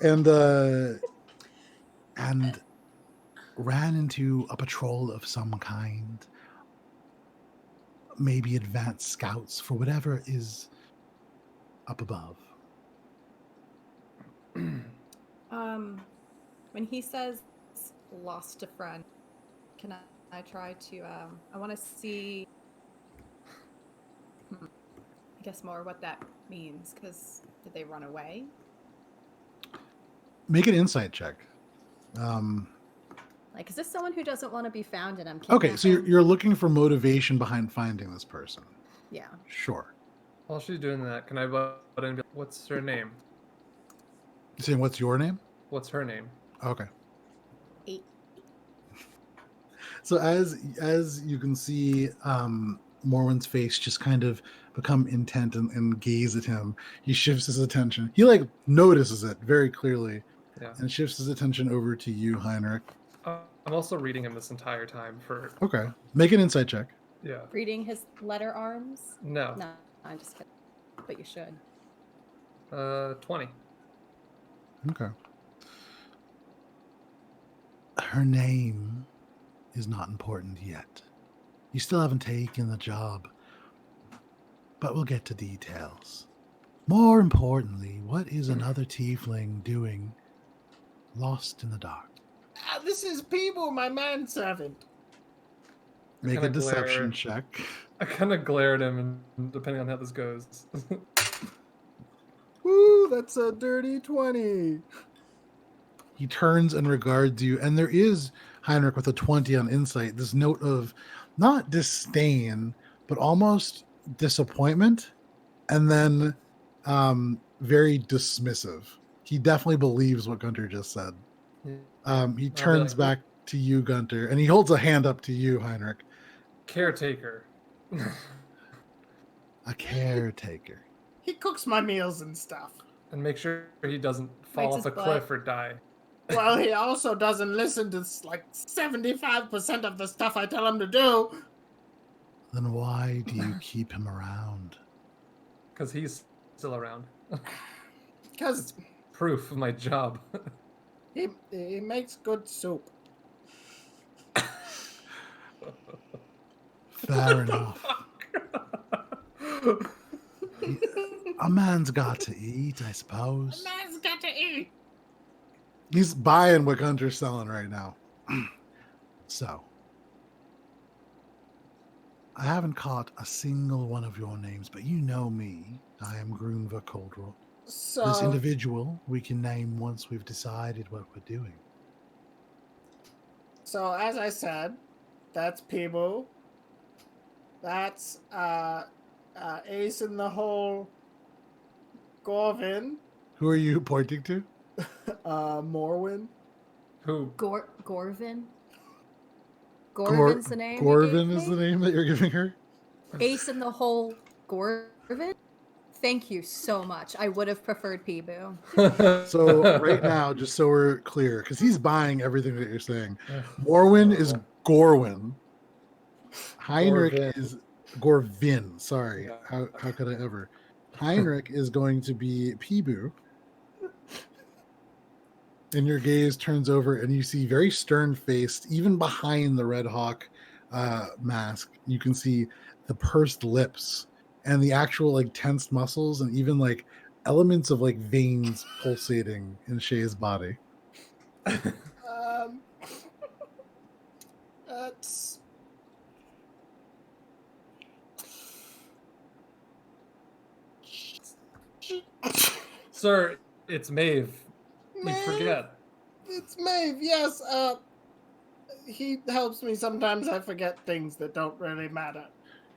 And ran into a patrol of some kind. Maybe advanced scouts for whatever is up above.
When he says lost a friend, can I try to I want to see I guess more what that means, because did they run away?
Make an insight check.
Like, is this someone who doesn't want to be found and I'm
Okay, so
kidnapping?
you're looking for motivation behind finding this person.
Yeah.
Sure.
While she's doing that, can I butt in and be like, what's her name?
You saying what's your name?
What's her name?
Okay.
8.
So as you can see, Morwen's face just kind of become intent and gaze at him. He shifts his attention. He like notices it very clearly,
Yeah.
and shifts his attention over to you, Heinrich.
I'm also reading him this entire time for.
Okay, make an insight check.
Yeah.
Reading his letter arms?
No.
No, I'm just kidding. But you should.
20.
Okay. Her name is not important yet. You still haven't taken the job, but we'll get to details. More importantly, what is another tiefling doing lost in the dark?
This is Peeble, my manservant.
Make a
kinda
deception
glare.
check.
I kind of glare at him, and depending on how this goes.
Woo, that's a dirty 20.
He turns and regards you, and there is, Heinrich, with a 20 on insight, this note of not disdain, but almost disappointment, and then very dismissive. He definitely believes what Gunter just said. He turns
like,
back to you, Gunter, and he holds a hand up to you, Heinrich.
Caretaker.
A caretaker.
He cooks my meals and stuff.
And make sure he doesn't fall
Wipes
off a
his
cliff
butt.
or die.
Well, he also doesn't listen to like 75% of the stuff I tell him to do.
Then why do you keep him around?
Because he's still around.
Because
Proof of my job.
he makes good soup.
Fair enough. A man's got to eat, I suppose.
Man's got to eat.
He's buying what Gunter's selling right now. So, I haven't caught a single one of your names, but you know me. I am Groonva Coldwrought.
So
This individual we can name once we've decided what we're doing.
So as I said, that's Peeble. That's Ace in the Hole. Gorvin.
Who are you pointing to?
Morwen.
Who?
Gorvin? Gorvin's the name? you
Gorvin
gave
is
me?
the name that you're giving her?
Ace in the Hole Gorvin? Thank you so much. I would have preferred Peeboo.
So right now, just so we're clear, because he's buying everything that you're saying. Morwin is Gorwin. Heinrich
Gorvin.
is Gorvin. Sorry.
Yeah.
How could I ever? Heinrich is going to be Peeboo. And your gaze turns over and you see very stern-faced, even behind the Red Hawk mask, you can see the pursed lips and the actual like tensed muscles and even like elements of like veins pulsating in Shay's body.
That's
Sir, it's Maeve. You forget.
It's Maeve, yes. He helps me sometimes. I forget things that don't really matter.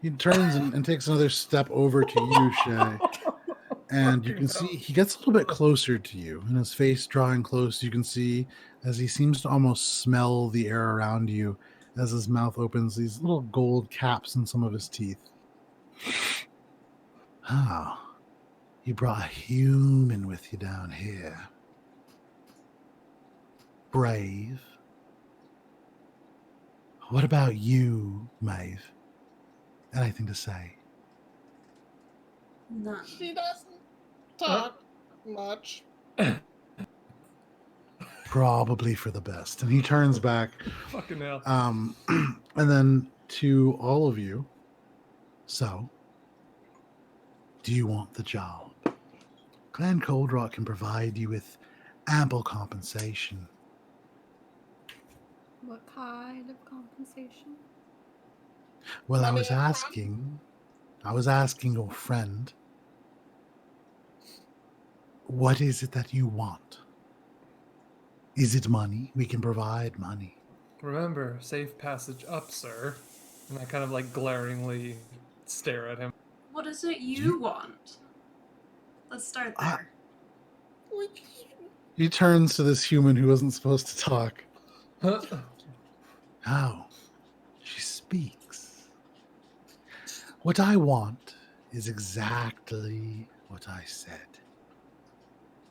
He turns and takes another step over to you, Shay. And you can see he gets a little bit closer to you, and his face drawing close. You can see as he seems to almost smell the air around you as his mouth opens, these little gold caps in some of his teeth. Oh, you brought a human with you down here. Brave. What about you, Maeve? Anything to say?
None.
She doesn't talk much.
Probably for the best. And he turns back.
Fucking hell.
And then to all of you. So, do you want the job? Clan Coldwrought can provide you with ample compensation.
What kind of compensation?
Well, I
Money
was
up front?
asking your friend, what is it that you want? Is it money? We can provide money.
Remember, safe passage up, sir. And I kind of like glaringly stare at him.
What is it you
You-
want? Let's start
I-
there.
He turns to this human who wasn't supposed to talk. Oh, she speaks. What I want is exactly what I said.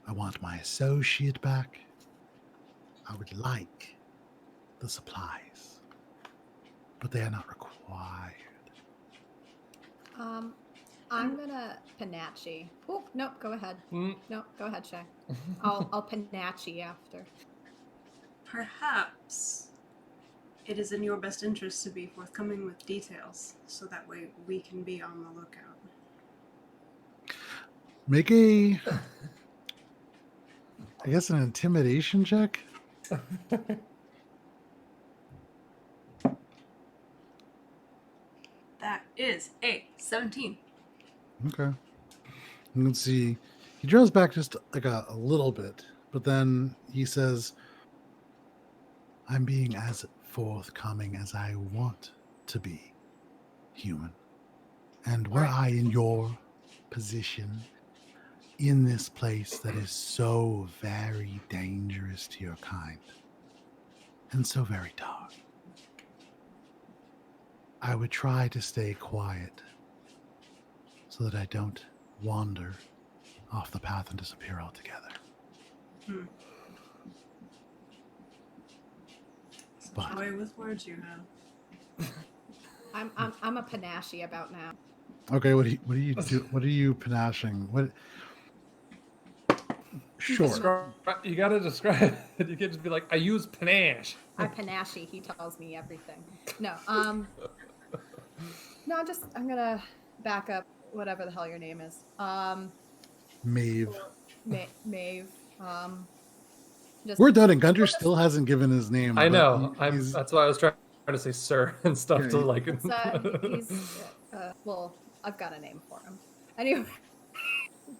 I want my associate back. I would like the supplies, but they are not required.
I'm gonna Panache. Oh, nope, go ahead.
Mm.
Nope, go ahead, Shay. I'll Panache after.
Perhaps it is in your best interest to be forthcoming with details, so that way we can be on the lookout.
Make a, I guess, an intimidation check.
That is a 17.
Okay. You can see he draws back just like a little bit, but then he says, I'm being as forthcoming as I want to be, human. And were
Right.
I in your position, in this place that is so very dangerous to your kind, and so very dark, I would try to stay quiet so that I don't wander off the path and disappear altogether.
Hmm. Such
But-
a way with words you have.
I'm a Panache about now.
Okay, what do you do? What are you panashing? What? Sure.
You gotta describe it. You can't just be like, I use panache.
I Panache. He tells me everything. No, no, I'm gonna back up whatever the hell your name is.
Maeve.
Maeve. Just
We're done, and Gunter still hasn't given his name.
I
but
know.
he's-
That's why I was trying to say sir and stuff
Yeah,
to like.
he's well, I've got a name for him. Anyway,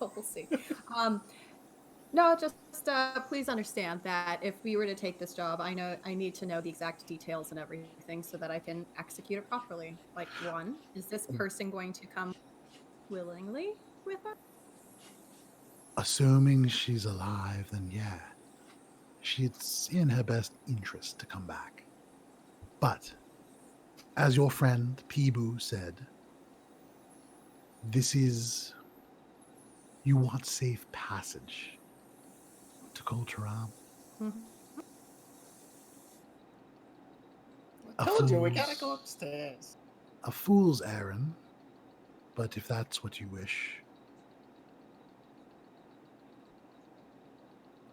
we'll see. No, just please understand that if we were to take this job, I need to know the exact details and everything so that I can execute it properly. Like, one, is this person going to come willingly with us?
assuming she's alive, then yeah, she's in her best interest to come back. But as your friend Peeboo said, this is you want safe passage to Coldwrought.
Mhm.
I told you we gotta go upstairs.
A fool's errand, but if that's what you wish,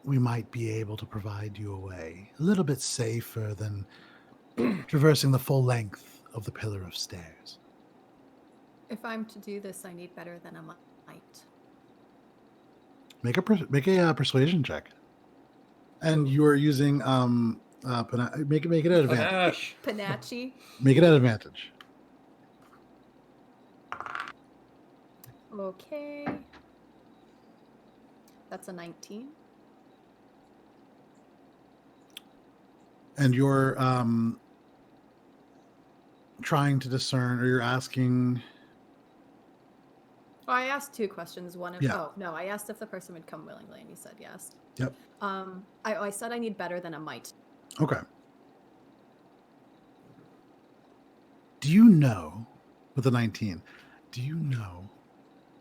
we might be able to provide you a way a little bit safer than traversing the full length of the pillar of stairs.
If I'm to do this, I need better than a might.
Make a persuasion check, and you are using make it at advantage.
Panache.
Panache.
Make it at advantage.
Okay. That's a 19.
And you're trying to discern, or you're asking.
Well, I asked 2 questions. One if
Yeah.
oh no, I asked if the person would come willingly, and you said yes.
Yep.
I said I need better than a might.
Okay. Do you know, with the 19, do you know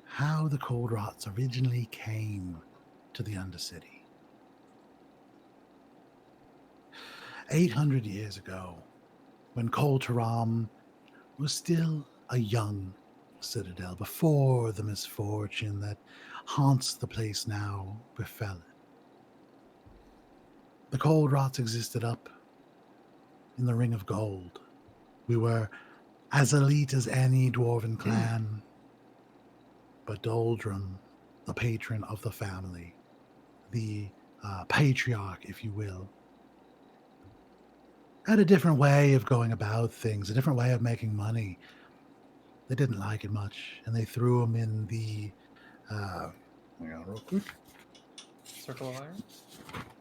how the Coldwroughts originally came to the Undercity? 800 years ago, when Coldwrought was still a young citadel, before the misfortune that haunts the place now befell it. The Coldwroughts existed up in the Ring of Gold. We were as elite as any dwarven clan, but Doldrum, the patron of the family, the patriarch, if you will, had a different way of going about things, a different way of making money. They didn't like it much, and they threw him in the hang on real quick.
Circle of Iron?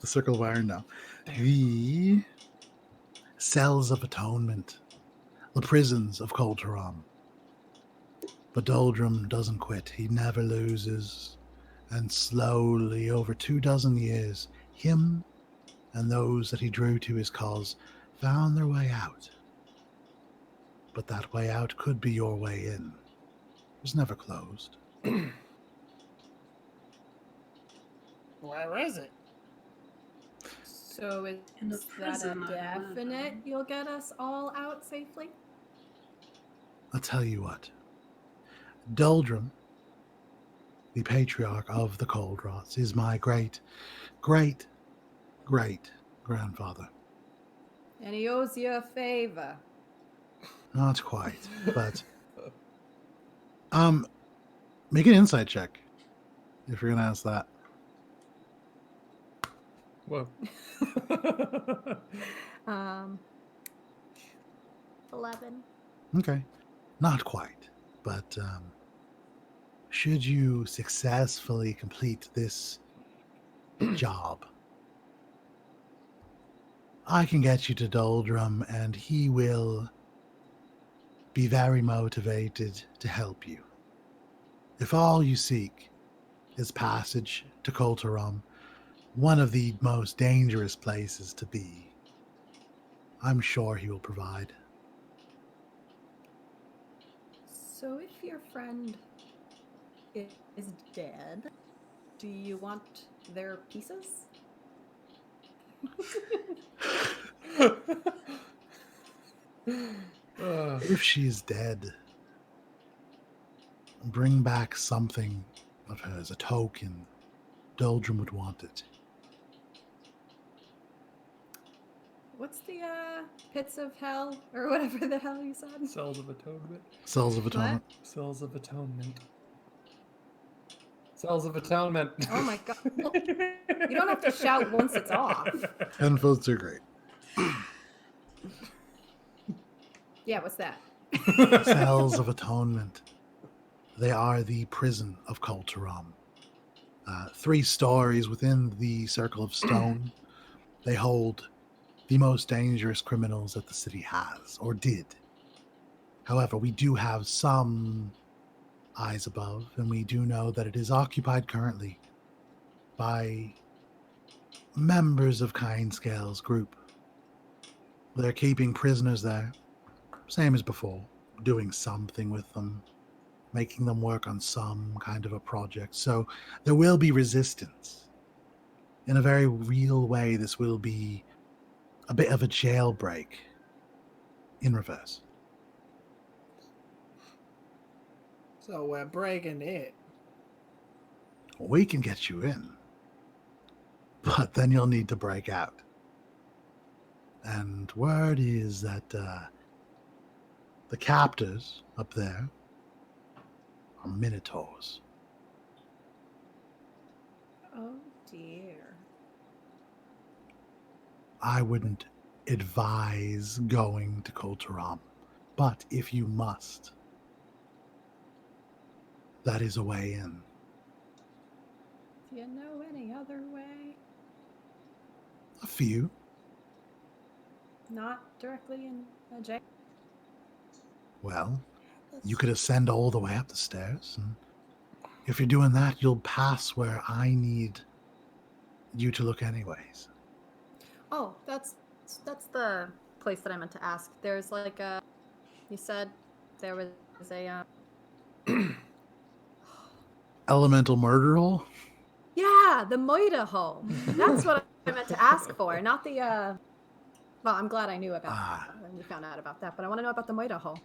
The Circle of Iron, no.
Damn.
The Cells of Atonement, the prisons of Coldwrought. But Doldrum doesn't quit. He never loses. And slowly, over 24 years, him and those that he drew to his cause found their way out. But that way out could be your way in. It was never closed.
Where is it?
So is
In the
that a
prison, I
definite
imagine.
you'll get us all out safely?
I'll tell you what. Doldrum, the patriarch of the Coldwroughts, is my great, great, great grandfather.
And he owes you a favor.
Not quite, but make an insight check if you're gonna ask that.
Whoa.
11.
Okay, not quite, but should you successfully complete this job, I can get you to Doldrum, and he will be very motivated to help you. If all you seek is passage to Coltarum, one of the most dangerous places to be, I'm sure he will provide.
So if your friend is dead, do you want their pieces?
If she's dead, bring back something of hers, a token. Doldrum would want it.
What's the pits of hell or whatever the hell you said?
Cells of Atonement.
Cells of Atonement.
Cells of Atonement. Cells of Atonement.
Oh my god. Well, you don't have to shout once it's off.
And votes are great.
Yeah, what's that?
Cells of Atonement. They are the prison of Coltarum. 3 stories within the Circle of Stone. They hold the most dangerous criminals that the city has, or did. However, we do have some eyes above, and we do know that it is occupied currently by members of Kindscale's group. They're keeping prisoners there, same as before, doing something with them, making them work on some kind of a project. So there will be resistance. In a very real way, this will be a bit of a jailbreak in reverse.
So we're breaking it.
We can get you in, but then you'll need to break out. And word is that the captors up there are minotaurs.
Oh dear.
I wouldn't advise going to Coltaram, but if you must, that is a way in.
Do you know any other way?
A few.
not directly in a jail.
Well, you could ascend all the way up the stairs, and if you're doing that, you'll pass where I need you to look anyways.
Oh, that's the place that I meant to ask. There's like a. You said there was a.
Elemental murder hole?
Yeah, the Moida home. That's what I meant to ask for, not the. Well, I'm glad I knew about when you found out about that, but I want to know about the Moida hole.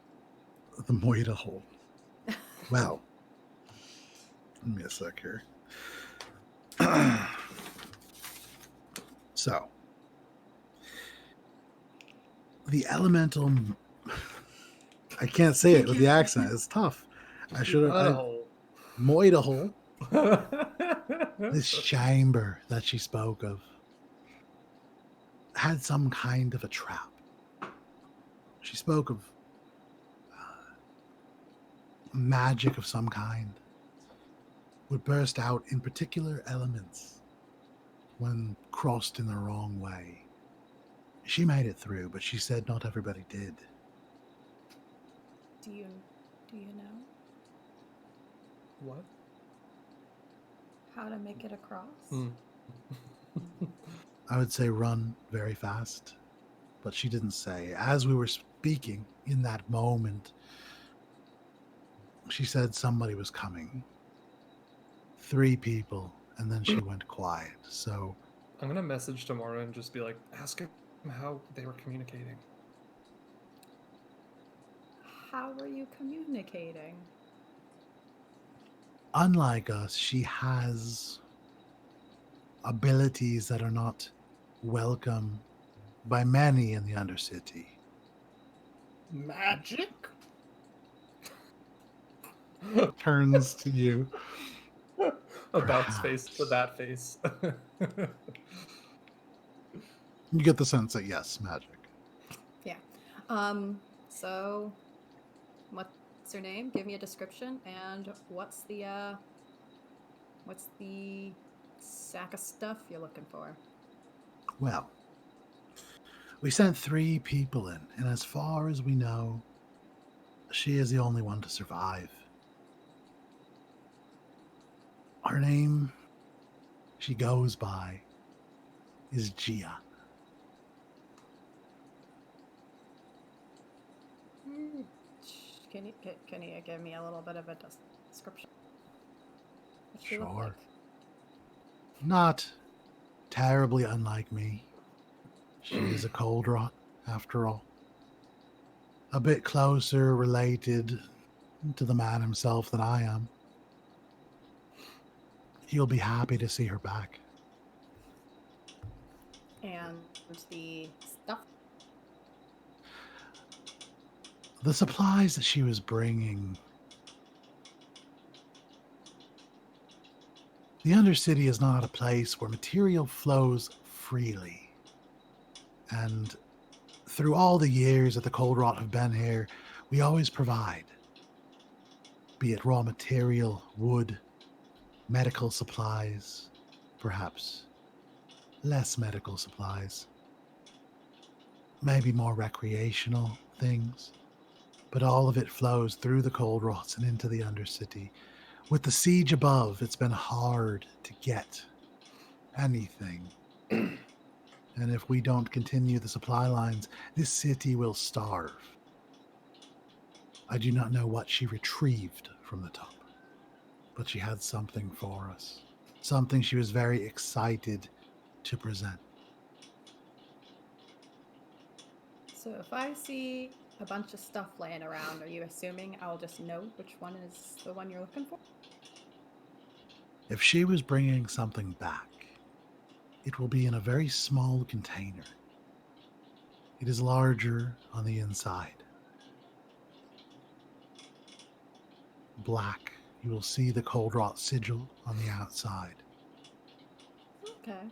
The Moida hole. Well, give me a sec here. So, the elemental. I can't say it with the accent. It's tough. I should have. Moida hole. This chamber that she spoke of had some kind of a trap. She spoke of magic of some kind would burst out in particular elements when crossed in the wrong way. She made it through, but she said not everybody did.
Do you know
What?
how to make it across?
I would say run very fast, but she didn't say. As we were speaking in that moment, she said somebody was coming. 3 people, and then she went quiet. So
I'm gonna message tomorrow and just be like, ask him how they were communicating.
How were you communicating?
unlike us, she has abilities that are not welcome by many in the Undercity.
Magic?
Turns to you.
About face to that face.
You get the sense that yes, magic.
Yeah. So what's her name? Give me a description, and what's the sack of stuff you're looking for?
Well, we sent 3 people in, and as far as we know, she is the only one to survive. Her name, she goes by, is Gia.
Can you give me a little bit of a description? What she look
Sure.
like?
Not terribly unlike me. She is a Coldwrought, after all. A bit closer related to the man himself than I am. You'll be happy to see her back.
And the stuff.
The supplies that she was bringing. The Undercity is not a place where material flows freely. And through all the years that the Coldwrought have been here, we always provide. Be it raw material, wood, medical supplies, perhaps less medical supplies. Maybe more recreational things. But all of it flows through the Coldwroughts and into the Undercity. With the siege above, it's been hard to get anything. And if we don't continue the supply lines, this city will starve. I do not know what she retrieved from the top, but she had something for us. Something she was very excited to present.
So if I see a bunch of stuff laying around, are you assuming I'll just know which one is the one you're looking for?
If she was bringing something back, it will be in a very small container. It is larger on the inside. Black. You will see the Coldwrought sigil on the outside.
Okay.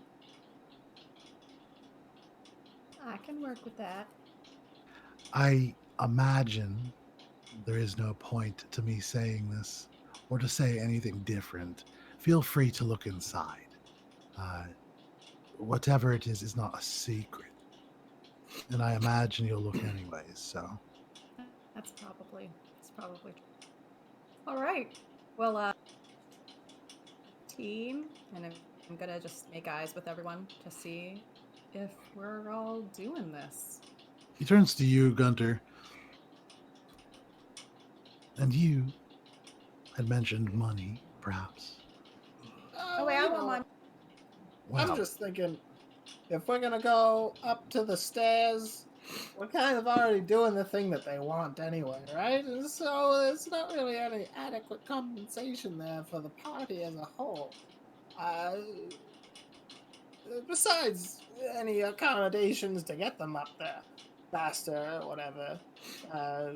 I can work with that.
I imagine there is no point to me saying this or to say anything different. Feel free to look inside. Whatever it is not a secret. And I imagine you'll look anyways, so.
That's probably true. All right. Well, team, and I'm gonna just make eyes with everyone to see if we're all doing this.
He turns to you, Gunter. And you had mentioned money, perhaps.
Oh wait, I
You
want
know,
my.
I'm
Wow.
just thinking, if we're gonna go up to the stairs, we're kind of already doing the thing that they want anyway, right? And so there's not really any adequate compensation there for the party as a whole. Uh, Besides any accommodations to get them up there faster or whatever. Uh,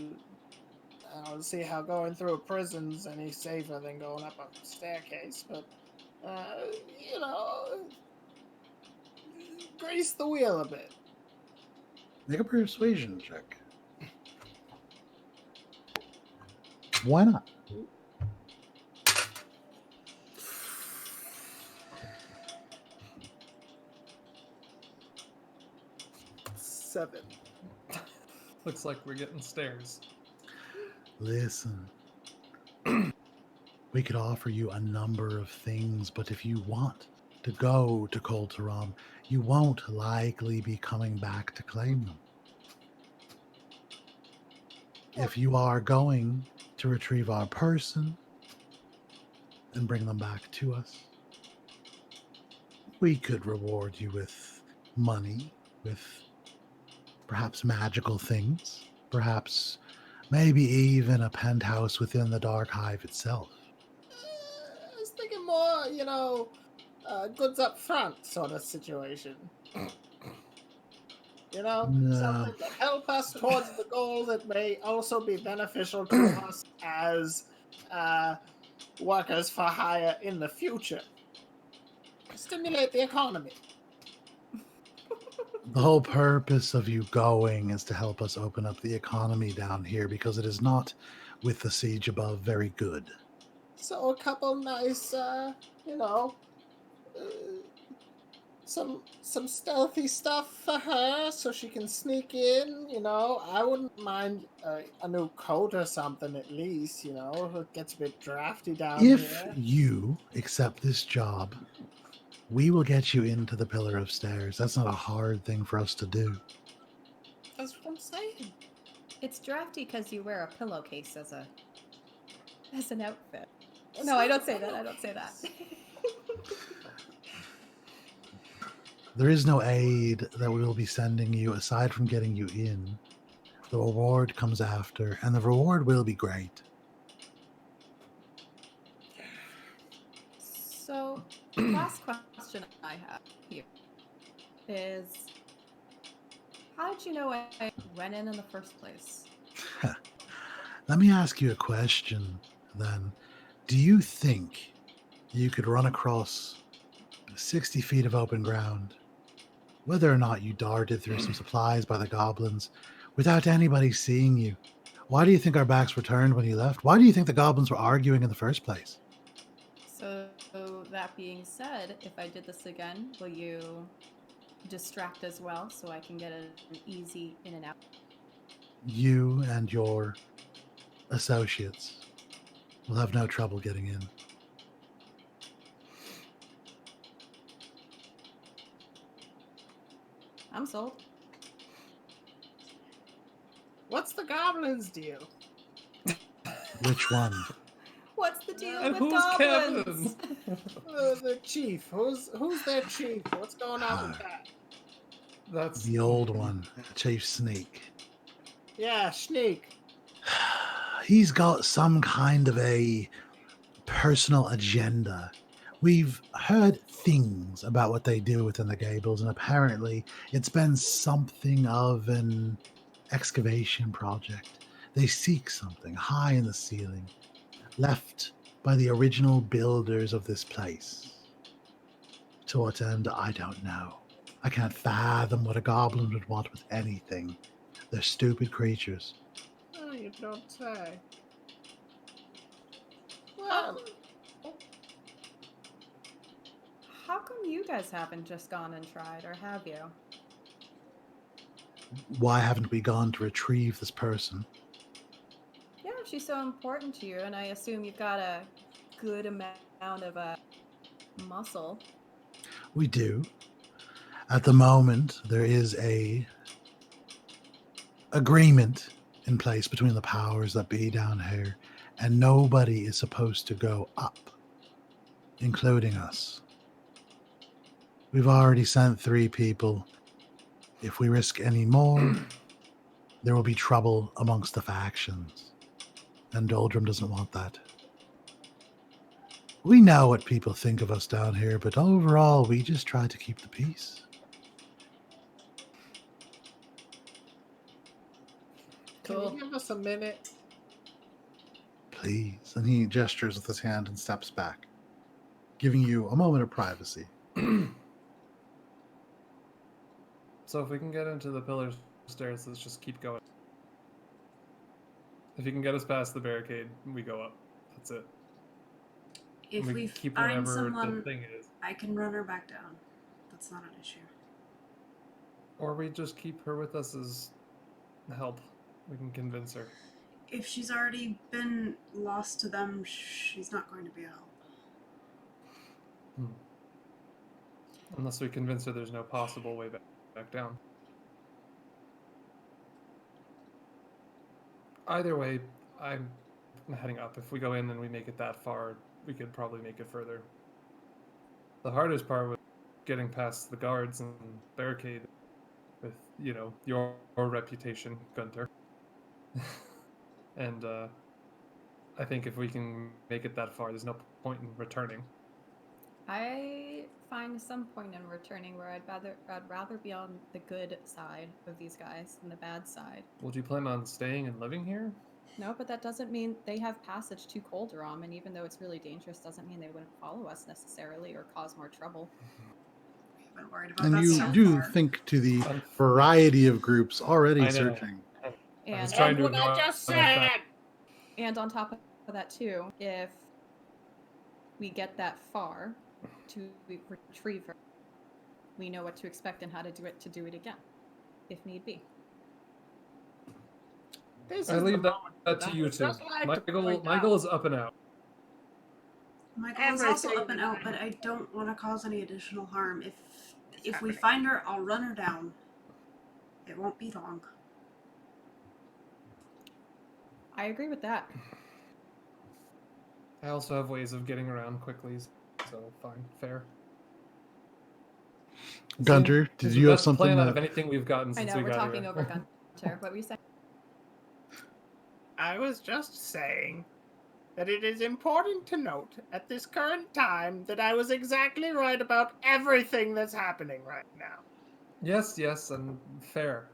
I don't see how going through a prison's any safer than going up a staircase, but uh, you know, grease the wheel a bit.
Make a persuasion check. Why not?
Seven.
Looks like we're getting stairs.
Listen. We could offer you a number of things, but if you want to go to Coldwrought, you won't likely be coming back to claim them. If you are going to retrieve our person and bring them back to us, we could reward you with money, with perhaps magical things, perhaps maybe even a penthouse within the Dark Hive itself.
I was thinking more, goods up front sort of situation.
No.
Something to help us towards the goal that may also be beneficial to us as workers for hire in the future. Stimulate the economy.
The whole purpose of you going is to help us open up the economy down here because it is not, with the siege above, very good.
So a couple nice, some stealthy stuff for her so she can sneak in. I wouldn't mind a new coat or something at least. It gets a bit drafty down
If
here.
you accept this job, we will get you into the Pillar of Stairs. That's not a hard thing for us to do.
That's what I'm saying.
It's drafty because you wear a pillowcase as an outfit.
It's
No, I
not
don't say
a
that. I don't say that.
There is no aid that we will be sending you aside from getting you in. The reward comes after, and the reward will be great.
So, last question I have here is, how did you know I went in the first place?
Let me ask you a question, then. Do you think you could run across 60 feet of open ground, whether or not you darted through some supplies by the goblins, without anybody seeing you? Why do you think our backs were turned when you left? Why do you think the goblins were arguing in the first place?
So, that being said, if I did this again, will you distract as well so I can get an easy in and out?
You and your associates will have no trouble getting in.
I'm sold.
What's the goblins' deal?
Which one?
What's the deal
And
with
who's
goblins?
The chief. Who's their chief? What's going on with that?
That's
The old one, Chief Snake.
Yeah, Sneak.
He's got some kind of a personal agenda. We've heard things about what they do within the Gables, and apparently it's been something of an excavation project. They seek something high in the ceiling, left by the original builders of this place. To what end, I don't know. I can't fathom what a goblin would want with anything. They're stupid creatures.
Oh, you don't say. Well,
How come you guys haven't just gone and tried, or have you?
why haven't we gone to retrieve this person?
Yeah, she's so important to you, and I assume you've got a good amount of muscle.
We do. At the moment, there is a agreement in place between the powers that be down here, and nobody is supposed to go up, including us. We've already sent 3 people. If we risk any more, there will be trouble amongst the factions, and Doldrum doesn't want that. We know what people think of us down here, but overall, we just try to keep the peace.
Can
Cool.
you give us a minute?
Please. And he gestures with his hand and steps back, giving you a moment of privacy.
So if we can get into the pillar stairs, let's just keep going. If you can get us past the barricade, we go up. That's it.
If
we
we
keep
find
whatever
someone,
the thing is.
I can run her back down. That's not an issue.
Or we just keep her with us as help. We can convince her.
If she's already been lost to them, she's not going to be a help.
Unless we convince her there's no possible way back down. Either way, I'm heading up. If we go in and we make it that far, we could probably make it further. The hardest part was getting past the guards and barricade with, your reputation, Gunter. And I think if we can make it that far, there's no point in returning.
I find some point in returning where I'd rather be on the good side of these guys than the bad side.
Well, do you plan on staying and living here?
No, but that doesn't mean they have passage to Coldwrought, and even though it's really dangerous, doesn't mean they wouldn't follow us necessarily or cause more trouble.
We haven't worried about
And
that
you
so
do
far.
think to the variety of groups already
I know.
searching.
I
And,
was trying to
What I
ignore
just
the fact-
said!
and on top of that too, if we get that far to retrieve her, we know what to expect and how to do it again, if need be.
This
I
is
leave
the
that
moment
to
I
you
would
two.
just like to point
My goal
out.
is up and out.
My goal is also
Everything
up and
that
out,
I-
but I don't want to cause any additional harm. If we
happening.
find her, I'll run her down. It won't be long.
I agree with that.
I also have ways of getting around quickly, so fine, fair.
Gunter,
Seems
did
the
you have
best
something
plan out
that...
of anything we've gotten
I
since
know
we
we're
got
talking
here.
over Gunter. What were you saying?
I was just saying that it is important to note at this current time that I was exactly right about everything that's happening right now.
Yes, and fair.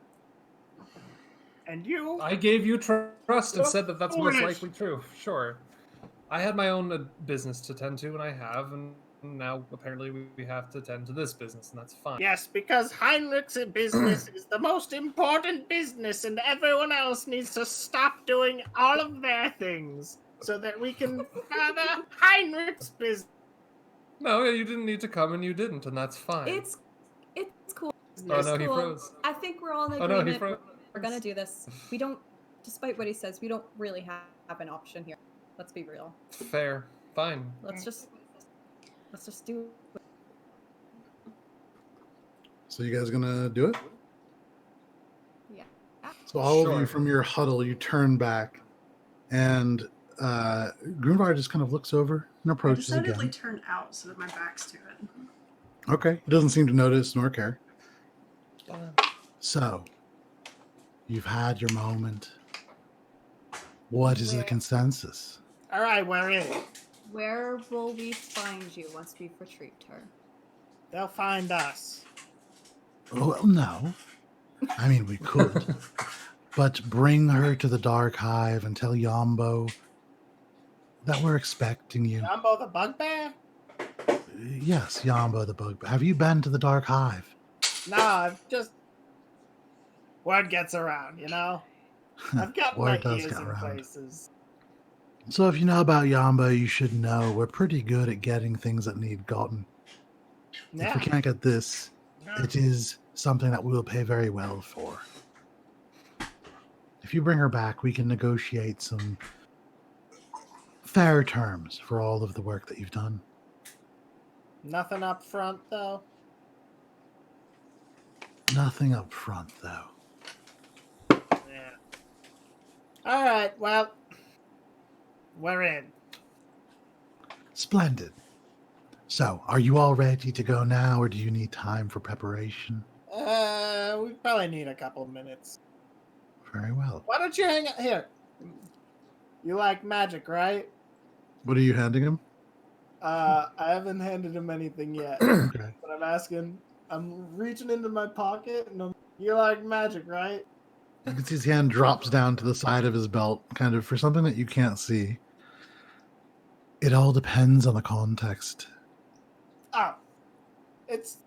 And you,
I gave you trust and
You're
said that that's most
foolish.
likely true. Sure. I had my own business to tend to, and I have, and now apparently we have to tend to this business, and that's fine.
yes, because Heinrich's business is the most important business, and everyone else needs to stop doing all of their things so that we can further Heinrich's business.
No, you didn't need to come, and you didn't, and that's fine.
It's cool.
Oh
It's
no, he
cool.
froze.
I think we're all in
Oh no, he
agreement.
froze.
We're gonna do this. We don't, despite what he says, we don't really have an option here. Let's be real.
Fair. Fine.
Let's just do it.
So you guys gonna do it?
Yeah.
So all of
Sure.
you from your huddle, you turn back, and Grunvar just kind of looks over and
I
approaches
decidedly
again.
turned out so that my back's to it.
Okay, he doesn't seem to notice nor care.
Fine.
So, you've had your moment. What is the
Where-
consensus?
All right, we're in.
Where will we find you once we've retrieved her?
They'll find us.
Well, no. I mean, we could. But bring her to the Dark Hive and tell Yombo that we're expecting you.
Jumbo the bugbear?
Yes, Yombo the Bug. Have you been to the Dark Hive?
No, I've just... Word gets around, you know? I've got my
Word does
ears
get
in
around.
places.
So if you know about Yombo, you should know we're pretty good at getting things that need gotten. If
Yeah.
we can't get this, it is something that we'll pay very well for. if you bring her back, we can negotiate some fair terms for all of the work that you've done.
Nothing up front, though.
Nothing up front, though.
Yeah. All right. Well, we're in.
Splendid. So, are you all ready to go now, or do you need time for preparation?
We probably need a couple minutes.
Very well.
Why don't you hang out here? You like magic, right?
What are you handing him?
I haven't handed him anything yet.
Okay.
But I'm asking. I'm reaching into my pocket, and you like magic, right?
You can see his hand drops down to the side of his belt, kind of for something that you can't see. It all depends on the context.
Oh, it's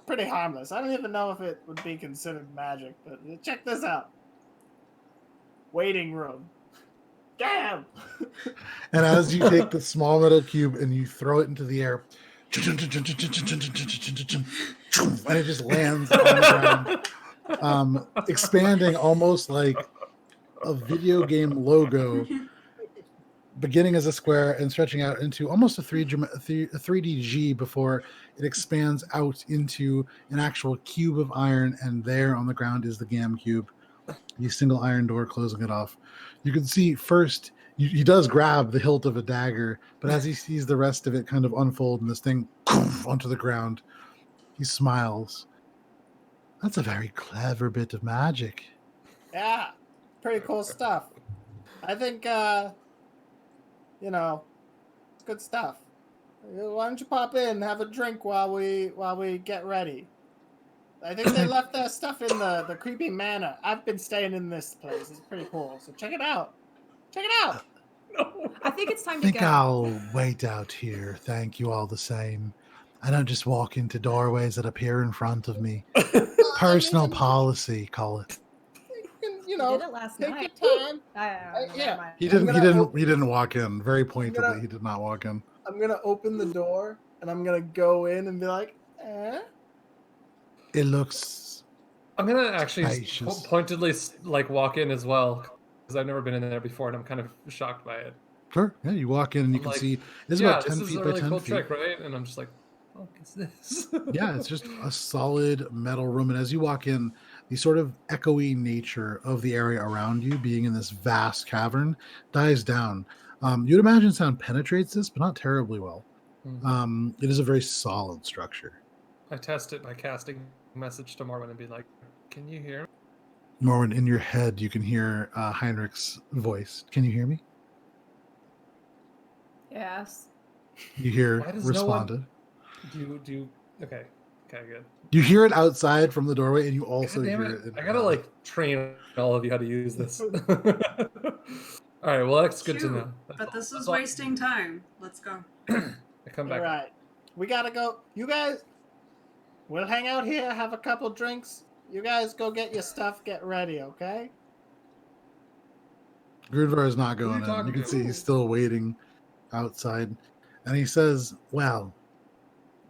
pretty harmless. I don't even know if it would be considered magic, but check this out. Waiting room. Damn!
And as you take the small metal cube and you throw it into the air, and it just lands on the ground, expanding almost like a video game logo, beginning as a square and stretching out into almost a 3D G before it expands out into an actual cube of iron, and there on the ground is the GAM cube, the single iron door closing it off. You can see first, he does grab the hilt of a dagger, but as he sees the rest of it kind of unfold and this thing onto the ground, he smiles. That's a very clever bit of magic.
Yeah, pretty cool stuff. I think, good stuff. Why don't you pop in and have a drink while we get ready? I think they left their stuff in the creepy manor. I've been staying in this place. It's pretty cool. So check it out. Check it out.
No.
I think it's time
I
to
think
go.
I'll wait out here. Thank you all the same. I don't just walk into doorways that appear in front of me. Personal policy, call it.
You
We
know,
did it last
take
night.
your time.
Never
yeah.
mind.
He
I'm
didn't walk in. Very pointedly,
gonna-
he did not walk in.
I'm gonna open the door and I'm gonna go in and be like,
It looks
I'm gonna actually
spacious.
pointedly walk in as well, because I've never been in there before and I'm kind of shocked by it.
Sure. Yeah, you walk in and you
I'm
can
like,
see it's
yeah,
about
this
10
is
feet
a
by
really
10
cool
feet.
trick, right? And I'm just like, what is this?
Yeah, it's just a solid metal room. And as you walk in, the sort of echoey nature of the area around you, being in this vast cavern, dies down. You'd imagine sound penetrates this, but not terribly well. It is a very solid structure.
I test it by casting a message to Marwin and being like, can you hear me?
Norman, in your head, you can hear Heinrich's voice. Can you hear me?
Yes.
You hear
Why does no one-
responded.
Okay, good.
You hear it outside from the doorway, and you also
God damn
hear
it.
it.
I gotta train all of you how to use this. All right, well that's good to
Shoot,
know.
But this
That's
is
all-
wasting time. Let's go.
I come back.
all right, we gotta go. You guys, we'll hang out here, have a couple drinks. You guys go get your stuff, get ready, okay?
Grudvar is not
Who are
going
you
in. You
talking
can
to?
see he's still waiting outside. And he says, well,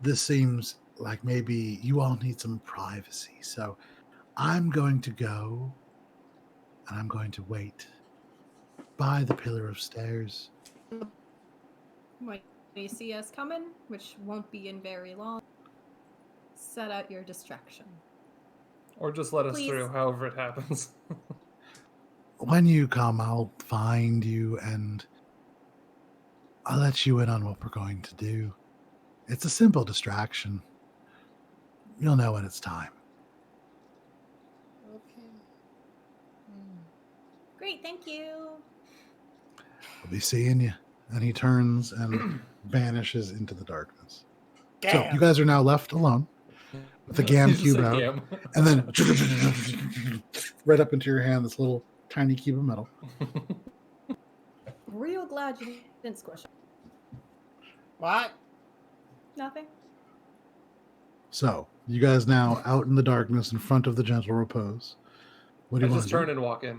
this seems like maybe you all need some privacy. So I'm going to go and I'm going to wait by the pillar of stairs.
When you see us coming, which won't be in very long, set out your distraction.
Or just let us
Please.
through, however it happens.
When you come, I'll find you and I'll let you in on what we're going to do. It's a simple distraction. You'll know when it's time.
Okay.
Great, thank you.
I'll be seeing you. And he turns and vanishes into the darkness. So
Damn.
you guys are now left alone with the GAM
You just
cube
said
out.
GAM.
And then right up into your hand, this little tiny cube of metal.
Real glad you didn't squish it.
What?
Nothing.
So you guys now out in the darkness in front of the gentle repose. What do
I
you want
just
to
turn
do?
and walk in.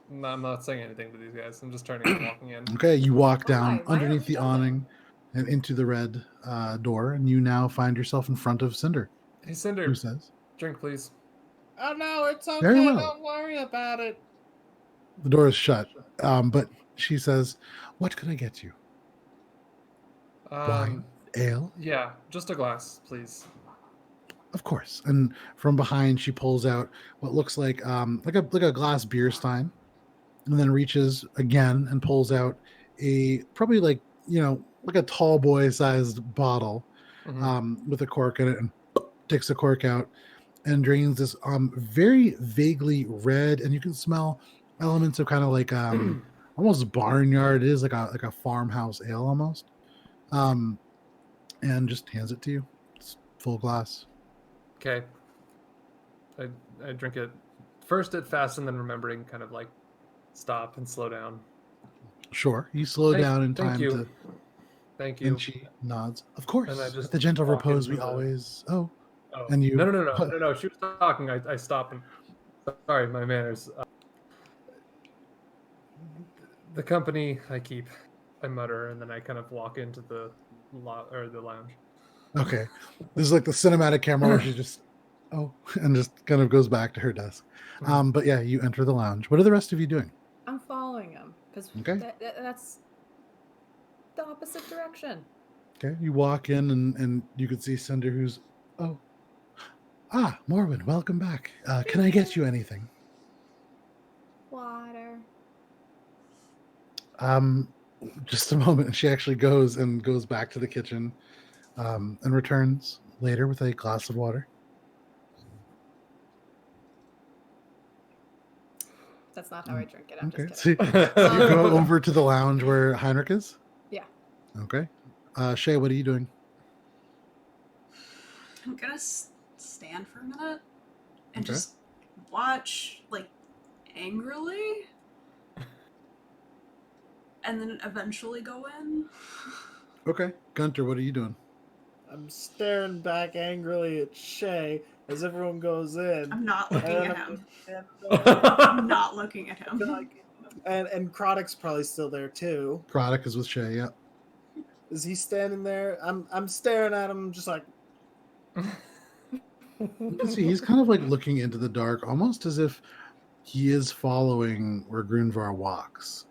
No, I'm not saying anything to these guys. I'm just turning and walking in.
Okay, you walk down
Why? Why
underneath
are we
the
doing that?
awning and into the red door, and you now find yourself in front of Cinder,
Hey, Cinder,
who says,
drink, please.
Oh no, it's okay.
Very well.
Don't worry about it.
The door is shut. But she says, "What can I get you? Wine, ale,
Yeah, just a glass, please.
of course." And from behind, she pulls out what looks like a glass beer stein, and then reaches again and pulls out a probably like a tall boy sized bottle with a cork in it, and takes the cork out and drains this very vaguely red, and you can smell elements of kind of like almost barnyard. It is like a farmhouse ale almost. And just hands it to you. It's full glass.
Okay. I drink it first at fast, and then remembering kind of like stop and slow down.
Sure. You slow down in time to.
Thank you.
And she nods. Of course.
And I just
At the gentle
walk
repose,
into
we
the-
always. Oh.
Oh.
And you.
No. She was talking. I stopped and. Sorry, my manners. The company I keep, I mutter, and then I kind of walk into the lounge.
Okay. This is like the cinematic camera where she just. Oh. And just kind of goes back to her desk. But yeah, you enter the lounge. What are the rest of you doing?
I'm following him because
Okay.
that's the opposite direction.
Okay. You walk in and you can see Cinder who's. Oh. Ah, Morwen, welcome back. Can I get you anything?
Water.
Just a moment. She actually goes back to the kitchen and returns later with a glass of water.
That's not how I drink it. I'm
Okay.
just
So
kidding.
you go over to the lounge where Heinrich is?
Yeah.
Okay. Shay, what are you doing?
I'm gonna stand for a minute and
Okay.
just watch, like, angrily, and then eventually go in.
Okay. Gunter, what are you doing?
I'm staring back angrily at Shay as everyone goes in.
I'm not looking
And
at
I'm
him.
just-
I'm not looking at him.
and Krodik's probably still there too.
Product is with Shay, yeah.
Is he standing there? I'm staring at him, just like,
You can see he's kind of like looking into the dark, almost as if he is following where Grunvar walks.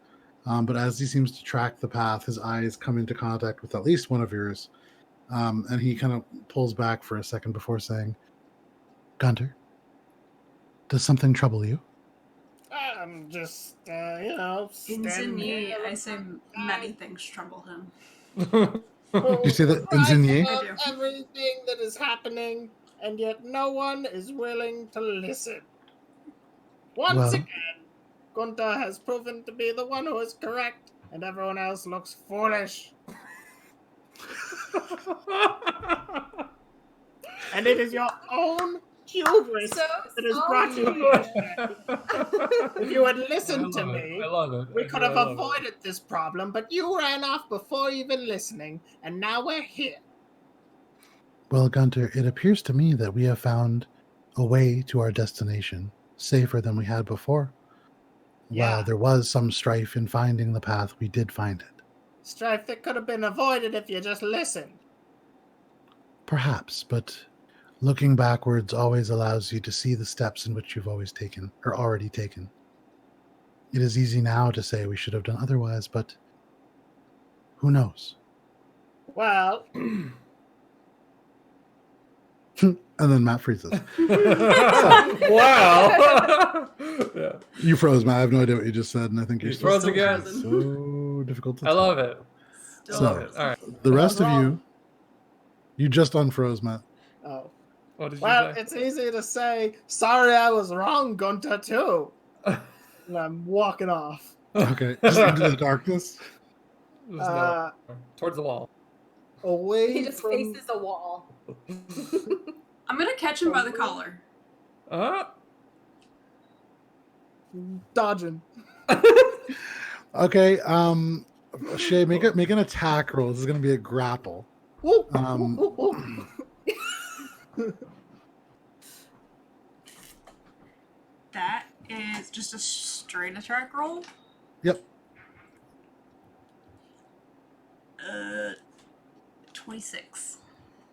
But as he seems to track the path, his eyes come into contact with at least one of yours. And he kind of pulls back for a second before saying, Gunter, does something trouble you?
I'm just,
In
standing
Zinni,
here.
I say many things trouble him.
You say that in
Right
Zinnier?
about
I do.
everything that is happening, and yet no one is willing to listen. Once
Well-
again, Gunter has proven to be the one who is correct, and everyone else looks foolish. And it is your own hubris
So
that has brought you here. If you had
I
listened to
love
me,
it. I love it.
we
I
could
really
have
love it.
avoided this problem, but you ran off before even listening, and now we're here.
Well, Gunter, it appears to me that we have found a way to our destination, safer than we had before.
Yeah.
While there was some strife in finding the path, we did find it.
Strife that could have been avoided if you just listened.
Perhaps, but looking backwards always allows you to see the steps in which you've always taken, or already taken. It is easy now to say we should have done otherwise, but who knows?
Well,
And then Matt freezes.
Wow. Yeah.
You froze, Matt. I have no idea what you just said, and I think you're
You froze
still
again.
so difficult to
I love it.
Still
So-
love it.
All right.
The rest of
Wrong.
you just unfroze, Matt.
oh.
What did
Well,
you say?
it's easy to say, sorry I was wrong, Gunter, too. And I'm walking off.
Okay, just into the darkness.
There's
Uh,
towards the wall.
away
He just
from...
faces a wall.
I'm gonna catch him by the collar.
Dodging.
Okay, Shay, make an attack roll. This is going to be a grapple.
Woo,
Um,
woo, woo, woo.
That is just a straight attack roll.
Yep.
26.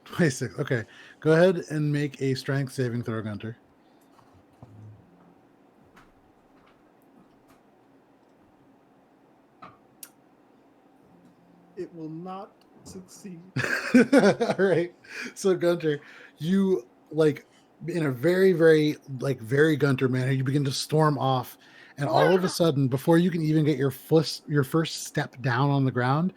26. Okay, go ahead and make a strength saving throw, Gunter.
It will not succeed.
All right. So Gunter, you like in a very, very very Gunter manner, you begin to storm off, and all of a sudden, before you can even get your first step down on the ground,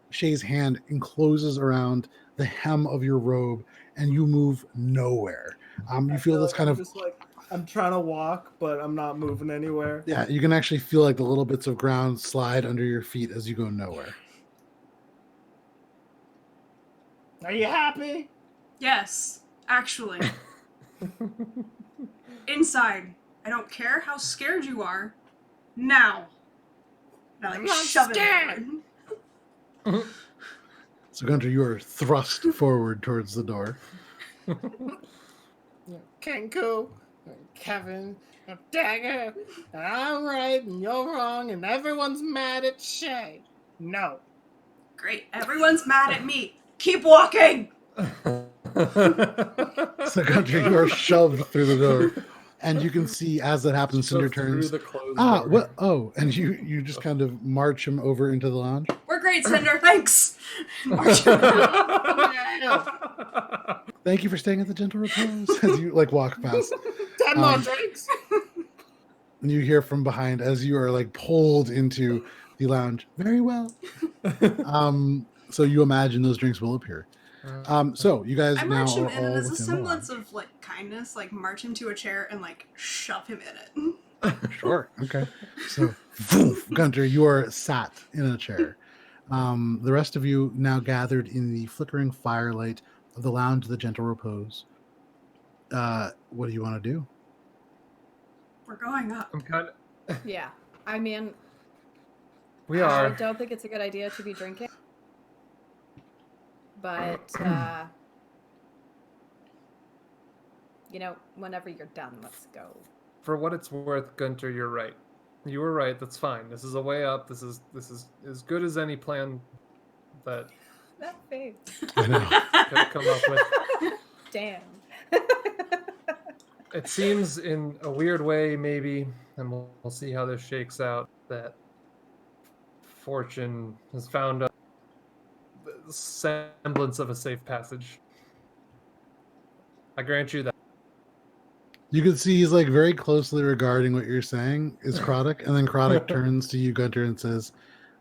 Shay's hand encloses around the hem of your robe, and you move nowhere. You
I
feel this kind
I'm
of
just like I'm trying to walk, but I'm not moving anywhere.
yeah. You can actually feel like the little bits of ground slide under your feet as you go nowhere.
Are you happy?
Yes, actually. Inside. I don't care how scared you are. Now. And I
I'm
like
not
shove
scared.
it.
So Gunter, you are thrust forward towards the door.
Kenku, Kevin, Dagger, and I'm right and you're wrong and everyone's mad at Shay. No.
Great. Everyone's mad at me. Keep walking.
So Gunter, you are shoved through the door, and you can see as that happens, Cinder
Shoved through
turns.
the closed
Ah,
door.
what? Oh, and you just kind of march him over into the lounge.
We're great, Cinder. Thanks. March him out.
Thank you for staying at the Gentle Repose. As you walk past,
10 more drinks.
and you hear from behind as you are pulled into the lounge. Very well. So you imagine those drinks will appear. So you guys
I
now
march him
are
in, and
all
as a
within the
semblance
lounge.
of kindness, march him to a chair and shove him in it.
Sure. Okay. So, Gunter, you are sat in a chair. The rest of you now gathered in the flickering firelight of the lounge of the Gentle Repose. What do you want to do?
We're going up.
I'm kind of.
Yeah. I mean,
We
I
are.
don't think it's a good idea to be drinking. But, whenever you're done, let's go.
For what it's worth, Gunter, you're right. You were right. That's fine. This is a way up. This is as good as any plan that
That face.
I know.
could have come up with.
Damn.
It seems in a weird way, maybe, and we'll see how this shakes out, that fortune has found a semblance of a safe passage. I grant you that.
You can see he's very closely regarding what you're saying is Krodok, and then Krodok turns to you, Gunter, and says,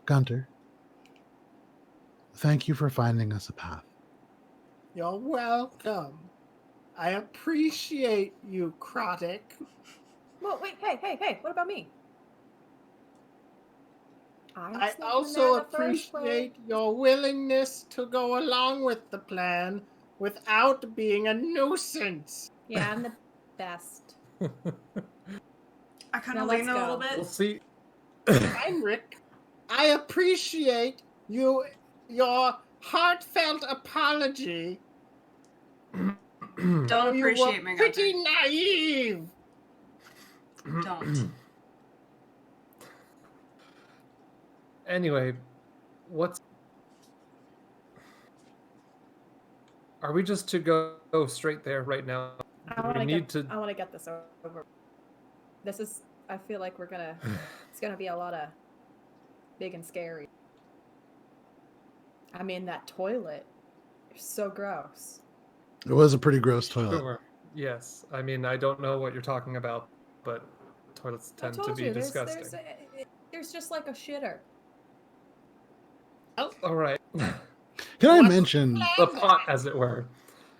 Gunter, thank you for finding us a path.
You're welcome. I appreciate you, Krodok.
Well, wait, hey, what about me?
I also appreciate your willingness to go along with the plan without being a nuisance.
Yeah, I'm the best.
I kind
Now
of
let's
lean a little
go.
We'll
bit.
see.
Heinrich, I appreciate your heartfelt apology.
Don't
You
appreciate
were
me,
pretty
Gunter.
naive.
Don't.
Anyway, are we just to go straight there right now?
I
Do
want
we
to
need to?
I want to get this over. I feel like it's gonna be a lot of big and scary. I mean, that toilet is so gross.
It was a pretty gross toilet.
Sure. Yes. I mean, I don't know what you're talking about, but toilets
I
tend to
told
be
you,
disgusting.
there's just like a shitter.
All right.
Can I
What's
mention,
The pot, as it were.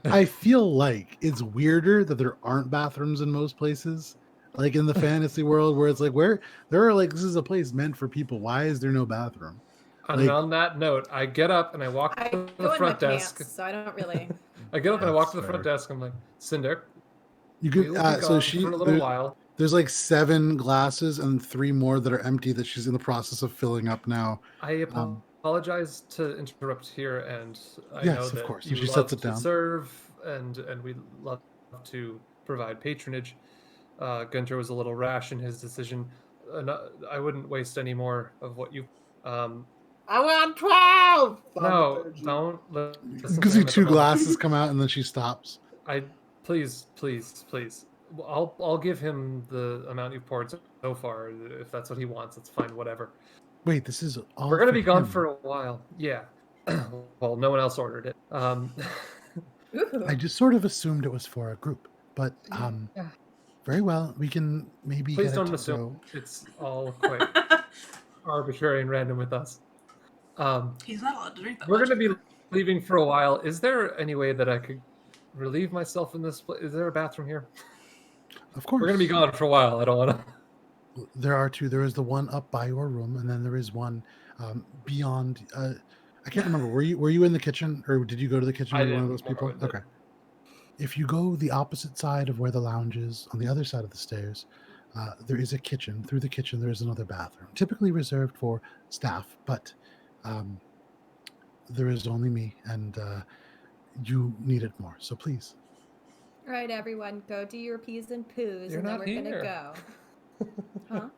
I feel like it's weirder that there aren't bathrooms in most places. Like in the fantasy world where it's where there are this is a place meant for people. Why is there no bathroom?
And on that note, I get up and I walk
I
to
go
the
in my
front desk.
pants, so I don't really.
I get up and I walk
That's
to the front
fair.
desk. I'm like, Cinder,
You
we
could
will be
so
gone
she
for a little
there-
while.
there's 7 glasses and 3 more that are empty that she's in the process of filling up now.
I apologize to interrupt here, and I
Yes,
know
of
that
course.
you
She
love
sets it
to
down.
serve, and we love to provide patronage. Gunter was a little rash in his decision. I wouldn't waste any more of what you.
I want 12!
No,
Thaumaturgy.
don't.
You
Listen
can
to
see
him at
2
the moment.
glasses come out and then she stops.
Please. I'll give him the amount you've poured so far. If that's what he wants, it's fine. Whatever.
Wait, this is all.
We're gonna be gone
him.
for a while. Yeah. Well, no one else ordered it.
Ooh.
I just sort of assumed it was for a group, but
Yeah.
very well. We can maybe
Please
get
don't
it to
assume.
go.
It's all quite arbitrary and random with us.
He's not allowed to drink that
We're
much.
going to be leaving for a while. Is there any way that I could relieve myself in this place? Is there a bathroom here?
Of course,
We're going to be gone for a while. I don't want to.
There are two. There is the one up by your room, and then there is one beyond. I can't remember. Were you in the kitchen, or did you go to the kitchen?
I
Were you one of
didn't.
those people?
I did.
Okay. If you go the opposite side of where the lounge is, on the other side of the stairs, there is a kitchen. Through the kitchen, there is another bathroom, typically reserved for staff, but there is only me, and you need it more. So please.
All right, everyone, go do your peas and poos,
You're
and then
not
we're
here.
gonna go. Huh?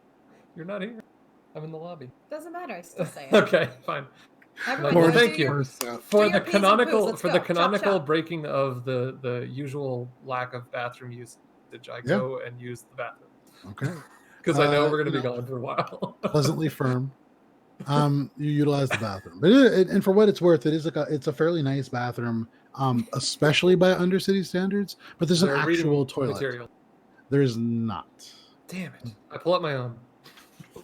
You're not here. I'm in the lobby.
Doesn't matter. I still say it.
Okay, fine.
Everyone,
Well,
go
thank
do
you.
your-
For
Do
the
your P's and Q's,
canonical
let's
for
go.
the
Chop,
canonical
chop.
breaking of the usual lack of bathroom usage, I go and use the bathroom
Okay.
because I know we're going to
you
be
know,
gone for a while.
Pleasantly firm. You utilize the bathroom, but and for what it's worth, it's a fairly nice bathroom, especially by Undercity standards. But there's an
They're reading
actual toilet.
material.
There's not.
Damn it! I pull up my own.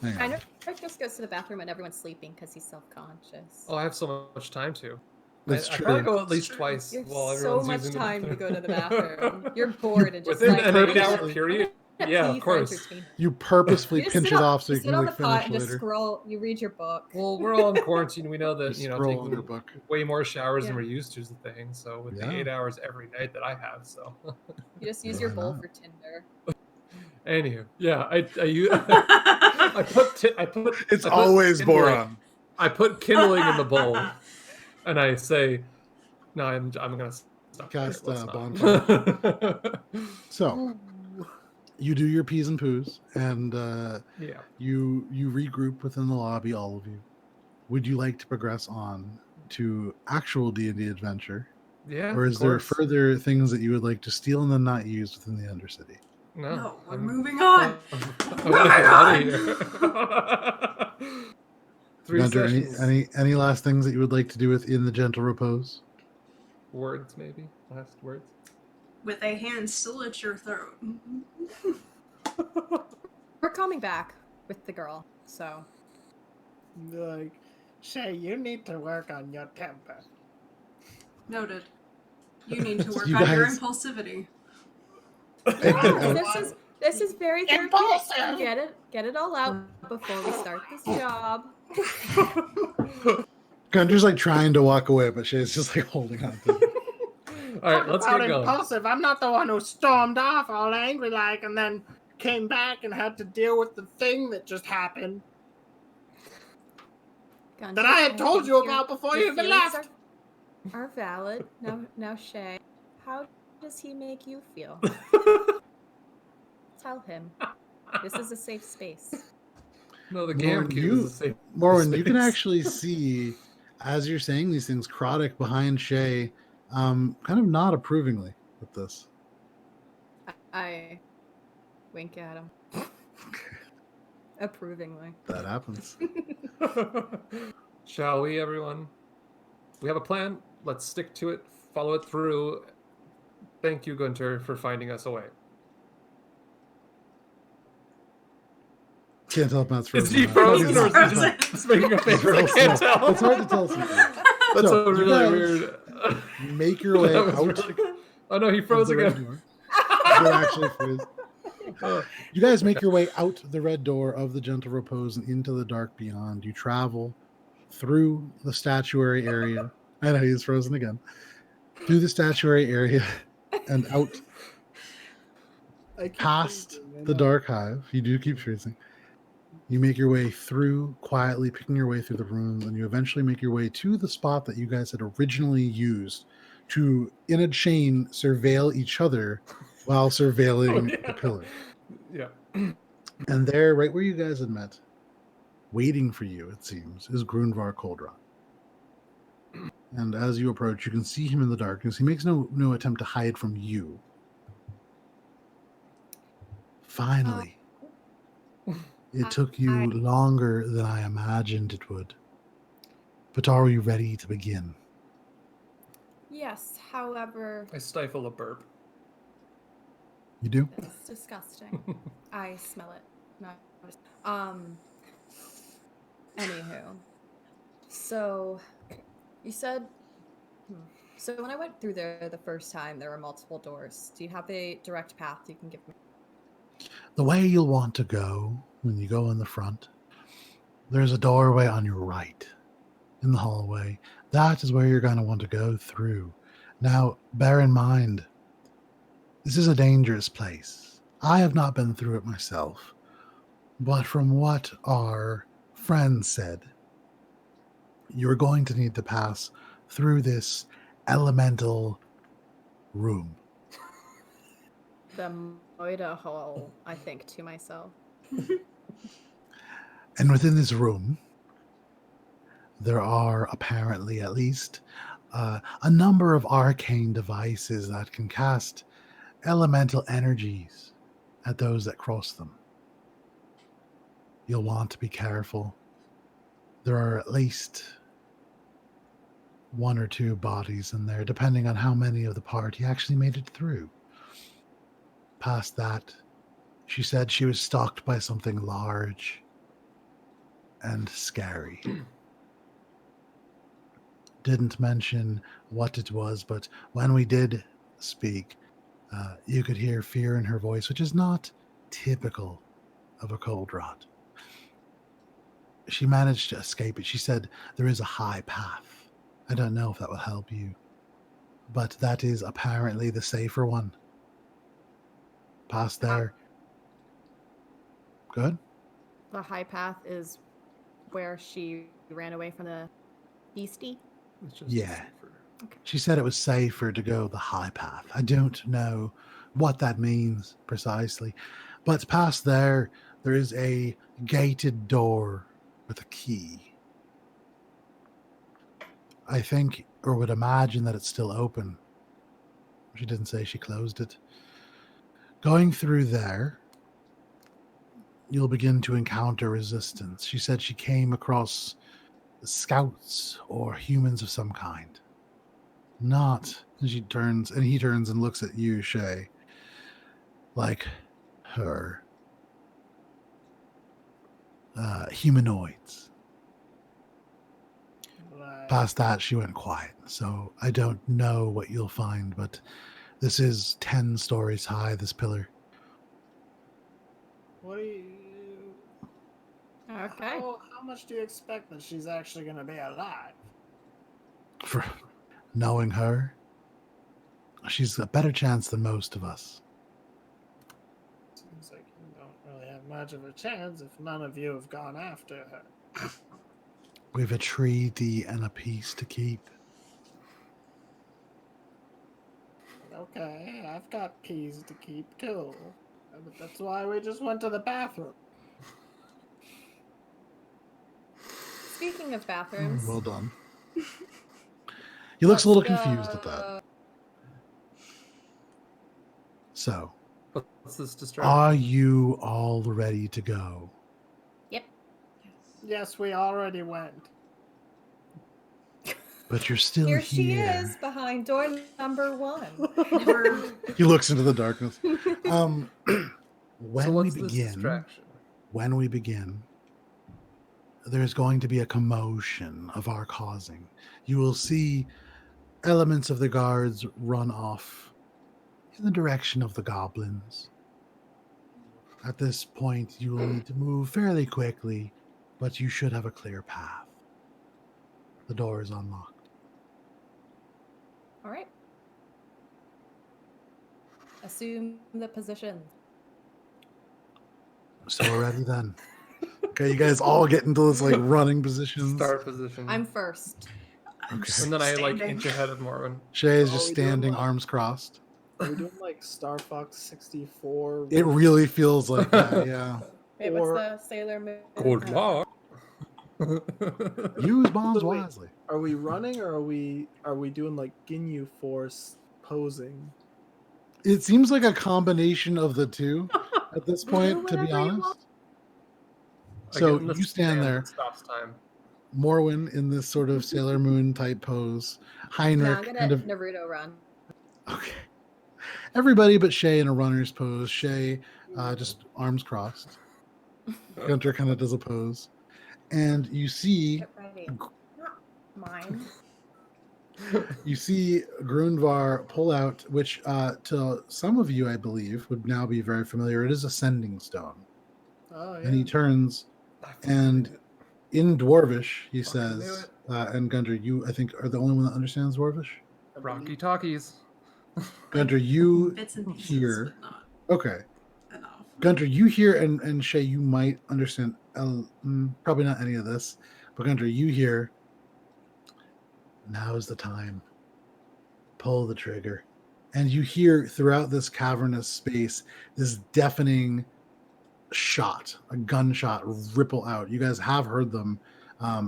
Hang
I
on.
know Rick just goes to the bathroom when everyone's sleeping because he's self-conscious.
Oh, I have so much time to.
That's
I
true.
probably go at least twice
You have
while
so
everyone's
much
using
time
the
to go to the bathroom. You're bored and just
within
like
an
purposely-
8-hour period. Yeah, of course.
You purposely
You just
pinch
sit
it
on-
off so you
sit
can
on
like
the pot
finish
and just
later.
scroll. You read your book.
Well, we're all in quarantine. We know
You
that
scroll on your
taking
book.
way more showers than
Yeah.
we're used to is the thing. So with
Yeah.
the 8 hours every night that I have, so
You just use
Why
your bowl
not?
for Tinder.
anywho, yeah, I put
It's
I put
always
kindling-
boron.
I put kindling in the bowl, and I say, "No, I'm gonna stop."
Cast,
Let's
bonfire. So you do your P's and poos, and
yeah.
you regroup within the lobby, all of you. Would you like to progress on to actual D&D adventure,
Yeah.
or
of
is there
course.
further things that you would like to steal and then not use within the Undercity?
No,
No, we're
I'm-
moving on.
I'm
Moving
gonna get out
on.
of here. 3
Gunter,
sessions.
any last things that you would like to do within the gentle repose?
Words, maybe last words.
With a hand still at your throat.
We're coming back with the girl, so
Like, Shay, you need to work on your temper.
Noted. You need to work
You
on your
guys-
impulsivity.
this is very therapeutic.
Impulsive.
Get it all out before we start this job.
Gunter's like trying to walk away, but she's just like holding on to it.
All right,
Talk
let's
about
get going.
impulsive. I'm not the one who stormed off all angry like and then came back and had to deal with the thing that just happened
Gunter,
that I had told
think
you
your-
about before
your
you even
feelings
left.
Are valid. Now, Shay, how does he make you feel? Tell him. This is a safe space.
No, the
Morwen,
GameCube
you-
is the same.
Morwen, you can
space.
actually see, as you're saying these things, Croddick behind Shay, kind of not approvingly with this.
I wink at him. Approvingly.
That happens.
Shall we, everyone? We have a plan. Let's stick to it. Follow it through. Thank you, Gunter, for finding us a way.
Can't tell if that's
Is
frozen.
he
or not.
frozen
He's
or
not.
is he
frozen?
just making a face?
It's real
I can't
small.
tell.
It's hard to tell something.
That's
So,
a
you
really
guys
weird.
Make your way
That was
out
really good. Oh no, he
of
froze
the red
again.
door. You're actually froze. You guys make your way out the red door of the gentle repose and into the dark beyond. You travel through the statuary area. I know he's frozen again. Through the statuary area and out
I keep
past
thinking,
the dark hive. You do keep freezing. You make your way through quietly, picking your way through the rooms, and you eventually make your way to the spot that you guys had originally used to, in a chain, surveil each other while surveilling
Oh, yeah.
the pillar.
Yeah.
And there, right where you guys had met, waiting for you, it seems, is Grunvar Coldwrought. And as you approach, you can see him in the darkness. He makes no attempt to hide from you. Finally, It took you longer than I imagined it would. But are we ready to begin?
Yes, however,
I stifle a burp.
You do?
it's disgusting. I smell it. Not anywho. So you said so when I went through there the first time there were multiple doors. Do you have a direct path you can give me?
The way you'll want to go when you go in the front, there's a doorway on your right in the hallway. That is where you're going to want to go through. Now, bear in mind, this is a dangerous place. I have not been through it myself, but from what our friend said, you're going to need to pass through this elemental room.
The Moida Hall, I think to myself.
And within this room, there are apparently at least a number of arcane devices that can cast elemental energies at those that cross them. You'll want to be careful. There are at least one or two bodies in there, depending on how many of the party actually made it through. Past that, she said she was stalked by something large and scary. Didn't mention what it was, but when we did speak, you could hear fear in her voice, which is not typical of a Coldwrought. She managed to escape it. She said there is a high path. I don't know if that will help you, but that is apparently the safer one. Past there. Good.
The high path is where she ran away from the beastie.
It's just
Yeah.
safer.
She said it was safer to go the high path. I don't know what that means precisely, but past there is a gated door with a key. I think, or would imagine, that it's still open. She didn't say she closed it. Going through there, you'll begin to encounter resistance. She said she came across scouts or humans of some kind. Not, and he turns and looks at you, Shay, like her. Humanoids.
Like,
Past that, she went quiet. So I don't know what you'll find, but this is 10 stories high, this pillar.
what do you?
Okay.
How much do you expect that she's actually going to be alive?
For knowing her, she's a better chance than most of us.
Seems like you don't really have much of a chance if none of you have gone after her.
We've a treaty and a peace to keep.
Okay, I've got keys to keep too. But that's why we just went to the bathroom.
Speaking of bathrooms,
Well done. He looks a little
let's
confused at that.
go-
So,
What's this distraction?
are you all ready to go?
Yes, we already went.
But you're still
Here
here.
she is behind door number 1.
Never.
He looks into the darkness.
So
When
what's
we
this
begin,
distraction?
there's going to be a commotion of our causing. You will see elements of the guards run off in the direction of the goblins. At this point, you will need to move fairly quickly, but you should have a clear path. The door is unlocked.
All right. Assume the position.
So we're ready then. Okay, you guys all get into this like running positions.
Start position.
I'm first.
Okay.
And then I like
Standing.
inch ahead of Morwen.
Shay is
Oh,
just
we doing
standing,
what?
arms crossed.
Are we doing like Star Fox 64?
It really feels like that, yeah.
Wait,
Or-
what's the Sailor Moon?
Coldwrought.
Use bombs
Wait.
wisely.
Are we running or are we doing like Ginyu Force posing?
It seems like a combination of the two at this point, to be
Whatever you
honest. So
get in the
you stand there,
that stops time.
Morwen in this sort of Sailor Moon type pose.
Now
Heinrich
I'm gonna
kind of
Naruto run.
okay. Everybody but Shay in a runner's pose. Shay just arms crossed. Gunter kind of does a pose, and you see
Get ready. Not mine.
Grundvar pull out, which to some of you, I believe, would now be very familiar. It is a sending stone.
Oh
And he
yeah.
turns,
I fucking
and
knew it.
in Dwarvish, he
Fucking knew
says,
it.
and Gunter, you, I think, are the only one that understands Dwarvish.
I
Rocky
believe-
talkies.
Gunter, you
Bits and pieces,
hear.
but not
Okay.
enough.
Gunter, you hear, and Shay, you might understand, probably not any of this, but Gunter, you hear, now's the time. Pull the trigger. And you hear throughout this cavernous space this deafening shot, a gunshot ripple out. You guys have heard them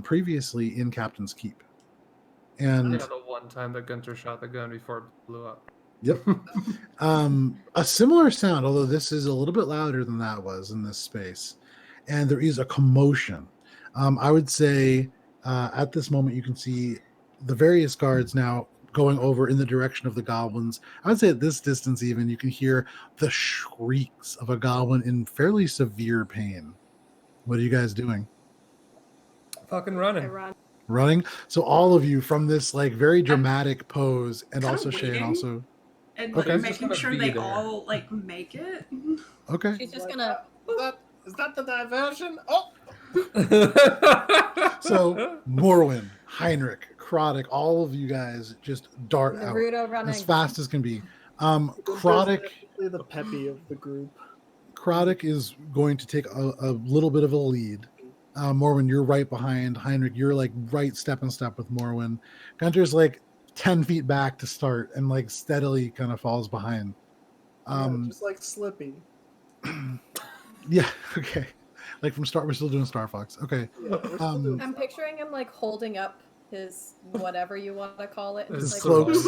previously in Captain's Keep.
I
And
know the one time that Gunter shot the gun before it blew up.
yep. A similar sound, although this is a little bit louder than that was in this space. And there is a commotion. I would say at this moment you can see the various guards now going over in the direction of the goblins. I would say at this distance even you can hear the shrieks of a goblin in fairly severe pain. What are you guys doing?
Fucking
I
running.
run.
Running? So all of you from this like very dramatic pose, and
kinda
also Shay, and
waiting.
also
And
Okay.
like
She's
just
making
gonna
sure
be
they
there.
all like make it.
okay.
She's just
Like,
gonna.
Is that the diversion? Oh,
So Morwen, Heinrich, Krodik, all of you guys just dart out
Naruto running.
as fast as can be.
Gunter's
Krodik
definitely the peppy of the group.
is going to take a little bit of a lead. Morwen, you're right behind. Heinrich, you're like right step in step with Morwen. Gunter's like 10 feet back to start and like steadily kind of falls behind.
Yeah, just like Slippy.
Yeah, okay. Like from Star, we're still doing Star Fox. Okay.
Yeah, we're still
Um,
doing
I'm picturing him like holding up his whatever you want to call it.
His
Like,
cloaks.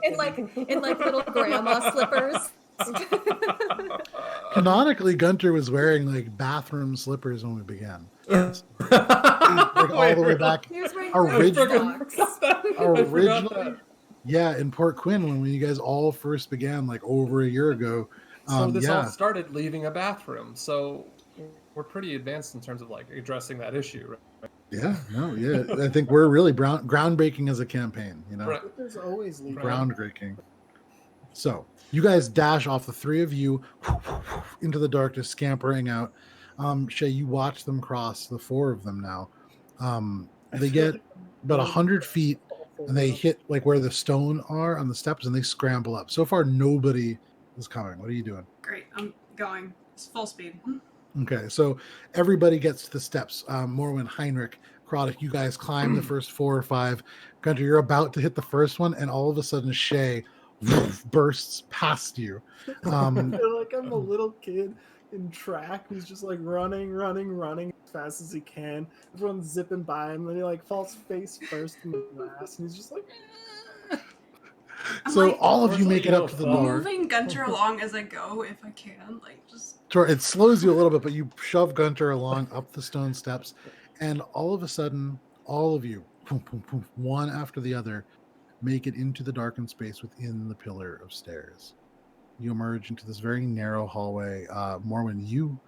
in like little grandma slippers.
Canonically, Gunter was wearing like bathroom slippers when we began.
like
Like all the way back.
Here's my
Originally-
Birkenstocks.
Originally, yeah, in Port Quinn when you guys all first began, like over a year ago.
So this all
Yeah,
started leaving a bathroom. So we're pretty advanced in terms of like addressing that issue, right?
yeah, no, yeah. I think we're really groundbreaking as a campaign. You know,
Right.
There's always leaving.
groundbreaking. So you guys dash off, the three of you, into the darkness, scampering out. Shay, you watch them cross, the four of them now. They get about 100 feet and they hit like where the stone are on the steps and they scramble up. So far, nobody is coming. What are you doing?
Great, I'm going. It's full speed.
Okay, so everybody gets to the steps. Morwen, Heinrich, Krodik, you guys climb the first 4 or 5. Gunter, you're about to hit the first one, and all of a sudden, Shay bursts past you.
I feel like I'm a little kid in track who's just like running as fast as he can. Everyone's zipping by him, then he like falls face first in the grass, and he's just like,
I'm
So
like,
all of you make it up to the door.
moving Gunter along as I go if I can. Like just
Sure, it slows you a little bit, but you shove Gunter along up the stone steps, and all of a sudden, all of you, boom, boom, boom, one after the other, make it into the darkened space within the pillar of stairs. You emerge into this very narrow hallway. Morwen, you,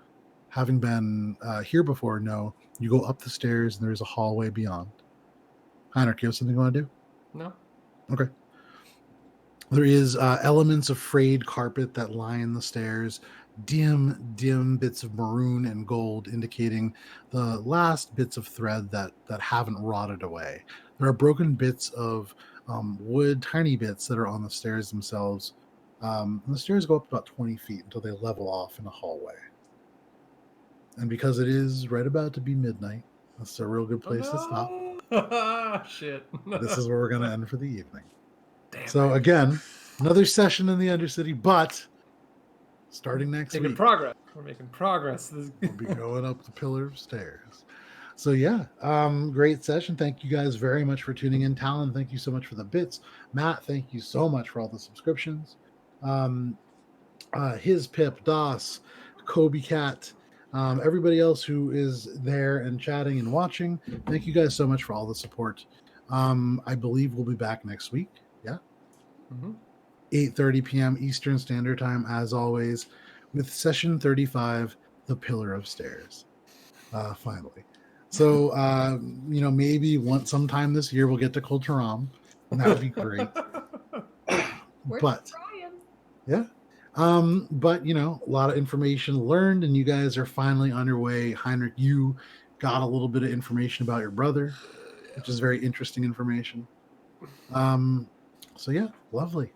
having been here before, know you go up the stairs and there's a hallway beyond. Heinrich, you have something you want to do?
No.
Okay. There is elements of frayed carpet that line the stairs, dim bits of maroon and gold indicating the last bits of thread that haven't rotted away. There are broken bits of wood, tiny bits that are on the stairs themselves. And the stairs go up about 20 feet until they level off in a hallway. And because it is right about to be midnight, that's a real good place to stop.
Shit.
This is where we're going to end for the evening.
Damn
So
it.
again, another session in the Undercity, but starting next
Making
week,
progress. We're making progress. This
we'll be going up the pillar of stairs. So yeah, great session. Thank you guys very much for tuning in. Talon, thank you so much for the bits. Matt, thank you so much for all the subscriptions. His Pip, Das, Kobe Cat, Everybody else who is there and chatting and watching, thank you guys so much for all the support. I believe we'll be back next week. Yeah.
Mm-hmm.
8:30 p.m. Eastern Standard Time, as always, with session 35, The Pillar of Stairs. Finally. So, maybe sometime this year we'll get to Coldwrought, and that would be great.
We're
But
trying.
yeah. But a lot of information learned, and you guys are finally on your way. Heinrich, you got a little bit of information about your brother, which is very interesting information. So yeah, lovely.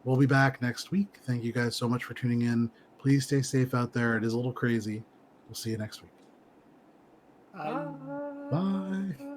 We'll be back next week. Thank you guys so much for tuning in. Please stay safe out there. It is a little crazy. We'll see you next week.
Bye.
Bye.